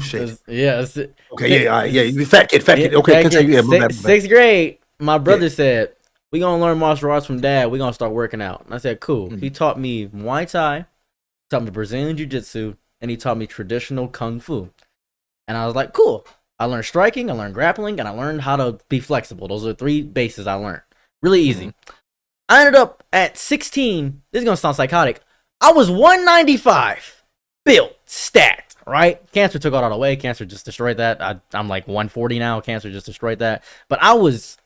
Shit. Yeah. Okay, yeah, you fat kid. Okay, continue. Sixth grade, my brother said, we gonna learn martial arts from dad. We gonna start working out. And I said, cool. He taught me Muay Thai, taught me Brazilian Jiu-Jitsu, and he taught me traditional Kung Fu. And I was like, cool. I learned striking, I learned grappling, and I learned how to be flexible. Those are the 3 bases I learned. Really easy. I ended up at 16. This is gonna sound psychotic. I was 195, built, stacked. Right? Cancer took all that away. Cancer just destroyed that. I'm like 140 now. Cancer just destroyed that. But I was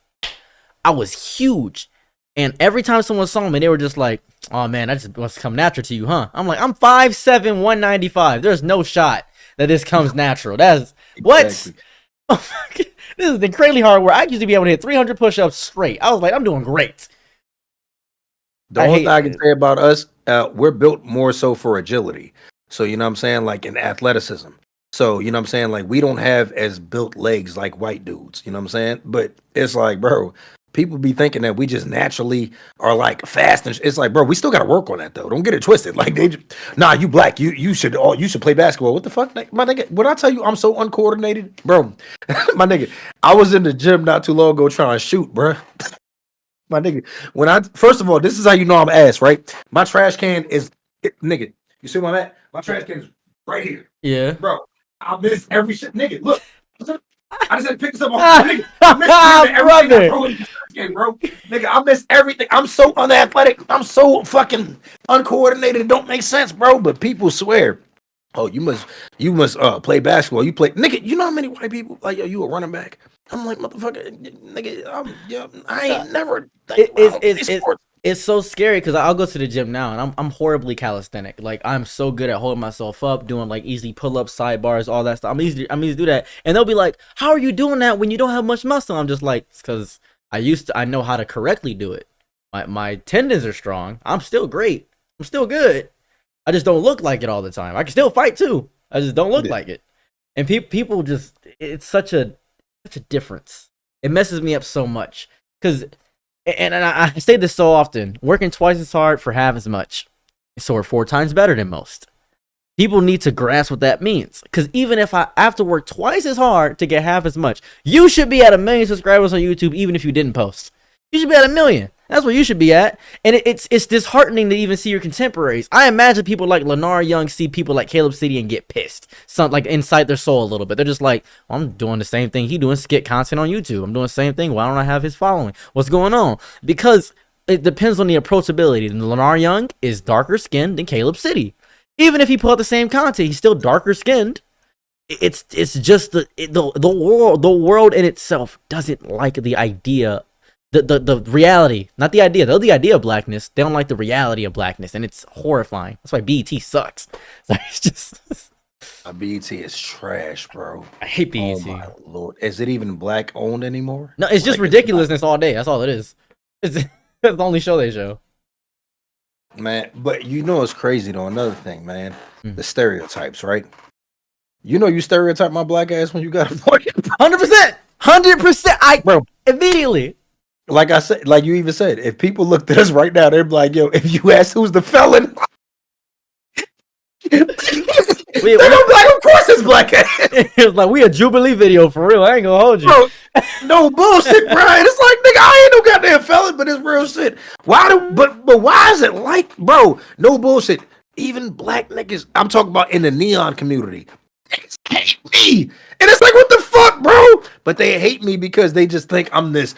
huge. And every time someone saw me, they were just like, oh man, that just must come natural to you, huh? I'm like, I'm 5'7", 195. There's no shot that this comes natural. That's what? This is incredibly hard work. I used to be able to hit 300 push-ups straight. I was like, I'm doing great. The only thing I can say about us, we're built more so for agility. So, you know what I'm saying? Like in athleticism. So, you know what I'm saying? Like, we don't have as built legs like white dudes, you know what I'm saying? But it's like, bro, people be thinking that we just naturally are like fast and it's like, bro, we still got to work on that though. Don't get it twisted. Like nah, you black, you should play basketball. What the fuck, my nigga? When I tell you I'm so uncoordinated, bro, my nigga, I was in the gym not too long ago trying to shoot, bro. My nigga, first of all, this is how you know I'm ass, right? My trash can is, nigga, you see where I'm at? My trash can is right here. Yeah. Bro, I missed every shit. Nigga, look. I just had to pick this up on nigga. I missed everything I throw in the trash can, bro. Nigga, I missed everything. I'm so unathletic. I'm so fucking uncoordinated. It don't make sense, bro. But people swear, oh, you must play basketball. You play, nigga. You know how many white people like, yo, you a running back? I'm like, motherfucker, nigga. I ain't never. It's so scary because I'll go to the gym now and I'm horribly calisthenic. Like I'm so good at holding myself up, doing like easy pull-ups, sidebars, all that stuff. I'm easy to do that. And they'll be like, "How are you doing that when you don't have much muscle?" I'm just like, "It's because I know how to correctly do it. My tendons are strong. I'm still great. I'm still good. I just don't look like it all the time. I can still fight too. I just don't look like it." And people just, it's such a difference. It messes me up so much because. And I say this so often, working twice as hard for half as much. So we're 4 times better than most. People need to grasp what that means. Because even if I have to work twice as hard to get half as much, you should be at 1 million subscribers on YouTube even if you didn't post. You should be at 1 million. That's where you should be at. And it's disheartening to even see your contemporaries. I imagine people like Lennar Young see people like Caleb City and get pissed. Like inside their soul a little bit. They're just like, well, I'm doing the same thing he doing, skit content on YouTube. I'm doing the same thing. Why don't I have his following? What's going on? Because it depends on the approachability. Lennar Young is darker skinned than Caleb City. Even if he put out the same content, he's still darker skinned. It's just the world in itself doesn't like the idea. The reality, not the idea. They're the idea of blackness. They don't like the reality of blackness, and it's horrifying. That's why BET sucks. It's just BET is trash, bro. I hate BET. Oh my lord, is it even black owned anymore? No, it's just ridiculousness all day. That's all it is. It's the only show they show. Man, but you know it's crazy though. Another thing, man, the stereotypes, right? You know you stereotype my black ass when you got a boy. 100%, 100%. Bro, immediately. Like I said, like you even said, if people looked at us right now, they'd be like, yo, if you ask who's the felon, they're gonna be like, of course it's black ass. It's like, we a Jubilee video for real. I ain't gonna hold you. Bro, no bullshit, Brian. It's like, nigga, I ain't no goddamn felon, but it's real shit. But why is it like, bro, no bullshit. Even black niggas, I'm talking about in the neon community, niggas hate me. And it's like, what the fuck, bro? But they hate me because they just think I'm this.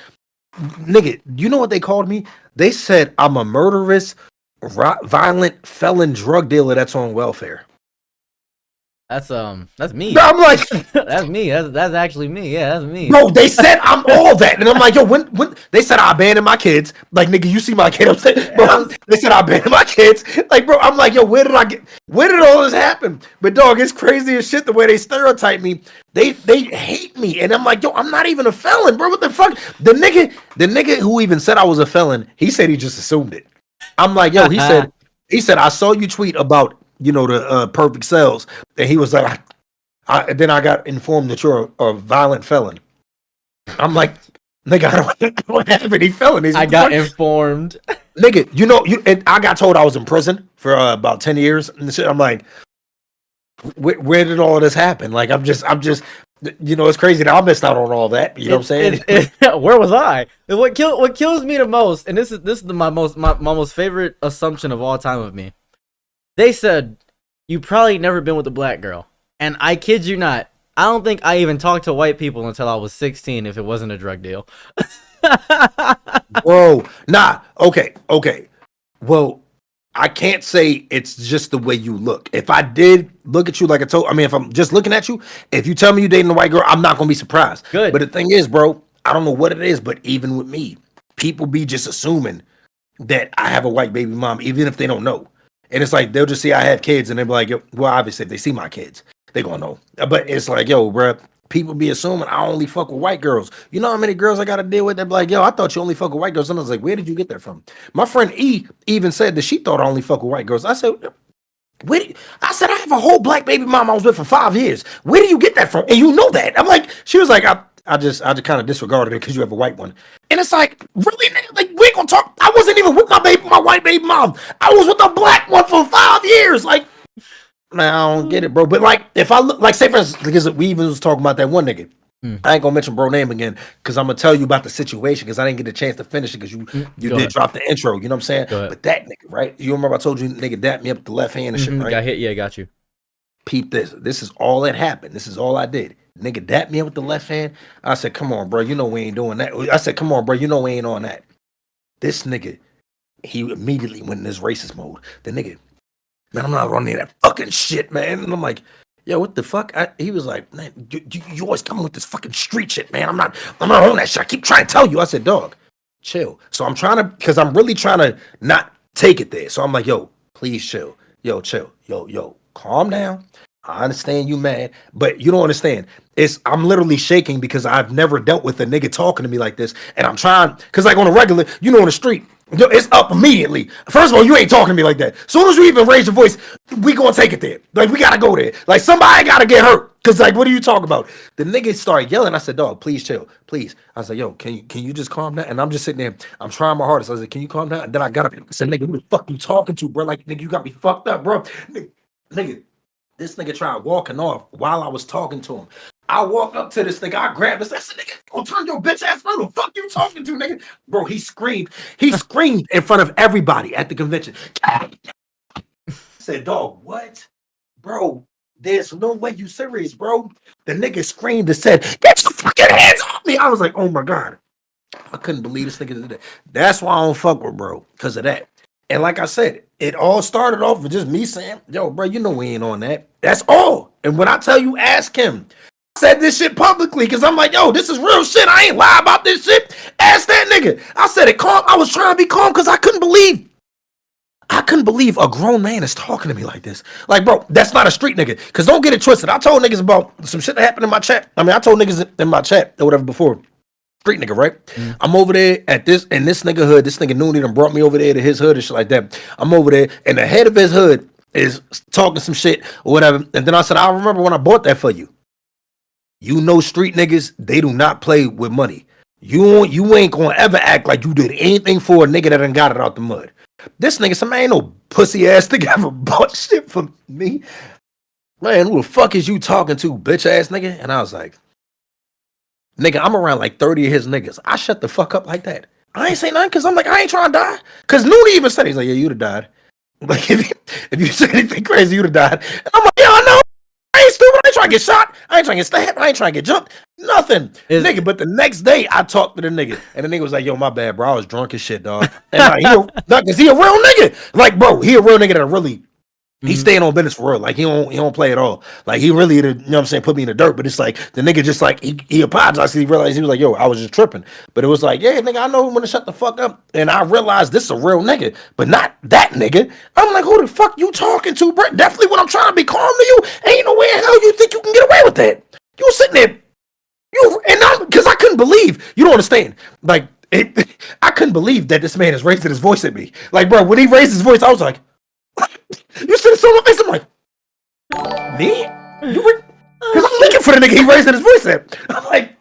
Nigga, you know what they called me? They said I'm a murderous, violent felon drug dealer that's on welfare. That's me. I'm like, that's me. That's actually me. Yeah, that's me. Bro, they said I'm all that, and I'm like, yo, when they said I abandoned my kids, like, nigga, you see my kid? I'm saying, bro, they said I abandoned my kids, like, bro, I'm like, yo, where did all this happen? But dog, it's crazy as shit the way they stereotype me. They hate me, and I'm like, yo, I'm not even a felon, bro. What the fuck? The nigga who even said I was a felon, he said he just assumed it. I'm like, yo, he said I saw you tweet about, you know, the perfect cells, and he was like, then I got informed that you're a violent felon. I'm like, nigga, I don't have any felonies. I got informed, nigga. And I got told I was in prison for about 10 years and shit. I'm like, where did all of this happen? Like, I'm just, you know, it's crazy that I missed out on all that. You know what I'm saying? Where was I? What kills me the most, and this is my most favorite assumption of all time of me. They said, you probably never been with a black girl. And I kid you not, I don't think I even talked to white people until I was 16 if it wasn't a drug deal. Whoa. Nah. Okay. Well, I can't say it's just the way you look. If I did look at you like if I'm just looking at you, if you tell me you're dating a white girl, I'm not going to be surprised. Good. But the thing is, bro, I don't know what it is, but even with me, people be just assuming that I have a white baby mom, even if they don't know. And it's like, they'll just see I have kids and they'll be like, yo, well, obviously if they see my kids, they're going to know. But it's like, yo, bro, people be assuming I only fuck with white girls. You know how many girls I got to deal with? They're like, yo, I thought you only fuck with white girls. And I was like, where did you get that from? My friend E even said that she thought I only fuck with white girls. I said, I said, I have a whole black baby mom I was with for 5 years. Where do you get that from? And you know that. I'm like, she was like, I just kind of disregarded it because you have a white one. And it's like, really, nigga? Like, we ain't gonna talk. I wasn't even with my white baby mom. I was with a black one for 5 years. Like, man, I don't get it, bro. But like, if I look, like, say for instance, because we even was talking about that one nigga. I ain't gonna mention bro name again because I'm gonna tell you about the situation because I didn't get a chance to finish it because you did ahead. drop the intro. You know what I'm saying? But that nigga, right? You remember I told you nigga dapped me up with the left hand and shit, right? Got hit. Yeah, got you. Peep this. This is all that happened. This is all I did. Nigga dapped me up with the left hand. I said, come on, bro. You know we ain't doing that. I said, come on, bro. You know we ain't on that. This nigga, he immediately went in this racist mode. The nigga, man, I'm not running that fucking shit, man. And I'm like, yo, what the fuck? He was like, man, you always coming with this fucking street shit, man. I'm not on that shit. I keep trying to tell you. I said, dog, chill. So I'm trying to, because I'm really trying to not take it there. So I'm like, yo, please chill. Yo, chill. Yo, calm down. I understand you mad, but you don't understand. I'm literally shaking because I've never dealt with a nigga talking to me like this. And I'm trying, because like on a regular, you know, on the street, it's up immediately. First of all, you ain't talking to me like that. Soon as you even raise your voice, we gonna take it there. Like, we gotta go there. Like, somebody gotta get hurt. Cause like, what are you talking about? The nigga started yelling. I said, dog, please chill, please. I was like, yo, can you just calm down? And I'm just sitting there. I'm trying my hardest. I was like, can you calm down? And then I got up and said, nigga, who the fuck you talking to, bro? Like, nigga, you got me fucked up, bro. Nigga, this nigga tried walking off while I was talking to him. I walked up to this nigga. I grabbed this. I said, nigga, don't turn your bitch ass around. Who the fuck you talking to, nigga? Bro, he screamed. He screamed in front of everybody at the convention. I said, dog, what? Bro, there's no way you serious, bro. The nigga screamed and said, get your fucking hands off me. I was like, oh my God. I couldn't believe this nigga did that. That's why I don't fuck with bro, because of that. And like I said, it all started off with just me saying, yo, bro, you know we ain't on that. That's all. And when I tell you, ask him. I said this shit publicly because I'm like, yo, this is real shit. I ain't lie about this shit. Ask that nigga. I said it calm. I was trying to be calm because I couldn't believe a grown man is talking to me like this. Like, bro, that's not a street nigga. Because don't get it twisted. I told niggas about some shit that happened in my chat. I mean, I told niggas in my chat or whatever before. Street nigga, right? I'm over there at this nigga hood. This nigga Noonie done brought me over there to his hood and shit like that. I'm over there, and the head of his hood is talking some shit or whatever. And then I said, I remember when I bought that for you. You know, street niggas, they do not play with money. You ain't gonna ever act like you did anything for a nigga that done got it out the mud. This nigga, some ain't no pussy ass nigga ever bought shit from me. Man, who the fuck is you talking to, bitch ass nigga? And I was like, nigga, I'm around like 30 of his niggas. I shut the fuck up like that. I ain't say nothing because I'm like, I ain't trying to die. Because Noonie even said, he's like, yeah, you'd have died. Like, if you said anything crazy, you'd have died. And I'm like, yeah, I know. I ain't stupid. I ain't trying to get shot. I ain't trying to get stabbed. I ain't trying to get jumped. Nothing. Nigga, but the next day, I talked to the nigga. And the nigga was like, yo, my bad, bro. I was drunk as shit, dog. And like, because he a real nigga. Like, bro, he a real nigga that really... He's staying on business for real. Like, he don't play at all. Like, he really, you know what I'm saying, put me in the dirt. But it's like, the nigga just like, he apologized. He realized, he was like, yo, I was just tripping. But it was like, yeah, nigga, I know when to shut the fuck up. And I realized this is a real nigga, but not that nigga. I'm like, who the fuck you talking to, bro? Definitely when I'm trying to be calm to you, ain't no way in hell you think you can get away with that. You was sitting there, because I couldn't believe, you don't understand. Like, I couldn't believe that this man is raising his voice at me. Like, bro, when he raised his voice, I was like, you should have saw my face. I'm like, me? Because I'm looking for the nigga he raising his voice at. I'm like,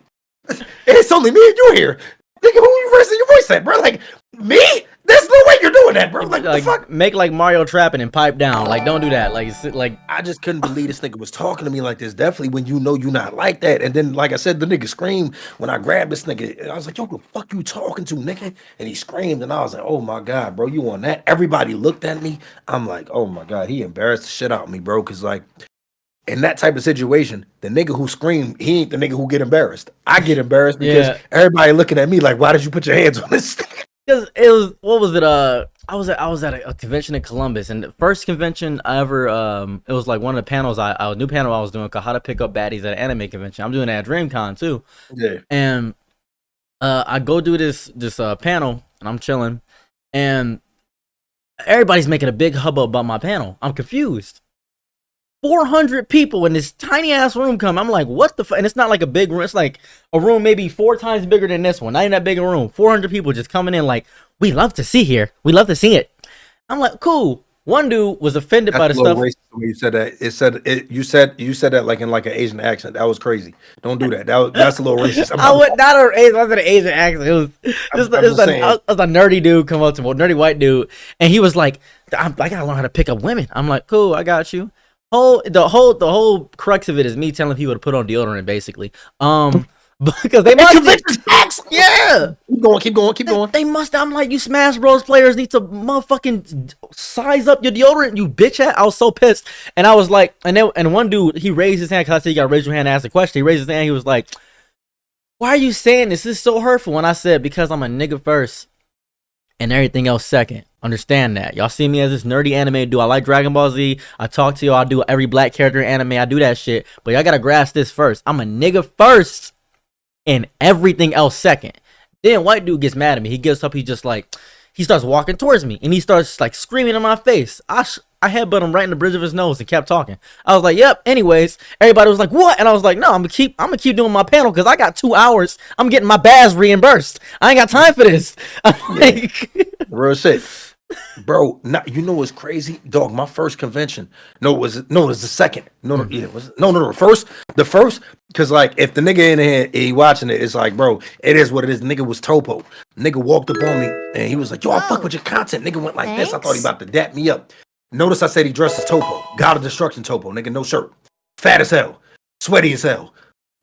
it's only me and you here. Nigga, who you raising your voice at, bro? Like, me? There's no way you're doing that, bro. Like, what the fuck? Make like Mario trapping and pipe down. Like, don't do that. Like, I just couldn't believe this nigga was talking to me like this. Definitely when you know you're not like that. And then, like I said, the nigga screamed when I grabbed this nigga. I was like, yo, what the fuck you talking to, nigga? And he screamed, and I was like, oh my God, bro, you on that? Everybody looked at me. I'm like, oh my God, he embarrassed the shit out of me, bro. Because, like, in that type of situation, the nigga who screamed, he ain't the nigga who get embarrassed. I get embarrassed because everybody looking at me like, why did you put your hands on this? Because it was, what was it? I was at a convention in Columbus, and the first convention I ever, it was like one of the panels, a new panel I was doing called How to Pick Up Baddies at an Anime Convention. I'm doing that at DreamCon too. Yeah. And I go do this panel, and I'm chilling, and everybody's making a big hubbub about my panel. I'm confused. 400 people in this tiny ass room come. I'm like, what the fuck? And it's not like a big room. It's like a room maybe 4 times bigger than this one. Not even that big a room. 400 people just coming in like, we love to see here. We love to see it. I'm like, cool. One dude was offended by That's the a little stuff. racist when you said that. You said that like in like an Asian accent. That was crazy. Don't do that. That's a little racist. I would not an Asian, I was an Asian accent. It was just, I'm just saying. a nerdy dude come up to me, a nerdy white dude, and he was like, I gotta learn how to pick up women. I'm like, cool, I got you. The whole crux of it is me telling people to put on deodorant, basically. Because they must. Yeah. Keep going. They must. I'm like, you Smash Bros. Players need to motherfucking size up your deodorant, you bitch ass. I was so pissed, and I was like, and one dude, he raised his hand because I said you got to raise your hand and ask a question. He raised his hand. He was like, "Why are you saying this? This is so hurtful." And I said, "Because I'm a nigga first, and everything else second. Understand that. Y'all see me as this nerdy anime dude. I like Dragon Ball Z. I talk to y'all. I do every black character anime. I do that shit. But y'all gotta grasp this first. I'm a nigga first, and everything else second." Then white dude gets mad at me. He gets up. He just like, he starts walking towards me, and he starts like screaming in my face. I headbutt him right in the bridge of his nose and kept talking. I was like, "Yep." Anyways, everybody was like, "What?" And I was like, "No, I'm gonna keep doing my panel because I got 2 hours. I'm getting my Baz reimbursed. I ain't got time for this." I'm like, Real shit. Bro, you know what's crazy, dog? My first convention. It was the second. The first, because like if the nigga in here he watching it, it's like, bro, it is what it is. The nigga was Topo. Nigga walked up on me and he was like, "Yo, I fuck with your content." Nigga went like this. I thought he about to dap me up. Notice I said he dressed as Topo, God of Destruction Topo. Nigga, no shirt, fat as hell, sweaty as hell.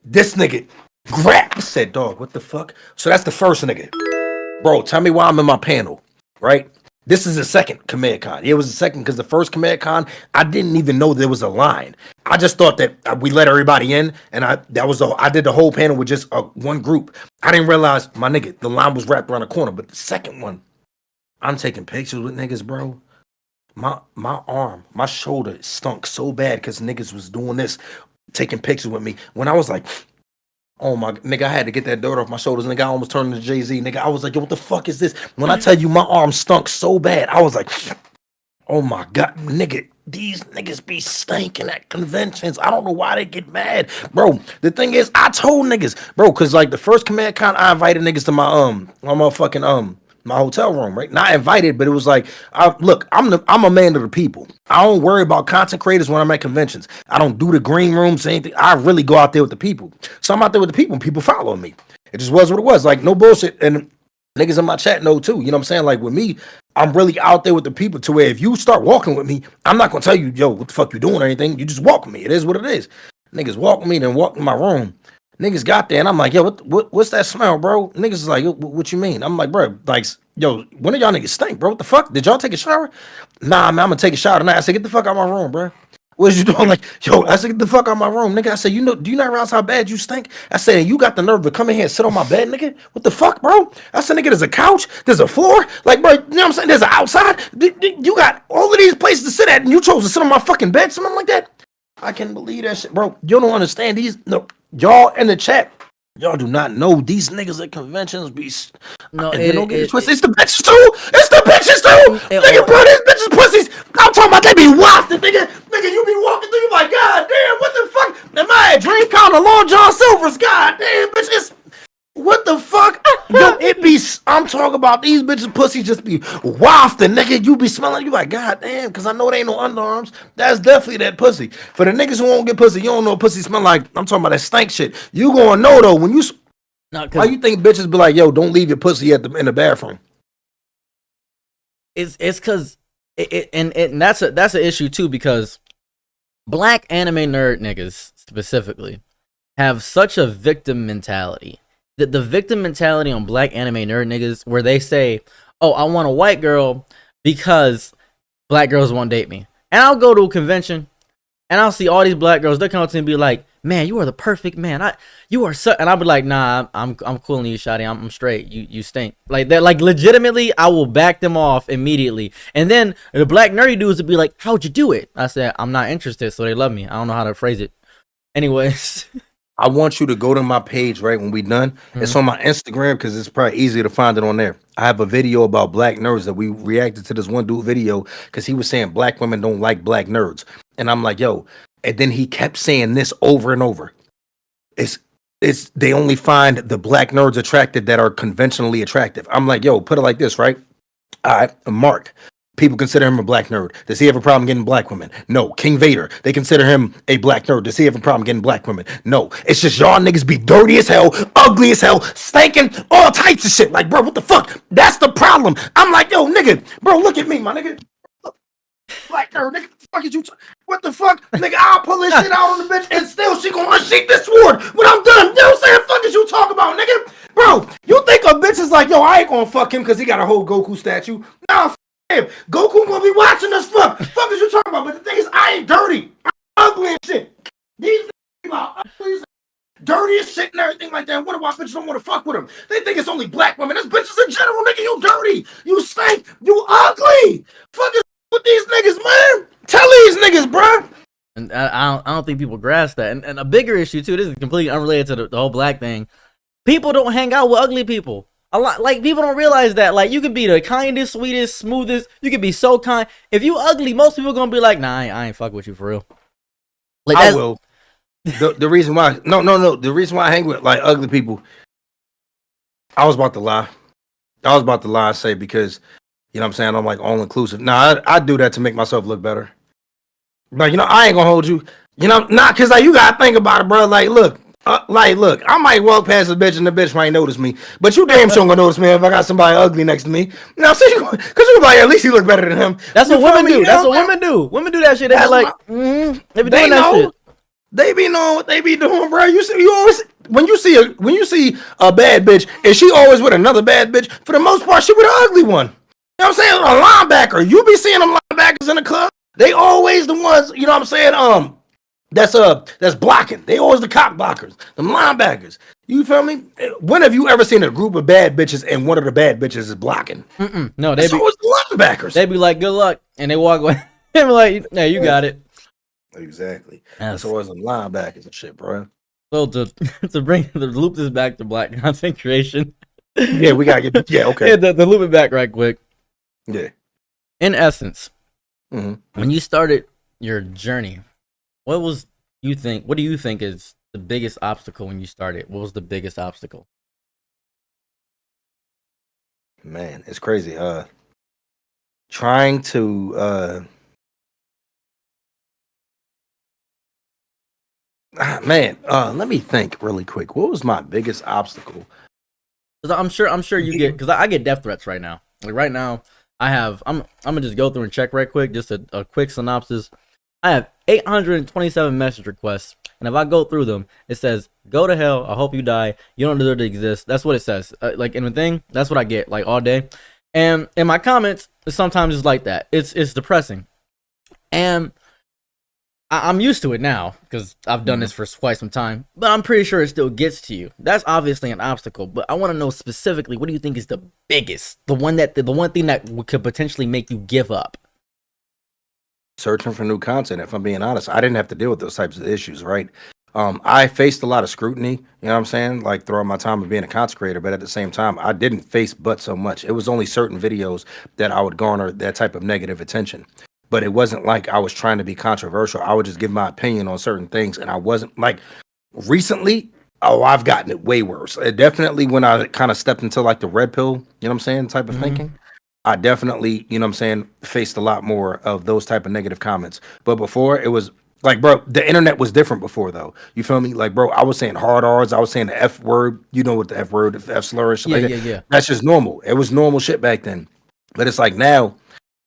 This nigga grab. I said, "Dog, what the fuck?" So that's the first nigga. Bro, tell me why I'm in my panel, right? This is the second Command Con. It was the second because the first Command Con, I didn't even know there was a line. I just thought that we let everybody in, and I did the whole panel with just one group. I didn't realize, my nigga, the line was wrapped around the corner. But the second one, I'm taking pictures with niggas, bro. My arm, my shoulder stunk so bad because niggas was doing this, taking pictures with me. When I was like, oh my nigga, I had to get that dirt off my shoulders. Nigga, I almost turned into Jay-Z. Nigga, I was like, yo, what the fuck is this? When I tell you my arm stunk so bad, I was like, oh my God, nigga, these niggas be stinking at conventions. I don't know why they get mad. Bro, the thing is, I told niggas, bro, cause like the first Command Con, I invited niggas to my hotel room, right? Not invited, but it was like, look, I'm a man of the people. I don't worry about content creators when I'm at conventions. I don't do the green rooms or anything. I really go out there with the people. So I'm out there with the people and people follow me. It just was what it was. Like, no bullshit. And niggas in my chat know too. You know what I'm saying? Like with me, I'm really out there with the people to where if you start walking with me, I'm not gonna tell you, yo, what the fuck you doing or anything. You just walk with me. It is what it is. Niggas walk with me, then walk in my room. Niggas got there and I'm like, yo, what's that smell, bro? Niggas is like, what you mean? I'm like, bro, like, yo, one of y'all niggas stink, bro. What the fuck? Did y'all take a shower? Nah, man, I'm gonna take a shower tonight. I said, get the fuck out of my room, bro. What is you doing? Like, yo, I said, get the fuck out of my room, nigga. I said, do you not realize how bad you stink? I said, you got the nerve to come in here and sit on my bed, nigga? What the fuck, bro? I said, nigga, there's a couch, there's a floor, like, bro, you know what I'm saying? There's an outside. You got all of these places to sit at, and you chose to sit on my fucking bed, something like that. I can't believe that shit, bro. You don't understand these. No, y'all in the chat. Y'all do not know these niggas at conventions be. no, it's the bitches too. It's the bitches too. Nigga, bro, these bitches pussies. I'm talking about they be wafted, nigga. Nigga, you be walking through, you like, God damn, what the fuck? Am I at DreamCon or Long John Silver's? God damn, bitches. What the fuck? Yo, it be. I'm talking about these bitches pussies just be wafting, nigga. You be smelling. You like, God damn, because I know they ain't no underarms. That's definitely that pussy. For the niggas who won't get pussy, you don't know what pussy smell like. I'm talking about that stank shit. You gonna know though when you. Why you think bitches be like, yo, don't leave your pussy in the bathroom? It's because and that's an issue too, because black anime nerd niggas specifically have such a victim mentality. The victim mentality on black anime nerd niggas, where they say, oh, I want a white girl because black girls won't date me. And I'll go to a convention and I'll see all these black girls. They'll come up to me and be like, man, you are the perfect man. You are so, and I'll be like, nah, I'm cooling you, shawty. I'm straight. You stink. Like that, like legitimately, I will back them off immediately. And then the black nerdy dudes would be like, how'd you do it? I said, I'm not interested, so they love me. I don't know how to phrase it. Anyways. I want you to go to my page right when we done. Mm-hmm. It's on my Instagram because it's probably easier to find it on there. I have a video about black nerds that we reacted to this one dude video because he was saying black women don't like black nerds. And I'm like, yo, and then he kept saying this over and over. It's they only find the black nerds attractive that are conventionally attractive. I'm like, yo, put it like this, right? All right, Mark. People consider him a black nerd. Does he have a problem getting black women? No. King Vader, they consider him a black nerd. Does he have a problem getting black women? No. It's just y'all niggas be dirty as hell, ugly as hell, stinking, all types of shit. Like, bro, what the fuck? That's the problem. I'm like, yo, nigga, bro, look at me, my nigga. Black nerd, nigga, the fuck is you? What the fuck? Nigga, I'll pull this shit out on the bitch and still she gonna unsheath this sword when I'm done. You know what I'm saying? Fuck is you talking about, nigga? Bro, you think a bitch is like, yo, I ain't gonna fuck him because he got a whole Goku statue? Nah, him. Goku gonna be watching us. Fuck is you talking about? But the thing is, I ain't dirty. I'm ugly and shit. These niggas are ugly, dirty as shit and everything like that. What do bitches don't want to fuck with them? They think it's only black women. That's bitches in general, nigga. You dirty. You stink. You ugly. Fuck is with these niggas, man. Tell these niggas, bro. And I don't think people grasp that. And a bigger issue too. This is completely unrelated to the whole black thing. People don't hang out with ugly people. A lot, like, people don't realize that. Like, you could be the kindest, sweetest, smoothest. You could be so kind. If you ugly, most people gonna be like, nah, I ain't fuck with you for real. Like, I will. The reason why, no. The reason why I hang with like ugly people, I was about to lie. And say because, you know what I'm saying, I'm like all inclusive. Nah, I do that to make myself look better. But, you know, I ain't gonna hold you. You know, not because like, you gotta think about it, bro. Like, look, I might walk past a bitch and the bitch might notice me, but you damn sure gonna notice me if I got somebody ugly next to me. Now, see, because you're like, at least he look better than him. That's what women do. That's what women do. Women do that shit. They be like, they be doing that shit. They be knowing what they be doing, bro. You always when you see a bad bitch, and she always with another bad bitch. For the most part, she with an ugly one. You know what I'm saying? A linebacker. You be seeing them linebackers in the club. They always the ones. You know what I'm saying? That's blocking. They always the cock blockers, the linebackers. You feel me? When have you ever seen a group of bad bitches and one of the bad bitches is blocking? No, it's always the linebackers. They be like, "Good luck," and they walk away. They be like, "Yeah, you got it." Exactly. That's always the linebackers and shit, bro. So to loop this back to black content creation. Yeah, we gotta get. Yeah, okay. Yeah, to loop it back right quick. Yeah. In essence, when you started your journey, what do you think is the biggest obstacle when you started? What was the biggest obstacle? Man, it's crazy. Trying to let me think really quick. What was my biggest obstacle? I'm sure you get, because I get death threats right now. Like right now, I'm gonna just go through and check right quick, just a quick synopsis. I have 827 message requests, and if I go through them, it says, "Go to hell. I hope you die. You don't deserve to exist." That's what it says. Like in the thing, that's what I get like all day. And in my comments, sometimes it's like that. It's depressing, and I'm used to it now because I've done this for quite some time. But I'm pretty sure it still gets to you. That's obviously an obstacle. But I want to know specifically, what do you think is the biggest, the one thing that could potentially make you give up? Searching for new content. If I'm being honest, I didn't have to deal with those types of issues, right? I faced a lot of scrutiny, you know what I'm saying, like throughout my time of being a content creator, but at the same time, I didn't face but so much. It was only certain videos that I would garner that type of negative attention. But it wasn't like I was trying to be controversial. I would just give my opinion on certain things, and I wasn't like recently. Oh, I've gotten it way worse. Definitely when I kind of stepped into like the red pill, you know what I'm saying, type of thinking. I definitely, you know what I'm saying, faced a lot more of those type of negative comments. But before, it was like, bro, the internet was different before, though. You feel me? Like, bro, I was saying hard R's. I was saying the F word. You know what the F word, the F slur and shit like that. Yeah. That's just normal. It was normal shit back then. But it's like now,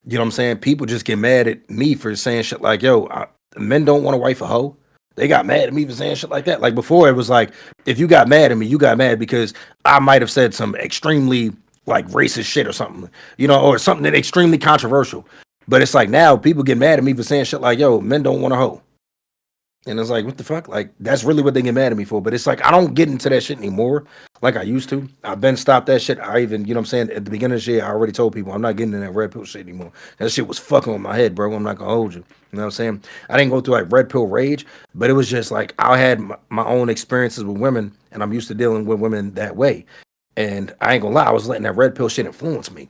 you know what I'm saying, people just get mad at me for saying shit like, yo, men don't want a wife a hoe. They got mad at me for saying shit like that. Like before, it was like, if you got mad at me, you got mad because I might have said some extremely like racist shit or something, you know, or something that extremely controversial. But it's like now people get mad at me for saying shit like, yo, men don't want a hoe. And it's like, what the fuck? Like, that's really what they get mad at me for. But it's like, I don't get into that shit anymore like I used to. I've been stopped that shit. I even, you know what I'm saying? At the beginning of the year, I already told people I'm not getting in that red pill shit anymore. That shit was fucking with my head, bro. I'm not going to hold you. You know what I'm saying? I didn't go through like red pill rage, but it was just like I had my own experiences with women, and I'm used to dealing with women that way. And I ain't going to lie, I was letting that red pill shit influence me.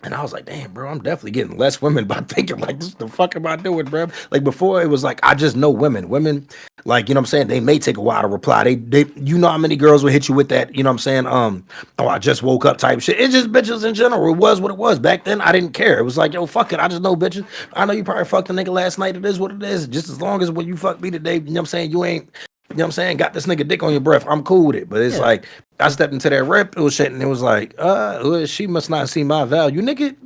And I was like, damn, bro, I'm definitely getting less women by thinking like, this the fuck am I doing, bro? Like before, it was like I just know women. Women, like, you know what I'm saying? They may take a while to reply. They you know how many girls will hit you with that, you know what I'm saying? Oh, I just woke up type shit. It's just bitches in general. It was what it was. Back then, I didn't care. It was like, yo, fuck it. I just know bitches. I know you probably fucked a nigga last night. It is what it is. Just as long as when you fuck me today, you know what I'm saying? You ain't, you know what I'm saying? Got this nigga dick on your breath. I'm cool with it. But it's Yeah. like, I stepped into that rep shit and it was like, well, she must not see my value. Nigga,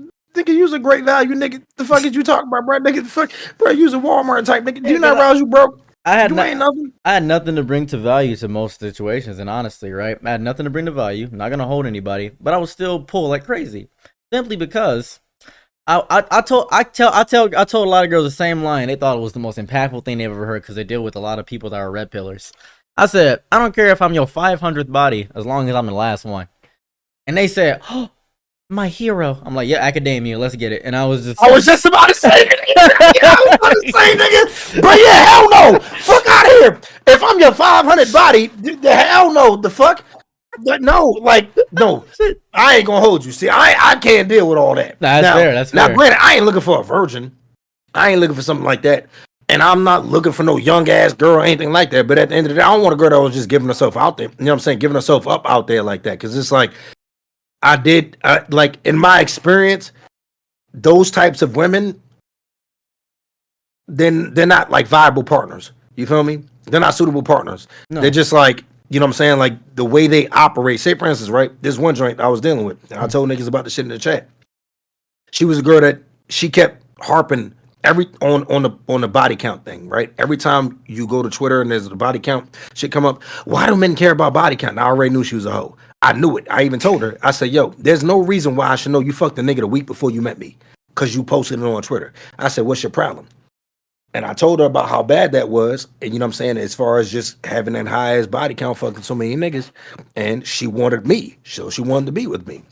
use a great value, nigga. The fuck is you talking about, bro? Nigga, the fuck, bro, use a Walmart type, nigga. Do you not rouse you, bro? I had You ain't nothing. I had nothing to bring to value to most situations, and honestly, right, I had nothing to bring to value. Not gonna hold anybody, but I would still pull like crazy, simply because I told a lot of girls the same line. They thought it was the most impactful thing they ever heard because they deal with a lot of people that are red pillars. I said, I don't care if I'm your 500th body as long as I'm the last one. And they said, oh, my hero. I'm like, yeah, academia, let's get it. And I was just about to say, nigga. I was about to say, nigga. But yeah, hell no. Fuck out of here. If I'm your 500 body, the hell no. The fuck? But no, like, no. I ain't gonna hold you. See, I can't deal with all that. That's fair. That's now, fair. granted, I ain't looking for a virgin. I ain't looking for something like that. And I'm not looking for no young ass girl or anything like that. But at the end of the day, I don't want a girl that was just giving herself out there. You know what I'm saying? Giving herself up out there like that. Because it's like, like in my experience, those types of women, then they're not like viable partners. You feel me? They're not suitable partners. No. They're just like, you know what I'm saying? Like the way they operate. Say for instance, right? This one joint I was dealing with. And I told niggas about the shit in the chat. She was a girl that she kept harping on the body count thing, right? Every time you go to Twitter and there's a body count, shit come up. Why do men care about body count? And I already knew she was a hoe. I knew it. I even told her. I said, yo, there's no reason why I should know you fucked a nigga the week before you met me because you posted it on Twitter. I said, what's your problem? And I told her about how bad that was. And you know what I'm saying? As far as just having that high ass body count fucking so many niggas. And she wanted me. So she wanted to be with me.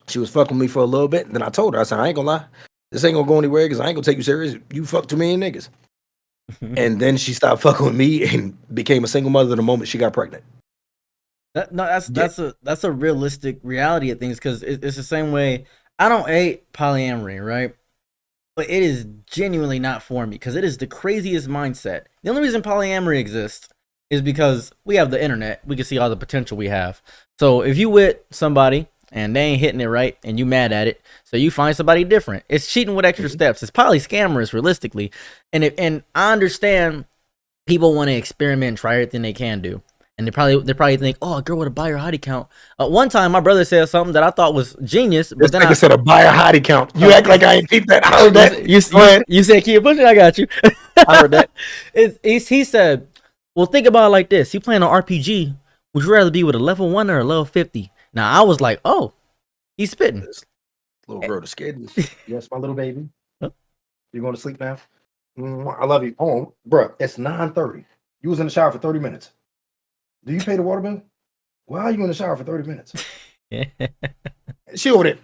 She was fucking with me for a little bit. And then I told her, I said, I ain't gonna lie. This ain't gonna go anywhere because I ain't gonna take you serious. You fuck too many niggas. And then she stopped fucking with me and became a single mother the moment she got pregnant. That's a realistic reality of things because it's the same way. I don't hate polyamory, right? But it is genuinely not for me because it is the craziest mindset. The only reason polyamory exists is because we have the internet. We can see all the potential we have. So if you with somebody and they ain't hitting it right and you mad at it, so you find somebody different. It's cheating with extra steps. It's probably scammers realistically. And I understand people want to experiment and try everything they can do. And they probably think, oh, a girl with a buyer hottie count. One time, my brother said something that I thought was genius, but then I said a buyer hottie count. You act like I ain't peeped that. I heard that. You said keep pushing. I got you. I heard that. He said, well, think about it like this: you playing an RPG. Would you rather be with a level 1 or a level 50? Now I was like, oh, he's spitting. This little girl, the scared. Yes, my little baby. Huh? You going to sleep now? I love you. Oh, bro, it's 9:30. You was in the shower for 30 minutes. Do you pay the water bill? Why are you in the shower for 30 minutes? She over there.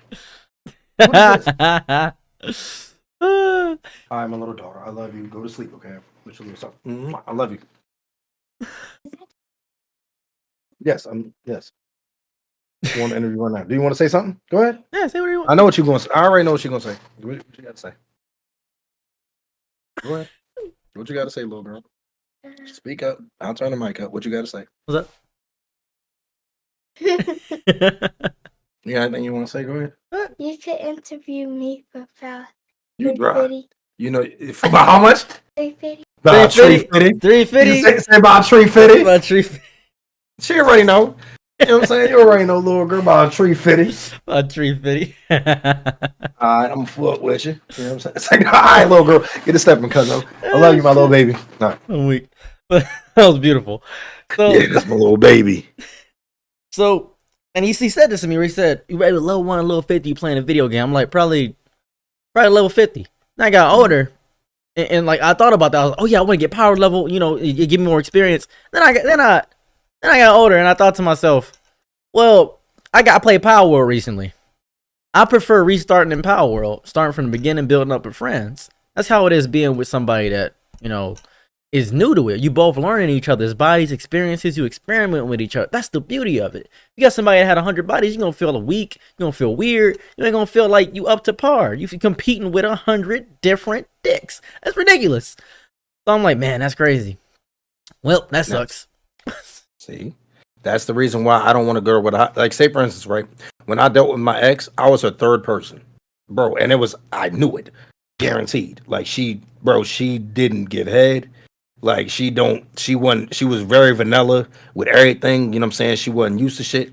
What is this? All right, my little daughter. I love you. Go to sleep, okay? With your little stuff. I love you. Yes, yes. You want to interview right now? Do you want to say something? Go ahead. Yeah, say what you want. I know what you're going to say. I already know what you're going to say. What you got to say? Go ahead. What you got to say, little girl? Speak up. I'll turn the mic up. What you got to say? What's up? You got anything you want to say? Go ahead. You could interview me for about You dry. 350. You know, for about how much? 350. About 350. 350. Say about 350. About 350. She already know. You know what I'm saying? You already know, little girl, about 350. About 350. All right, I'm fuck with you. You know what I'm saying? It's like, all right, little girl, get a step in, cousin. I love you, my little baby. All right. I'm weak. That was beautiful. So, Yeah, that's my little baby. So, and he said this to me where he said, you ready with level 1 and level 50 you playing a video game? I'm like, probably level 50. Then I got older. And like, I thought about that. I was like, oh yeah, I want to get power level, you know, it give me more experience. Then I got older and I thought to myself, well, I played Power World recently. I prefer restarting in Power World, starting from the beginning, building up with friends. That's how it is being with somebody that, you know, is new to it. You both learning each other's bodies, experiences. You experiment with each other. That's the beauty of it. You got somebody that had 100 bodies, you're gonna feel weak. You're gonna feel weird. You ain't gonna feel like you up to par. You competing with 100 different dicks. That's ridiculous. So I'm like, man, that's crazy. Well, that sucks. See, that's the reason why I don't want to go with like, say for instance, right? When I dealt with my ex, I was her third person, bro, and I knew it, guaranteed. Like she didn't give head. Like she was very vanilla with everything. You know what I'm saying? She wasn't used to shit,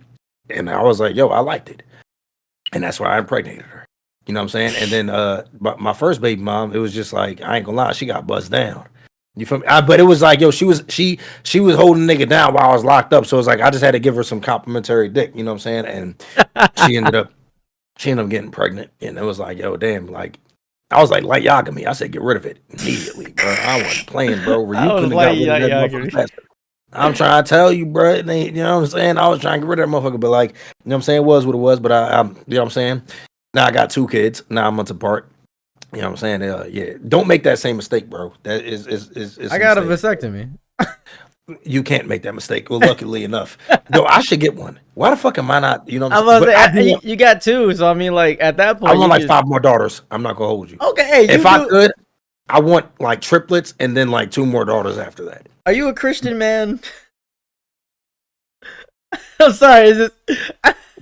and I was like, yo, I liked it, and that's why I impregnated her. You know what I'm saying? And then, my first baby mom, it was just like, I ain't gonna lie, she got buzzed down. You feel me? But it was like, yo, she was holding nigga down while I was locked up. So it was like I just had to give her some complimentary dick. You know what I'm saying? And she ended up getting pregnant. And it was like, yo, damn, like I was like Yagami. I said, get rid of it immediately, bro. I wasn't playing, bro. You couldn't have got rid of that motherfucker faster. I'm trying to tell you, bro. You know what I'm saying? I was trying to get rid of that motherfucker, but like, you know what I'm saying? It was what it was. But I you know what I'm saying? Now I got 2 kids, 9 months apart. You know what I'm saying? Yeah. Don't make that same mistake, bro. That is I got a vasectomy. You can't make that mistake. Well, luckily enough. No, I should get one. Why the fuck am I not? You know what I'm saying? You got 2, so I mean, like, at that point. I want like 5 more daughters. I'm not gonna hold you. Okay. If I could, I want like triplets and then like 2 more daughters after that. Are you a Christian man? I'm sorry, is it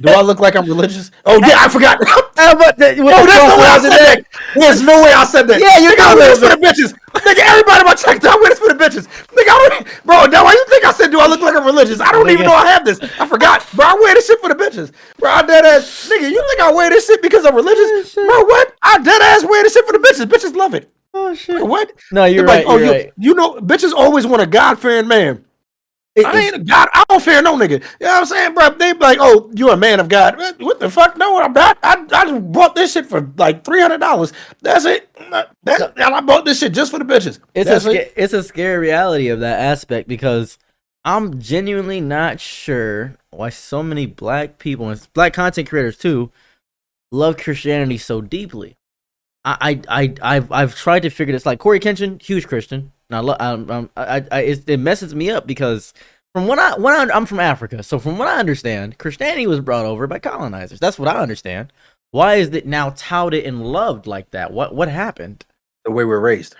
do I look like I'm religious? Oh yeah, I forgot. There's no way I said that. There's no way I said that. Yeah, you got this for the bitches. Nigga, everybody in my check I wear this for the bitches. Nigga, bro, now why you think I said do I look like I'm religious? I don't even know I have this. I forgot. Bro, I wear this shit for the bitches. Bro, I dead ass. Nigga, you think I wear this shit because I'm religious? Bro, what? I dead ass wear this shit for the bitches. Bitches love it. Oh shit. Bro, what? No, you're right. You're right. You know, bitches always want a God-fearing man. I ain't a God. I don't fear no nigga. You know what I'm saying, bro? They be like, "Oh, you're a man of God." What the fuck? No, I'm not. I just bought this shit for like $300. That's it. And I bought this shit just for the bitches. It's a scary reality of that aspect because I'm genuinely not sure why so many black people and black content creators too love Christianity so deeply. I've tried to figure this. Like Corey Kenshin, huge Christian. It messes me up because I'm from Africa, so from what I understand, Christianity was brought over by colonizers. That's what I understand. Why is it now touted and loved like that? What happened? The way we're raised.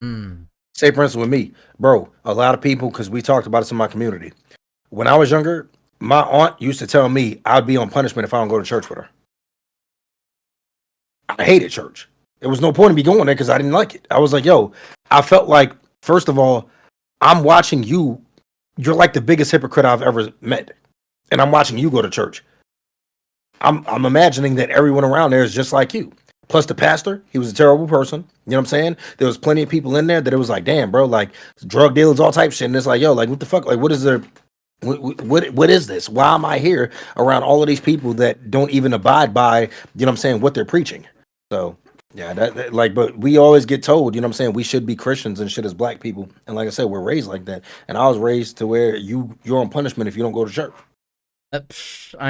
Say for instance with me, bro. A lot of people, because we talked about this in my community. When I was younger, my aunt used to tell me I'd be on punishment if I don't go to church with her. I hated church. There was no point in me going there because I didn't like it. I was like, yo, I felt like, first of all, I'm watching you. You're like the biggest hypocrite I've ever met. And I'm watching you go to church. I'm imagining that everyone around there is just like you. Plus the pastor, he was a terrible person. You know what I'm saying? There was plenty of people in there that it was like, damn, bro, like drug dealers, all type of shit. And it's like, yo, like what the fuck? Like what is there? What is this? Why am I here around all of these people that don't even abide by, you know what I'm saying, what they're preaching? So yeah, that like, but we always get told, you know what I'm saying, we should be Christians and shit as black people. And like I said, we're raised like that. And I was raised to where you're on punishment if you don't go to church. I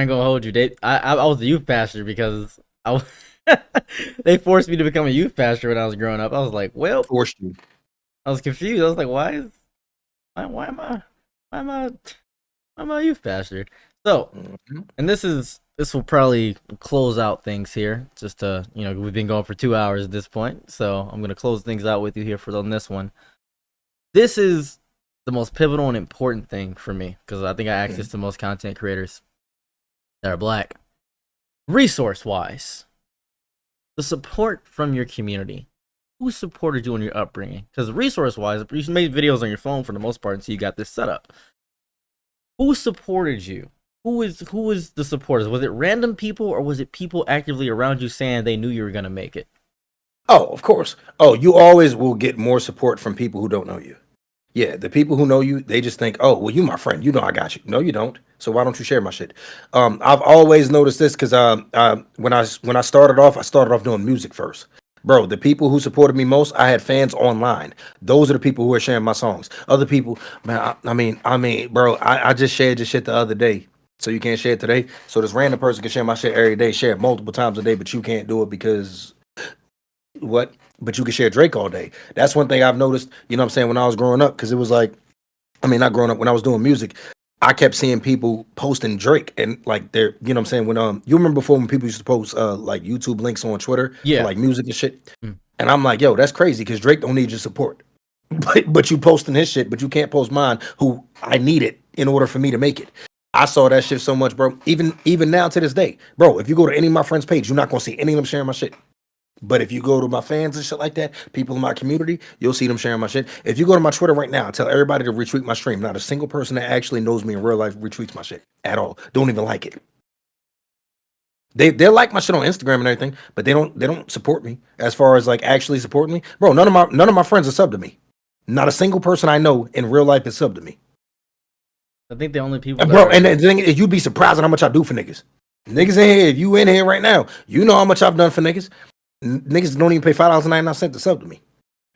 ain't gonna hold you. I was a youth pastor because they forced me to become a youth pastor when I was growing up. I was like, well, forced you. I was confused. I was like, why am I a youth pastor? So, and this will probably close out things here. Just to, you know, we've been going for 2 hours at this point, so I'm gonna close things out with you here on this one. This is the most pivotal and important thing for me because I think I access to most content creators that are black. Resource-wise, the support from your community. Who supported you in your upbringing? Because resource-wise, you made videos on your phone for the most part until you got this set up. Who supported you? Who was the supporters? Was it random people or was it people actively around you saying they knew you were gonna make it? Oh, of course. Oh, you always will get more support from people who don't know you. Yeah, the people who know you, they just think, oh, well, you my friend. You know I got you. No, you don't. So why don't you share my shit? I've always noticed this because when I started off doing music first. Bro, the people who supported me most, I had fans online. Those are the people who are sharing my songs. Other people, man, I mean, bro, I just shared your shit the other day. So you can't share it today. So this random person can share my shit every day, share it multiple times a day, but you can't do it because what? But you can share Drake all day. That's one thing I've noticed. You know what I'm saying? When I was growing up, because it was like, I mean, not growing up. When I was doing music, I kept seeing people posting Drake, and like they're, you know what I'm saying? When you remember before when people used to post like YouTube links on Twitter Yeah. for like music and shit, Mm. and I'm like, yo, that's crazy because Drake don't need your support, but you posting his shit, but you can't post mine, who I need it in order for me to make it. I saw that shit so much, bro. Even now to this day, bro. If you go to any of my friends' page, you're not gonna see any of them sharing my shit. But if you go to my fans and shit like that, people in my community, you'll see them sharing my shit. If you go to my Twitter right now, tell everybody to retweet my stream. Not a single person that actually knows me in real life retweets my shit at all. Don't even like it. They like my shit on Instagram and everything, but they don't support me as far as like actually supporting me. Bro, none of my friends are sub to me. Not a single person I know in real life is sub to me. I think the only people And that bro, are- and the thing is, you'd be surprised at how much I do for niggas. Niggas in here, if you in here right now, you know how much I've done for niggas. Niggas don't even pay $5.99 to sub to me.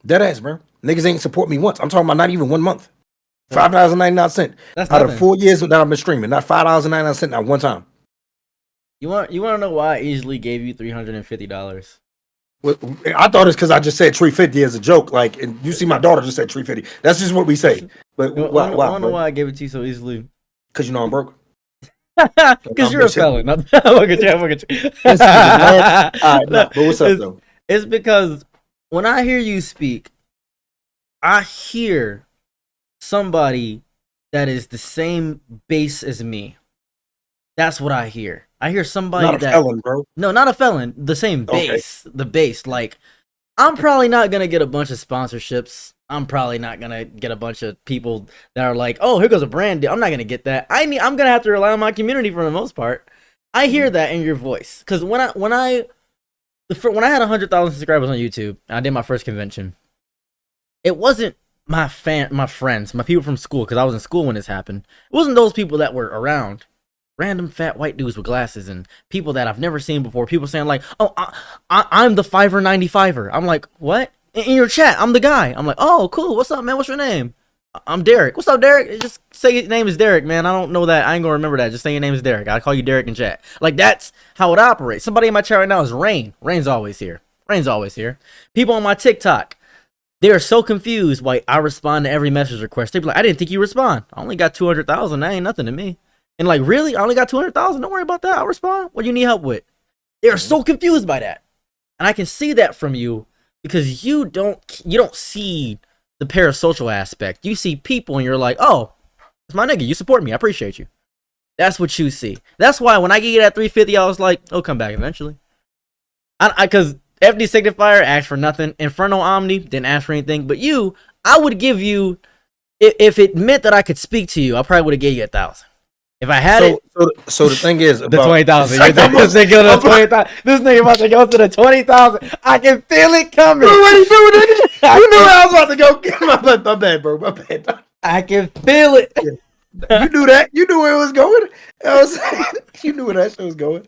Dead ass, bro. Niggas ain't support me once. I'm talking about not even 1 month. $5.99 that's out of nothing. 4 years that I've been streaming. Not $5.99 not one time. You want to know why I easily gave you $350? I thought it's because I just said 350 as a joke. Like, and you see my daughter just said 350. That's just what we say. But You why? want to know why I gave it to you so easily? Because you know I'm broke. Because you're a felon. Look at you. Look at you. All right, but what's up It's- though? It's because when I hear you speak, I hear somebody that is the same base as me. That's what I hear. I hear somebody Not a that felon, bro. no, not a felon. The same Okay. base. The base. Like, I'm probably not gonna get a bunch of sponsorships. I'm probably not gonna get a bunch of people that are like, "Oh, here goes a brand deal." I'm not gonna get that. I'm gonna have to rely on my community for the most part. I hear that in your voice because when I had 100,000 subscribers on YouTube, I did my first convention. It wasn't my friends, my people from school, because I was in school when this happened. It wasn't those people that were around. Random fat white dudes with glasses and people that I've never seen before. People saying like, "Oh, I'm the 5er I'm like, "What?" In your chat, I'm the guy. I'm like, "Oh, cool. What's up, man? What's your name?" I'm Derek. What's up, Derek? Just say your name is Derek, man. I don't know that. I ain't gonna remember that. Just say your name is Derek. I call you Derek in chat. Like, that's how it operates. Somebody in my chat right now is Rain. Rain's always here. Rain's always here. People on my TikTok, they are so confused why I respond to every message request. They be like, "I didn't think you respond. I only got 200,000. That ain't nothing to me." And like, really? I only got 200,000? Don't worry about that. I'll respond. What do you need help with? They are so confused by that. And I can see that from you because you don't see the parasocial aspect. You see people and you're like, "Oh, it's my nigga. You support me. I appreciate you." That's what you see. That's why when I get that 350, I was like, "Oh, come back eventually." Because FD Signifier asked for nothing. Inferno Omni didn't ask for anything. But you, I would give you, if it meant that I could speak to you, I probably would have gave you 1,000. If I had it. So the thing is, The 20,000. This nigga to the 20,000. This nigga about to go to the 20,000. I can feel it coming. You already knew it. You knew I was about to go. My bad, bro. My bad. I can feel it. You knew that. You knew where it was going. You knew where that shit was going.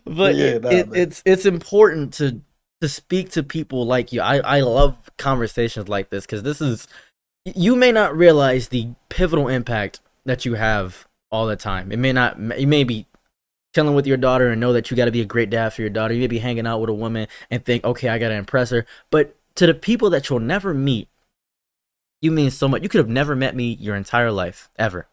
But Yeah, man. it's important to speak to people like you. I love conversations like this because this is, you may not realize the pivotal impact that you have all the time. You may be chilling with your daughter and know that you got to be a great dad for your daughter. You may be hanging out with a woman and think, "Okay, I got to impress her." But to the people that you'll never meet, you mean so much. You could have never met me your entire life, ever.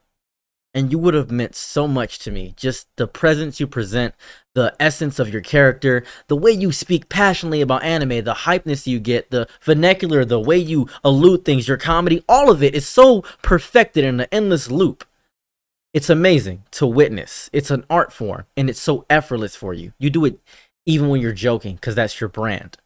And you would have meant so much to me. Just the presence you present, the essence of your character, the way you speak passionately about anime, the hypeness you get, the vernacular, the way you allude things, your comedy, all of it is so perfected in an endless loop. It's amazing to witness. It's an art form, and it's so effortless for you. You do it even when you're joking, because that's your brand.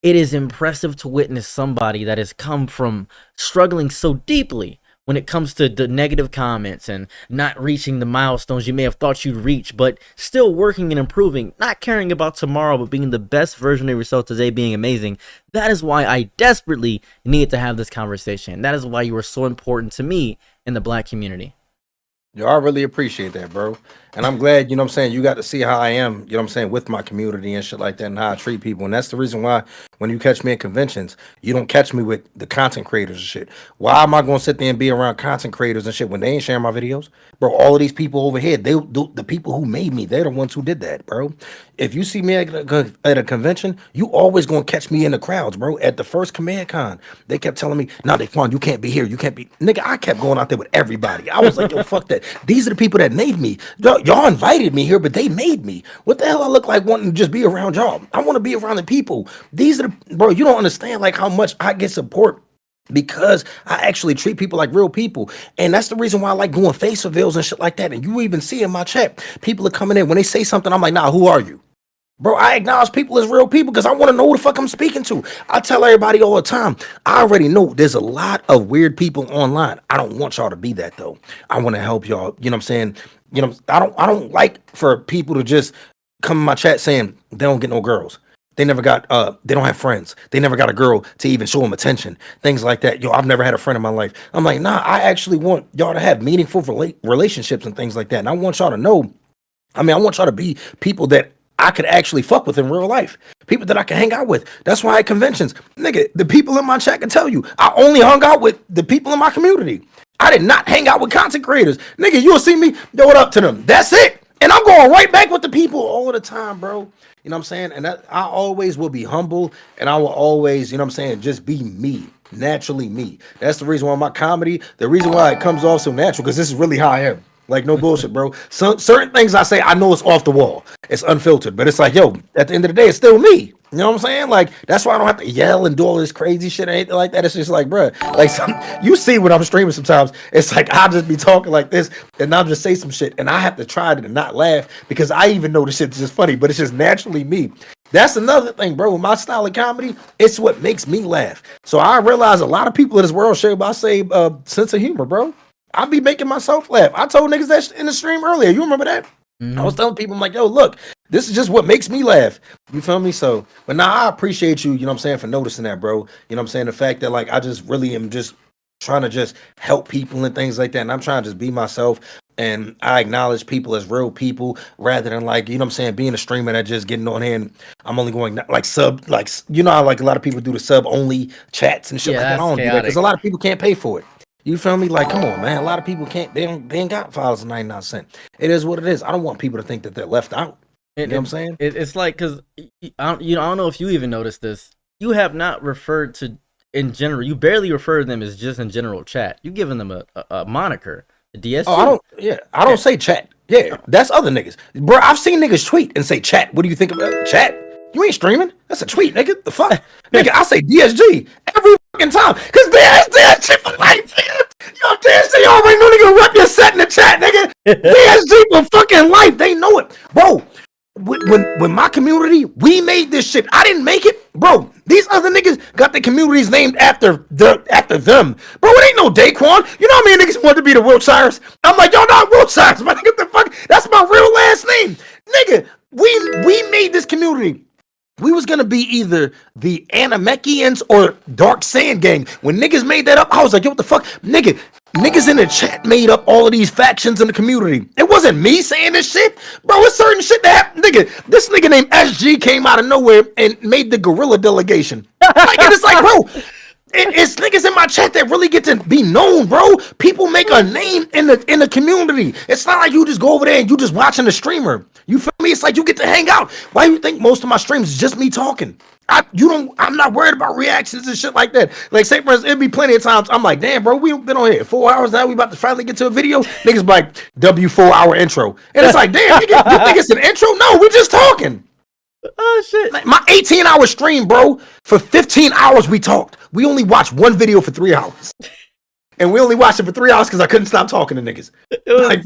It is impressive to witness somebody that has come from struggling so deeply when it comes to the negative comments and not reaching the milestones you may have thought you'd reach, but still working and improving, not caring about tomorrow, but being the best version of yourself today, being amazing. That is why I desperately needed to have this conversation. That is why you are so important to me in the Black community. Yo, I really appreciate that, bro. And I'm glad, you know what I'm saying, you got to see how I am, you know what I'm saying, with my community and shit like that and how I treat people. And that's the reason why when you catch me at conventions, you don't catch me with the content creators and shit. Why am I going to sit there and be around content creators and shit when they ain't sharing my videos? Bro, all of these people over here, the people who made me, they're the ones who did that, bro. If you see me at a convention, you always going to catch me in the crowds, bro. At the first Command Con, they kept telling me, nah, Daquan, you can't be here. You can't be. Nigga, I kept going out there with everybody. I was like, yo, fuck that. These are the people that made me. Y'all invited me here, but they made me. What the hell I look like wanting to just be around y'all? I want to be around the people. These are the, bro, you don't understand like how much I get support because I actually treat people like real people. And that's the reason why I like doing face reveals and shit like that. And you even see in my chat, people are coming in. When they say something, I'm like, nah, who are you? Bro, I acknowledge people as real people because I want to know who the fuck I'm speaking to. I tell everybody all the time, I already know there's a lot of weird people online. I don't want y'all to be that though. I want to help y'all. You know what I'm saying? You know, I don't like for people to just come in my chat saying they don't get no girls. They never got they don't have friends. They never got a girl to even show them attention. Things like that. Yo, I've never had a friend in my life. I'm like, nah, I actually want y'all to have meaningful relationships and things like that. And I want y'all to know, I want y'all to be people that I could actually fuck with in real life. People that I can hang out with. That's why at conventions, nigga, the people in my chat can tell you, I only hung out with the people in my community. I did not hang out with content creators. Nigga, you'll see me throw it up to them. That's it. And I'm going right back with the people all the time, bro. You know what I'm saying? And that, I always will be humble and I will always, you know what I'm saying, just be me. Naturally me. That's the reason why my comedy, the reason why it comes off so natural, because this is really how I am. Like, no bullshit, bro. Certain things I say, I know it's off the wall. It's unfiltered. But it's like, yo, at the end of the day, it's still me. You know what I'm saying? Like, that's why I don't have to yell and do all this crazy shit or anything like that. It's just like, bro, like, you see when I'm streaming sometimes, it's like, I'll just be talking like this and I'll just say some shit. And I have to try to not laugh because I even know the shit's just funny, but it's just naturally me. That's another thing, bro. With my style of comedy, it's what makes me laugh. So I realize a lot of people in this world share my same sense of humor, bro. I be making myself laugh. I told niggas that in the stream earlier. You remember that? I was telling people, I'm like, yo, look, this is just what makes me laugh. You feel me? So, but now I appreciate you, you know what I'm saying, for noticing that, bro. You know what I'm saying? The fact that, like, I just really am just trying to just help people and things like that. And I'm trying to just be myself. And I acknowledge people as real people rather than, like, you know what I'm saying, being a streamer that just getting on here and I'm only going, like, sub, like, you know how, like, a lot of people do the sub-only chats and shit like that. I don't do that because a lot of people can't pay for it. You feel me? Like, come on, man. A lot of people can't, they ain't got files of 99 cents. It is what it is. I don't want people to think that they're left out. You know what I'm saying? It's like, because, I don't know if you even noticed this. You have not referred to, in general, you barely refer to them as just in general chat. You've given them a moniker, a DSG. Oh, I don't say chat. Yeah, that's other niggas. Bro, I've seen niggas tweet and say chat. What do you think about chat? You ain't streaming. That's a tweet, nigga. The fuck? Nigga, I say DSG every fucking time. Because DSG shit for life, nigga. Yo, DSG already know nigga rep your set in the chat, nigga. DSG for fucking life. They know it. Bro, when my community, we made this shit. I didn't make it. Bro, these other niggas got their communities named after them. Bro, it ain't no Daquan. You know how many niggas want to be the Wiltshires? I'm like, y'all not Wiltshires, man. Nigga, the fuck? That's my real last name. Nigga, we made this community. We was gonna be either the Animekians or Dark Sand Gang. When niggas made that up, I was like, yo, what the fuck? Niggas in the chat made up all of these factions in the community. It wasn't me saying this shit. Bro, it's certain shit that happened. Nigga, this nigga named SG came out of nowhere and made the gorilla delegation. Like, and it's like, bro, it's niggas in my chat that really get to be known, bro. People make a name in the community. It's not like you just go over there and you just watching the streamer. You feel me? It's like you get to hang out. Why do you think most of my streams is just me talking? I'm not worried about reactions and shit like that. Like, say for instance, it'd be plenty of times I'm like, damn, bro, we've been on here 4 hours now. We about to finally get to a video. Niggas be like, W4-hour intro. And it's like, damn, nigga, you think it's an intro? No, we just talking. Oh shit. Like, my 18-hour stream, bro, for 15 hours we talked. We only watched one video for 3 hours. And we only watched it for 3 hours because I couldn't stop talking to niggas. Like,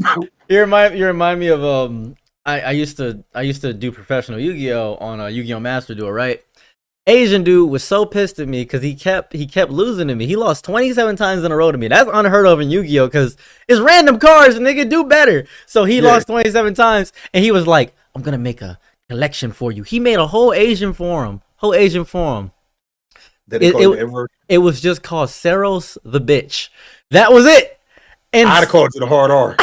you remind me of I used to do professional Yu-Gi-Oh on Yu-Gi-Oh Master Duel, right? Asian dude was so pissed at me because he kept losing to me. He lost 27 times in a row to me. That's unheard of in Yu-Gi-Oh because it's random cards and nigga do better. So he lost 27 times and he was like, I'm gonna make a collection for you. He made a whole Asian forum. It was just called Saros the Bitch. That was it. And I'd have called you the hard R.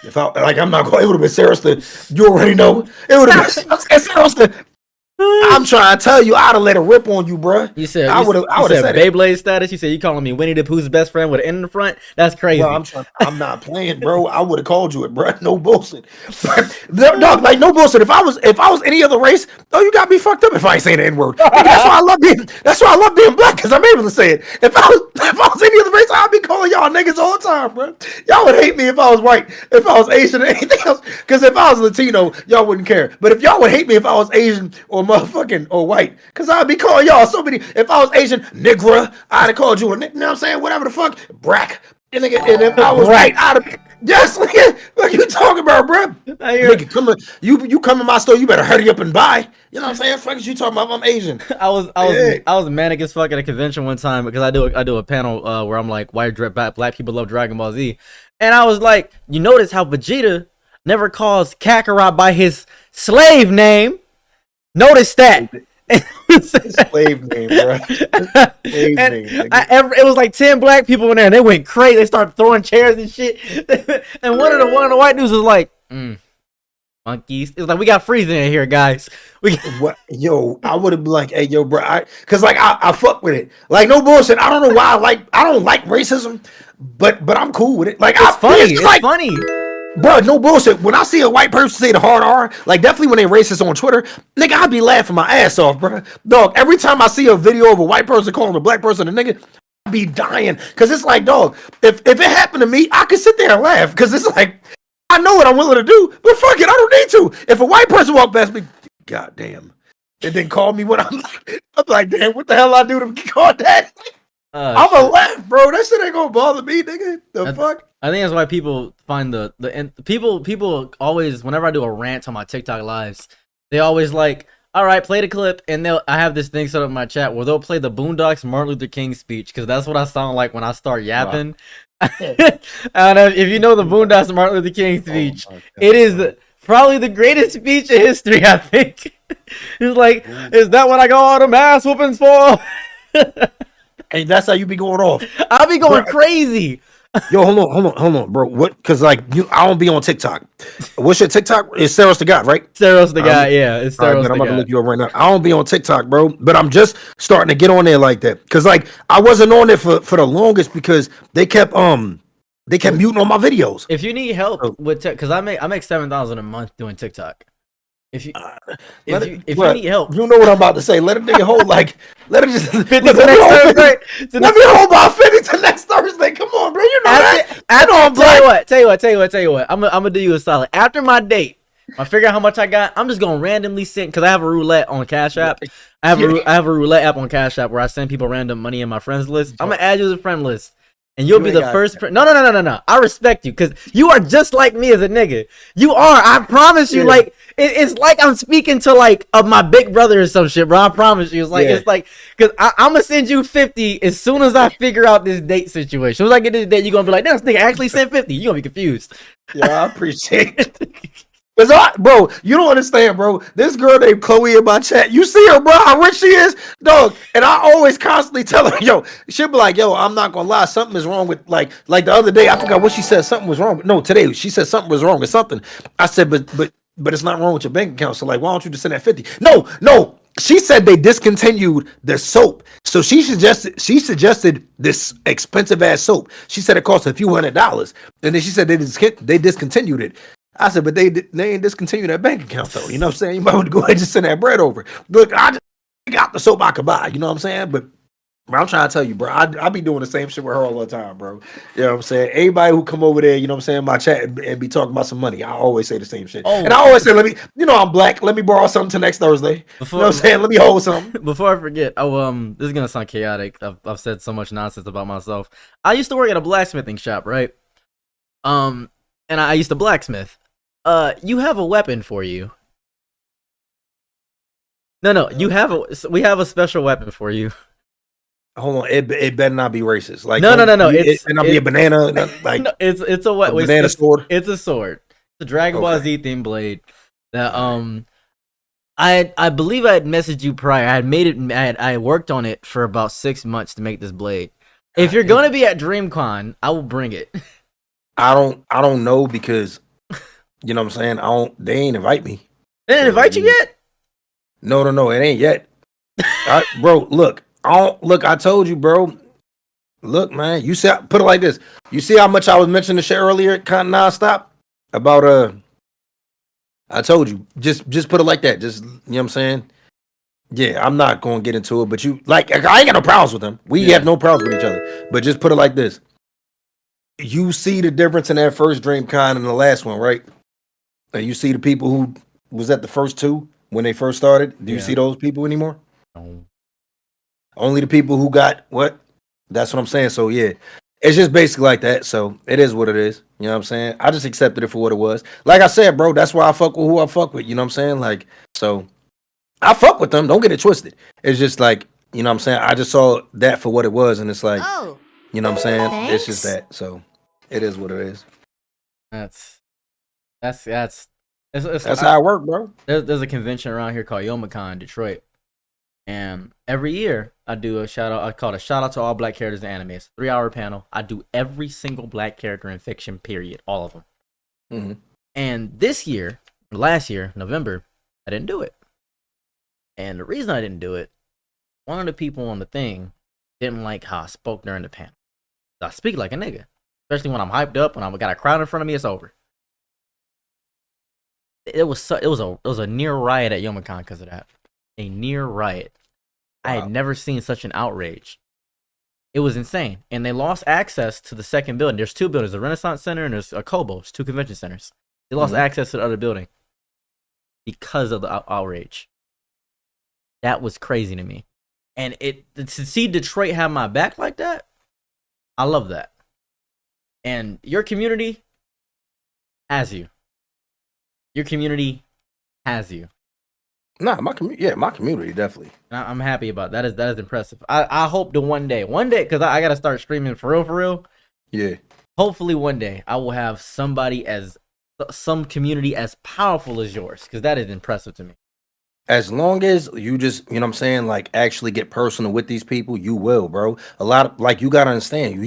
If I like, I'm not going. It would have been Sarah. You already know. It would have been Sarah. I'm trying to tell you, I'd have let it rip on you, bro. You said I would have said Beyblade status. You said you calling me Winnie the Pooh's best friend with an N in the front. That's crazy. Bro, I'm not playing, bro. I would have called you it, bro. No bullshit. Dog, like no bullshit. If I was any other race, oh, you got me fucked up if I ain't saying the N word. That's why I love being black, because I'm able to say it. If I was any other race, I'd be calling y'all niggas all the time, bro. Y'all would hate me if I was white, if I was Asian, or anything else. Because if I was Latino, y'all wouldn't care. But if y'all would hate me if I was Asian or motherfucking or white, because I'd be calling y'all so many. If I was Asian, nigga, I'd have called you a nigga. You know what I'm saying? Whatever the fuck, brack. And if I was white, I'd have. Yes, nigga. What you talking about, bro? Nigga, you come in my store, you better hurry up and buy. You know what I'm saying? Fuck is you talking about? I'm Asian. I was manic as fuck at a convention one time because I do a panel where I'm like, why black people love Dragon Ball Z, and I was like, you notice how Vegeta never calls Kakarot by his slave name? Notice that. Slave name, bro. Slave name. It was like 10 black people in there, and they went crazy. They started throwing chairs and shit. And one of the white dudes was like, monkeys. It was like, we got Frieza in here, guys. What? Yo, I would have been like, hey, yo, bro, because like I fuck with it. Like, no bullshit. I don't know why I don't like racism, but I'm cool with it. Like, it's funny. It's funny. Bro, no bullshit. When I see a white person say the hard R, like definitely when they racist on Twitter, nigga, I be laughing my ass off, bro. Dog, every time I see a video of a white person calling a black person a nigga, I be dying. Cause it's like, dog, if it happened to me, I could sit there and laugh. Cause it's like, I know what I'm willing to do, but fuck it, I don't need to. If a white person walk past me, goddamn, and then call me when I'm like, damn, what the hell I do to get called that? I'm gonna laugh, bro. That shit ain't gonna bother me, nigga. The fuck? I think that's why people find people always, whenever I do a rant on my TikTok lives, they always like, all right, play the clip, and I have this thing set up in my chat where they'll play the Boondocks Martin Luther King speech, because that's what I sound like when I start yapping. Wow. And if you know the Boondocks Martin Luther King speech, it is probably the greatest speech in history, I think. He's like, is that what I got all them ass whoopings for? And that's how you be going off. I'll be going crazy. Yo, hold on, bro. What? Because like I don't be on TikTok. What's your TikTok? It's Saros the God, right? Saros the God, yeah. It's Saros the God. I'm about to look you up right now. I don't be on TikTok, bro, but I'm just starting to get on there like that. Because like I wasn't on there for the longest because they kept muting on my videos. If you need help with because I make $7,000 a month doing TikTok. If you need help, you know what I'm about to say. Let a nigga hold like let it just 50 to next Thursday. Let me hold my 50 to next Thursday. Come on, bro. You know that. Tell you what. I'm gonna do you a solid. After my date, I figure out how much I got. I'm just gonna randomly send because I have a roulette on Cash App. I have a roulette app on Cash App where I send people random money in my friends list. I'm gonna add you as a friend list. And you'll be the first. No. I respect you because you are just like me as a nigga. You are. I promise you. Like it's like I'm speaking to like my big brother or some shit, bro. I promise you. It's like because I'm gonna send you 50 as soon as I figure out this date situation. As soon as I get this date, you're gonna be like, "This nigga actually sent 50." You are gonna be confused. Yeah, I appreciate it. Bro, you don't understand, bro. This girl named Chloe in my chat, you see her, bro, how rich she is? Dog, and I always constantly tell her, yo, she'll be like, yo, I'm not gonna lie, something is wrong with, like the other day, I forgot what she said, something was wrong. No, today, she said something was wrong with something. I said, but it's not wrong with your bank account, so like, why don't you just send that 50? No, she said they discontinued the soap. So she suggested this expensive ass soap. She said it cost a few $100s. And then she said they discontinued it. I said, but they ain't discontinued that bank account though. You know what I'm saying? You might want to go ahead and just send that bread over. Look, I just got the soap I could buy. You know what I'm saying? But I'm trying to tell you, bro, I be doing the same shit with her all the time, bro. You know what I'm saying? Anybody who come over there, you know what I'm saying, my chat and be talking about some money, I always say the same shit. And I always say, I'm black. Let me borrow something till next Thursday. You know what I'm saying? Let me hold something. Before I forget, this is gonna sound chaotic. I've said so much nonsense about myself. I used to work at a blacksmithing shop, right? And I used to blacksmith. You have a weapon for you. No, we have a special weapon for you. Hold on, it better not be racist. Like no. It not be a banana. Like no, it's a what? Banana sword. It's a sword. It's a Dragon Ball Z themed blade. That I believe I had messaged you prior. I had made it. I worked on it for about 6 months to make this blade. If you're gonna be at DreamCon, I will bring it. I don't know because You know what I'm saying? They ain't invite me. They didn't invite you yet? No, it ain't yet. Bro, look, I told you, bro. Look, man, you see, put it like this. You see how much I was mentioning the shit earlier, kind of nonstop about I told you, just put it like that. Just, you know what I'm saying? Yeah, I'm not gonna get into it, but you like, I ain't got no problems with them. We have no problems with each other. But just put it like this: you see the difference in that first DreamCon and the last one, right? And you see the people who was at the first two when they first started. Do you see those people anymore? No. Only the people who got what? That's what I'm saying. So yeah, it's just basically like that. So it is what it is. You know what I'm saying? I just accepted it for what it was. Like I said, bro, that's why I fuck with who I fuck with. You know what I'm saying? Like, so I fuck with them. Don't get it twisted. It's just like, you know what I'm saying? I just saw that for what it was, and it's like, you know what I'm saying? Thanks. It's just that. So it is what it is. That's That's how it work, bro. There's a convention around here called Youmacon in Detroit. And every year I do a shout out. I call it a shout out to all black characters in anime. It's a 3-hour panel. I do every single black character in fiction, period. All of them. Mm-hmm. And this year, last year, November, I didn't do it. And the reason I didn't do it, one of the people on the thing didn't like how I spoke during the panel. I speak like a nigga. Especially when I'm hyped up, when I got a crowd in front of me, it's over. It was a near riot at Youmacon because of that. A near riot. Wow. I had never seen such an outrage. It was insane. And they lost access to the second building. There's two buildings, the Renaissance Center and there's a Kobo. There's two convention centers. They lost access to the other building because of the outrage. That was crazy to me. And to see Detroit have my back like that, I love that. And your community has you. Your community has you. Nah, my community definitely. I'm happy about that. That is impressive. I hope to one day, because I got to start streaming for real. Yeah. Hopefully one day I will have some community as powerful as yours, because that is impressive to me. As long as you just, you know what I'm saying, like actually get personal with these people, you will, bro. A lot of, like, you gotta understand,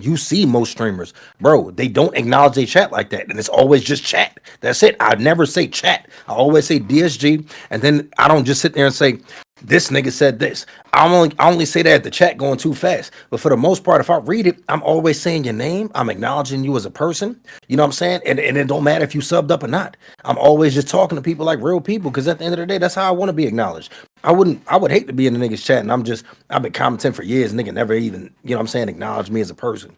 you see most streamers, bro, they don't acknowledge they chat like that. And it's always just chat. That's it. I never say chat. I always say DSG. And then I don't just sit there and say, this nigga said this. I only say that if the chat going too fast. But for the most part, if I read it, I'm always saying your name. I'm acknowledging you as a person. You know what I'm saying? And it don't matter if you subbed up or not. I'm always just talking to people like real people, because at the end of the day, that's how I want to be acknowledged. I would hate to be in the niggas chat and I've been commenting for years, nigga never even, you know what I'm saying, acknowledge me as a person.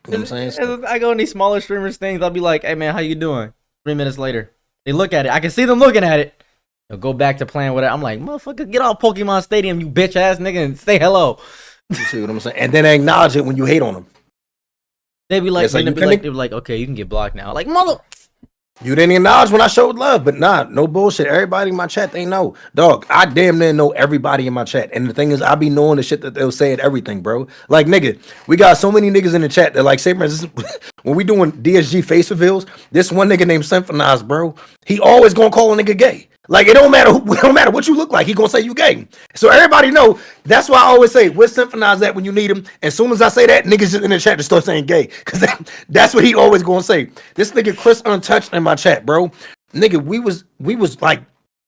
You know what I'm saying? So, I go in these smaller streamers things, I'll be like, hey man, how you doing? 3 minutes later, they look at it. I can see them looking at it. They'll go back to playing with it. I'm like, motherfucker, get off Pokemon Stadium, you bitch ass nigga, and say hello. You see what I'm saying? And then they acknowledge it when you hate on them. They be like, Yes, like, they be like, okay, you can get blocked now. Like, mother. You didn't acknowledge when I showed love, but nah, no bullshit. Everybody in my chat, they know. Dog, I damn near know everybody in my chat. And the thing is, I be knowing the shit that they'll say at everything, bro. Like, nigga, we got so many niggas in the chat that, like, say, for instance, when we doing DSG face reveals, this one nigga named Symphonize, bro, he always gonna call a nigga gay. Like, it don't matter what you look like, he gonna say you gay. So everybody know, that's why I always say, where's Symphonize at when you need him? As soon as I say that, niggas just in the chat just start saying gay. Cause that's what he always gonna say. This nigga Chris Untouched in my chat, bro. Nigga, we was like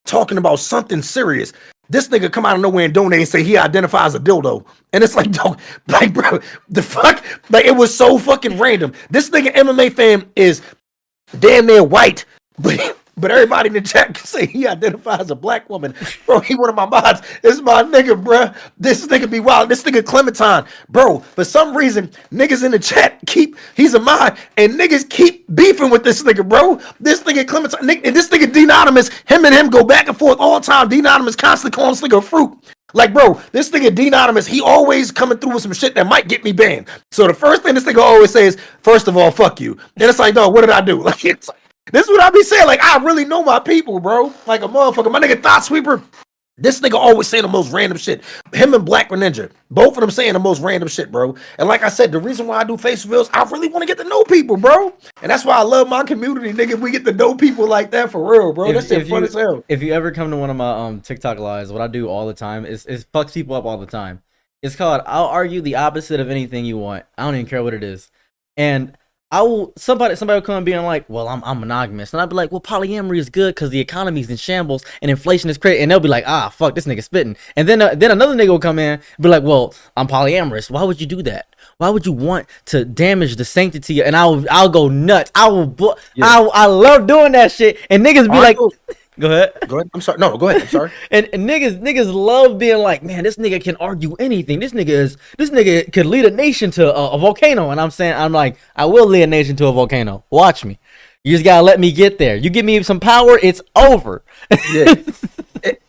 talking about something serious. This nigga come out of nowhere and donate and say he identifies as a dildo. And it's like, dog, like, bro, the fuck? Like, it was so fucking random. This nigga MMA fan is damn near white, but everybody in the chat can say he identifies as a black woman. Bro, he one of my mods. This is my nigga, bro. This nigga be wild. This nigga Clementine. Bro, for some reason, niggas in the chat he's a mod, and niggas keep beefing with this nigga, bro. This nigga Clementine, and this nigga Denonymous, him and him go back and forth all the time. Denonymous constantly calling this nigga a fruit. Like, bro, this nigga Denonymous, he always coming through with some shit that might get me banned. So the first thing this nigga always says, first of all, fuck you. Then it's like, dog, what did I do? Like, it's like, this is what I be saying. Like, I really know my people, bro. Like a motherfucker. My nigga Thought Sweeper, this nigga always saying the most random shit. Him and Black Ninja, both of them saying the most random shit, bro. And like I said, the reason why I do face reveals, I really want to get to know people, bro. And that's why I love my community, nigga. We get to know people like that for real, bro. That shit fun as hell. If you ever come to one of my TikTok lives, what I do all the time is fucks people up all the time. It's called, I'll argue the opposite of anything you want. I don't even care what it is. And I will somebody will come and be like, well, I'm monogamous, and I'll be like, well, polyamory is good because the economy's in shambles and inflation is crazy, and they'll be like, ah, fuck, this nigga spitting, and then another nigga will come in and be like, well, I'm polyamorous. Why would you do that? Why would you want to damage the sanctity? And I'll go nuts. I love doing that shit, and niggas be like, go ahead. Go ahead. I'm sorry. No, go ahead. I'm sorry. and niggas love being like, man, this nigga can argue anything. This nigga could lead a nation to a volcano. And I'm like, I will lead a nation to a volcano. Watch me. You just gotta let me get there. You give me some power, it's over. Yeah.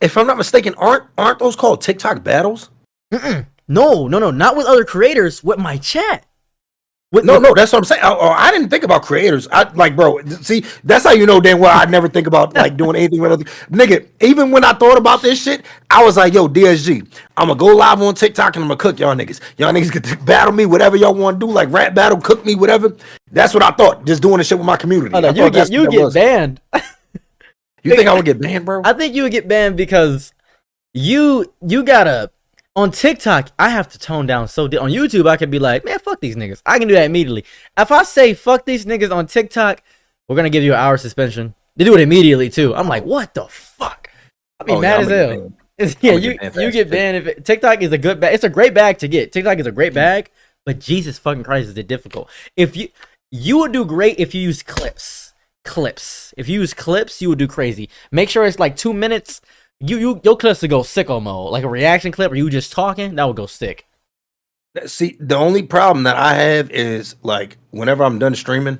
If I'm not mistaken, aren't those called TikTok battles? No, not with other creators. With my chat. No, that's what I'm saying. I didn't think about creators. I like, bro. See, that's how you know damn well I never think about like doing anything with other nigga. Even when I thought about this shit, I was like, yo, DSG, I'm gonna go live on TikTok and I'm gonna cook y'all niggas. Y'all niggas get battle me, whatever y'all want to do, like rap battle, cook me, whatever. That's what I thought. Just doing the shit with my community. Oh, no, you get banned. You think I would get banned, bro? I think you would get banned because you gotta. On TikTok, I have to tone down so on YouTube, I can be like, man, fuck these niggas. I can do that immediately. If I say fuck these niggas on TikTok, we're gonna give you an hour suspension. They do it immediately too. I'm like, what the fuck? I mean, mad as hell. Yeah, you get banned if TikTok is a good bag. It's a great bag to get. TikTok is a great bag, but Jesus fucking Christ, is it difficult? If you would do great if you use clips. If you use clips, you would do crazy. Make sure it's like 2 minutes. Your clips would go sicko mode, like a reaction clip where you just talking, that would go sick. See, the only problem that I have is like whenever I'm done streaming,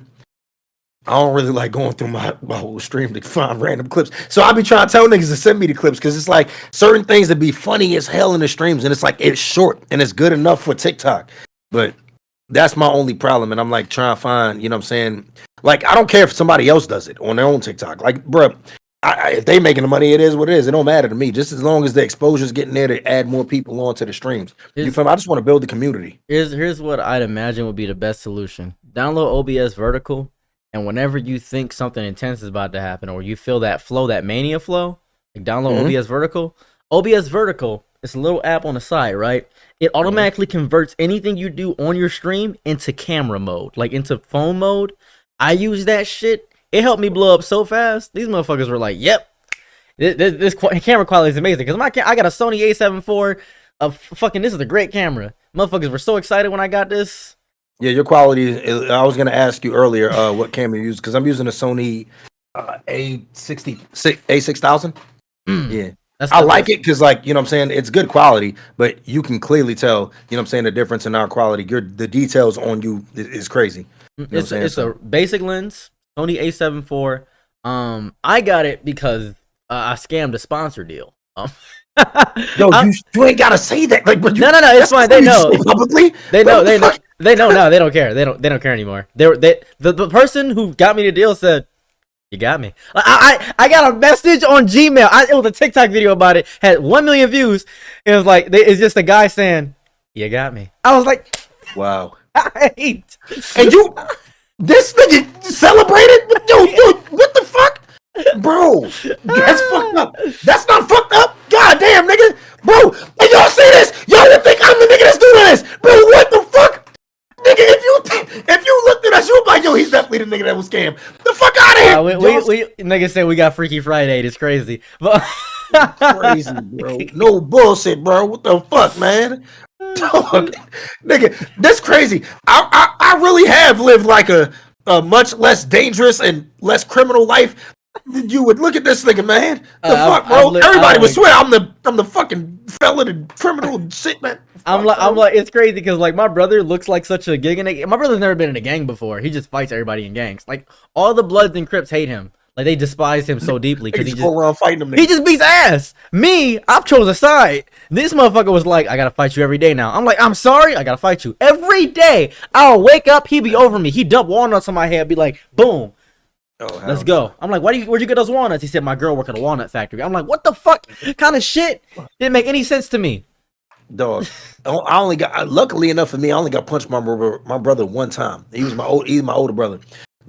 I don't really like going through my whole stream to find random clips. So I be trying to tell niggas to send me the clips because it's like certain things that be funny as hell in the streams, and it's like it's short and it's good enough for TikTok. But that's my only problem, and I'm like trying to find, you know what I'm saying? Like I don't care if somebody else does it on their own TikTok. Like, bruh. If they making the money, it is what it is. It don't matter to me. Just as long as the exposure is getting there to add more people onto the streams. You feel me? I just want to build the community. Here's what I'd imagine would be the best solution. Download OBS Vertical, and whenever you think something intense is about to happen, or you feel that flow, that mania flow, like download OBS Vertical. OBS Vertical is a little app on the side, right? It automatically converts anything you do on your stream into camera mode, like into phone mode. I use that shit. It helped me blow up so fast. These motherfuckers were like, "Yep, this camera quality is amazing." Because I got a Sony A7 IV. This is a great camera. Motherfuckers were so excited when I got this. Yeah, your quality. I was gonna ask you earlier what camera you use because I'm using a Sony A6000. Yeah, I like it because like you know what I'm saying it's good quality, but you can clearly tell you know what I'm saying the difference in our quality. The details on you is crazy. You know it's a basic lens. Sony A7 IV. I got it because I scammed a sponsor deal. Yo, you ain't gotta say that. Like, but no, it's fine. They know publicly. They know now. They don't care. They don't care anymore. The person who got me the deal said, "You got me." I got a message on Gmail. It was a TikTok video about it. Had 1 million views. It was like it's just a guy saying, "You got me." I was like, "Wow." And you. This nigga celebrated? Yo, what the fuck? Bro, that's fucked up. That's not fucked up. God damn, nigga. Bro, and y'all see this? Y'all would think I'm the nigga that's doing this. Bro, what the fuck? Nigga, if you looked at us, you would be like, yo, he's definitely the nigga that was scammed. The fuck out of here. We nigga said we got Freaky Friday. It's crazy. But crazy, bro. No bullshit, bro. What the fuck, man? Dog, nigga, that's crazy. I really have lived like a much less dangerous and less criminal life than you would. Look at this nigga, man. The fuck, bro. Everybody would swear I'm the fucking felon and criminal and shit, man. I'm like, it's crazy because like my brother looks like such a gig my brother's never been in a gang before. He just fights everybody in gangs. Like all the Bloods and Crips hate him. Like they despise him so deeply because he just go around fighting them. He just beats ass. Me, I've chose a side. This motherfucker was like, I gotta fight you every day now. I'm like, I'm sorry, I gotta fight you every day. I'll wake up, he be over me. He dump walnuts on my head, be like, boom. Oh, let's go. I'm like, where'd you get those walnuts? He said, my girl work at a walnut factory. I'm like, what the fuck kind of shit? Didn't make any sense to me. Dog, I only got. Luckily enough for me, I only got punched by my brother one time. He's my older brother.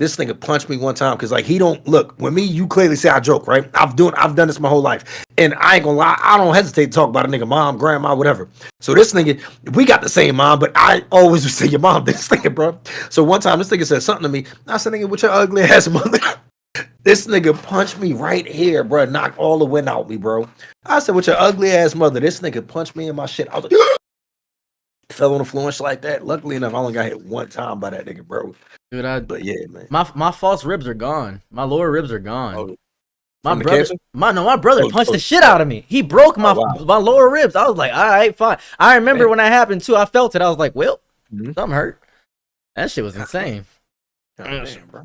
This nigga punched me one time because like he don't look when me. You clearly say I joke, right? I've done this my whole life, and I ain't gonna lie. I don't hesitate to talk about a nigga mom, grandma, whatever. So this nigga, we got the same mom, but I always would say your mom. This nigga, bro. So one time this nigga said something to me. I said, "Nigga, with your ugly ass mother." This nigga punched me right here, bro. Knocked all the wind out me, bro. I said, "With your ugly ass mother." This nigga punched me in my shit. I was like, fell on the floor and shit like that. Luckily enough, I only got hit one time by that nigga, bro. Dude, But yeah, man. my false ribs are gone. My lower ribs are gone. Oh, my from the brother, cancer? my brother Oh, punched oh, the shit out of me. He broke my wow. my lower ribs. I was like, all right, fine. I remember Man. when that happened too. I felt it. I was like, well, Mhm. something hurt. That shit was insane. God damn, bro.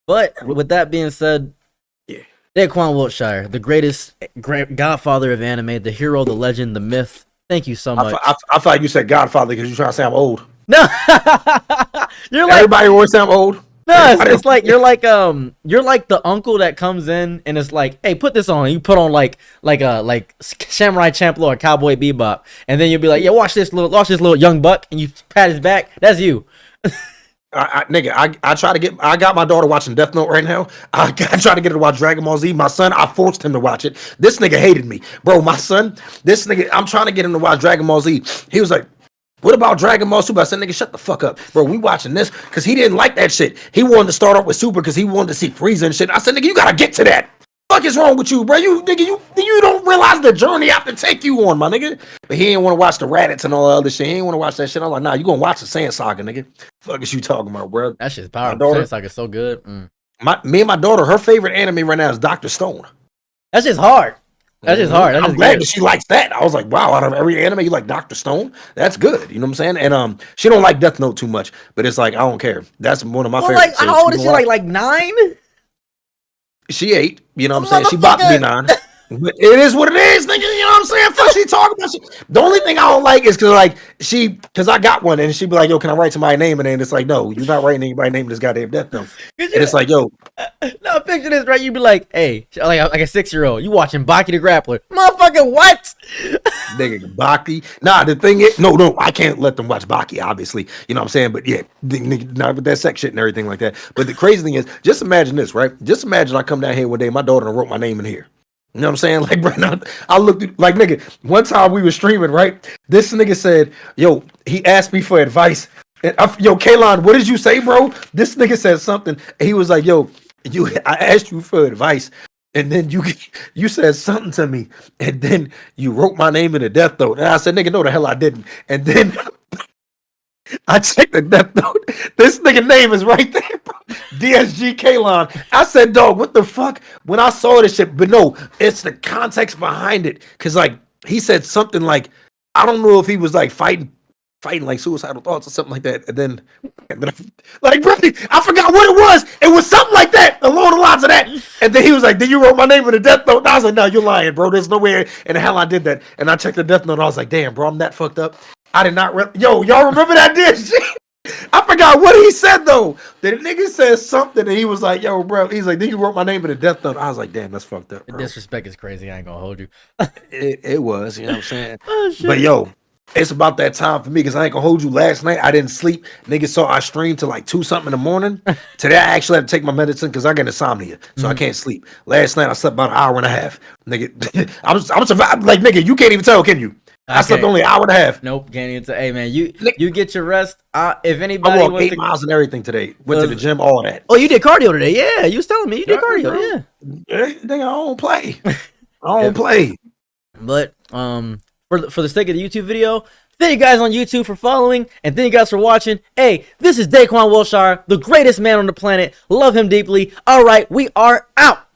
But with that being said, Yeah. Daquan Wiltshire, the greatest godfather of anime, the hero, the legend, the myth. Thank you so much. I thought you said Godfather because you trying to say I'm old. No, you're like Everybody always say I'm old. no. It's like you're like the uncle that comes in and it's like, hey, put this on. And you put on like Samurai Champloo or Cowboy Bebop, and then you'll be like, yeah, watch this little young buck, and you pat his back. That's you. I try to get. I got my daughter watching Death Note right now. I try to get her to watch Dragon Ball Z. My son, I forced him to watch it. This nigga hated me, bro. My son, this nigga, I'm trying to get him to watch Dragon Ball Z. He was like, "What about Dragon Ball Super?" I said, "Nigga, shut the fuck up, bro. We watching this because he didn't like that shit. He wanted to start off with Super because he wanted to see Frieza and shit." I said, "Nigga, you gotta get to that. Fuck is wrong with you, bro? You don't realize the journey I have to take you on, my nigga." But he didn't want to watch the Raditz and all the other shit. He didn't want to watch that shit. I'm like, nah, you gonna watch the Saiyan Saga, nigga. Fuck is you talking about, bro? That shit's powerful. daughter- It's like it's so good. Me and my daughter, her favorite anime right now is Dr. Stone. That's just hard. That's just hard. That's I'm just glad good. that she likes that. I was like, wow, out of every anime you like Dr. Stone? That's good. You know what I'm saying? And she don't like Death Note too much, but it's like I don't care. That's one of my Well, favorites. like, So how old she is she? don't Like 9? She 8, you know what I'm saying? She about to be 9. But it is what it is, nigga. You know what I'm saying? Fuck she talking about shit. The only thing I don't like is because I got one and she'd be like, yo, can I write somebody's name? And then it's like, no, you're not writing anybody's name in this goddamn Death Note. And it's like, yo, No, picture this, right? You'd be like, hey, like a 6-year-old, you watching Baki the Grappler. Motherfucker, what? nigga, Baki. Nah, the thing is, no, I can't let them watch Baki, obviously. You know what I'm saying? But yeah, nigga, not with that sex shit and everything like that. But the crazy thing is, just imagine this, right? Just imagine I come down here one day, my daughter wrote my name in here. You know what I'm saying? Like, right now, I looked at, like, nigga, one time we were streaming, right? This nigga said, yo, he asked me for advice. And yo, Kaylon, what did you say, bro? This nigga said something. He was like, yo, I asked you for advice. And then you said something to me. And then you wrote my name in the Death Note. And I said, nigga, no, the hell I didn't. And then I checked the Death Note. This nigga name is right there, bro. DSG Kalon. I said, dog, what the fuck? When I saw this shit, but no, it's the context behind it. Cause like he said something like, I don't know if he was like fighting like suicidal thoughts or something like that. And then like, bro, I forgot what it was. It was something like that, along the lines of that. And then he was like, "Did you wrote my name in the Death Note?" And I was like, "No, you're lying, bro. There's no way in the hell I did that." And I checked the Death Note. And I was like, "Damn, bro, I'm that fucked up. I did not." Yo, y'all remember that shit? I forgot what he said though. The nigga said something, and he was like, "Yo, bro," he's like, "Then you wrote my name in the Death Note." I was like, "Damn, that's fucked up." The Bro. disrespect is crazy. I ain't gonna hold you. It was, you know what I'm saying? Oh, shit. But yo, it's about that time for me because I ain't gonna hold you. Last night I didn't sleep. Niggas saw I streamed till like 2 something in the morning. Today I actually had to take my medicine because I got insomnia, so I can't sleep. Last night I slept about an hour and a half. Nigga, I'm survived. Like nigga, you can't even tell, can you? I slept Okay. only an hour and a half. Nope, can't even say. Hey man, you get your rest. If I anybody walked wants 8 to, miles and everything today. Went to the gym, all that. oh, you did cardio today? Yeah, you was telling me you did Yeah, cardio. bro. Yeah, Nigga, I don't play. I don't play. but for the sake of the YouTube video, thank you guys on YouTube for following, and thank you guys for watching. Hey, this is Daquan Wiltshire, the greatest man on the planet. Love him deeply. All right, we are out.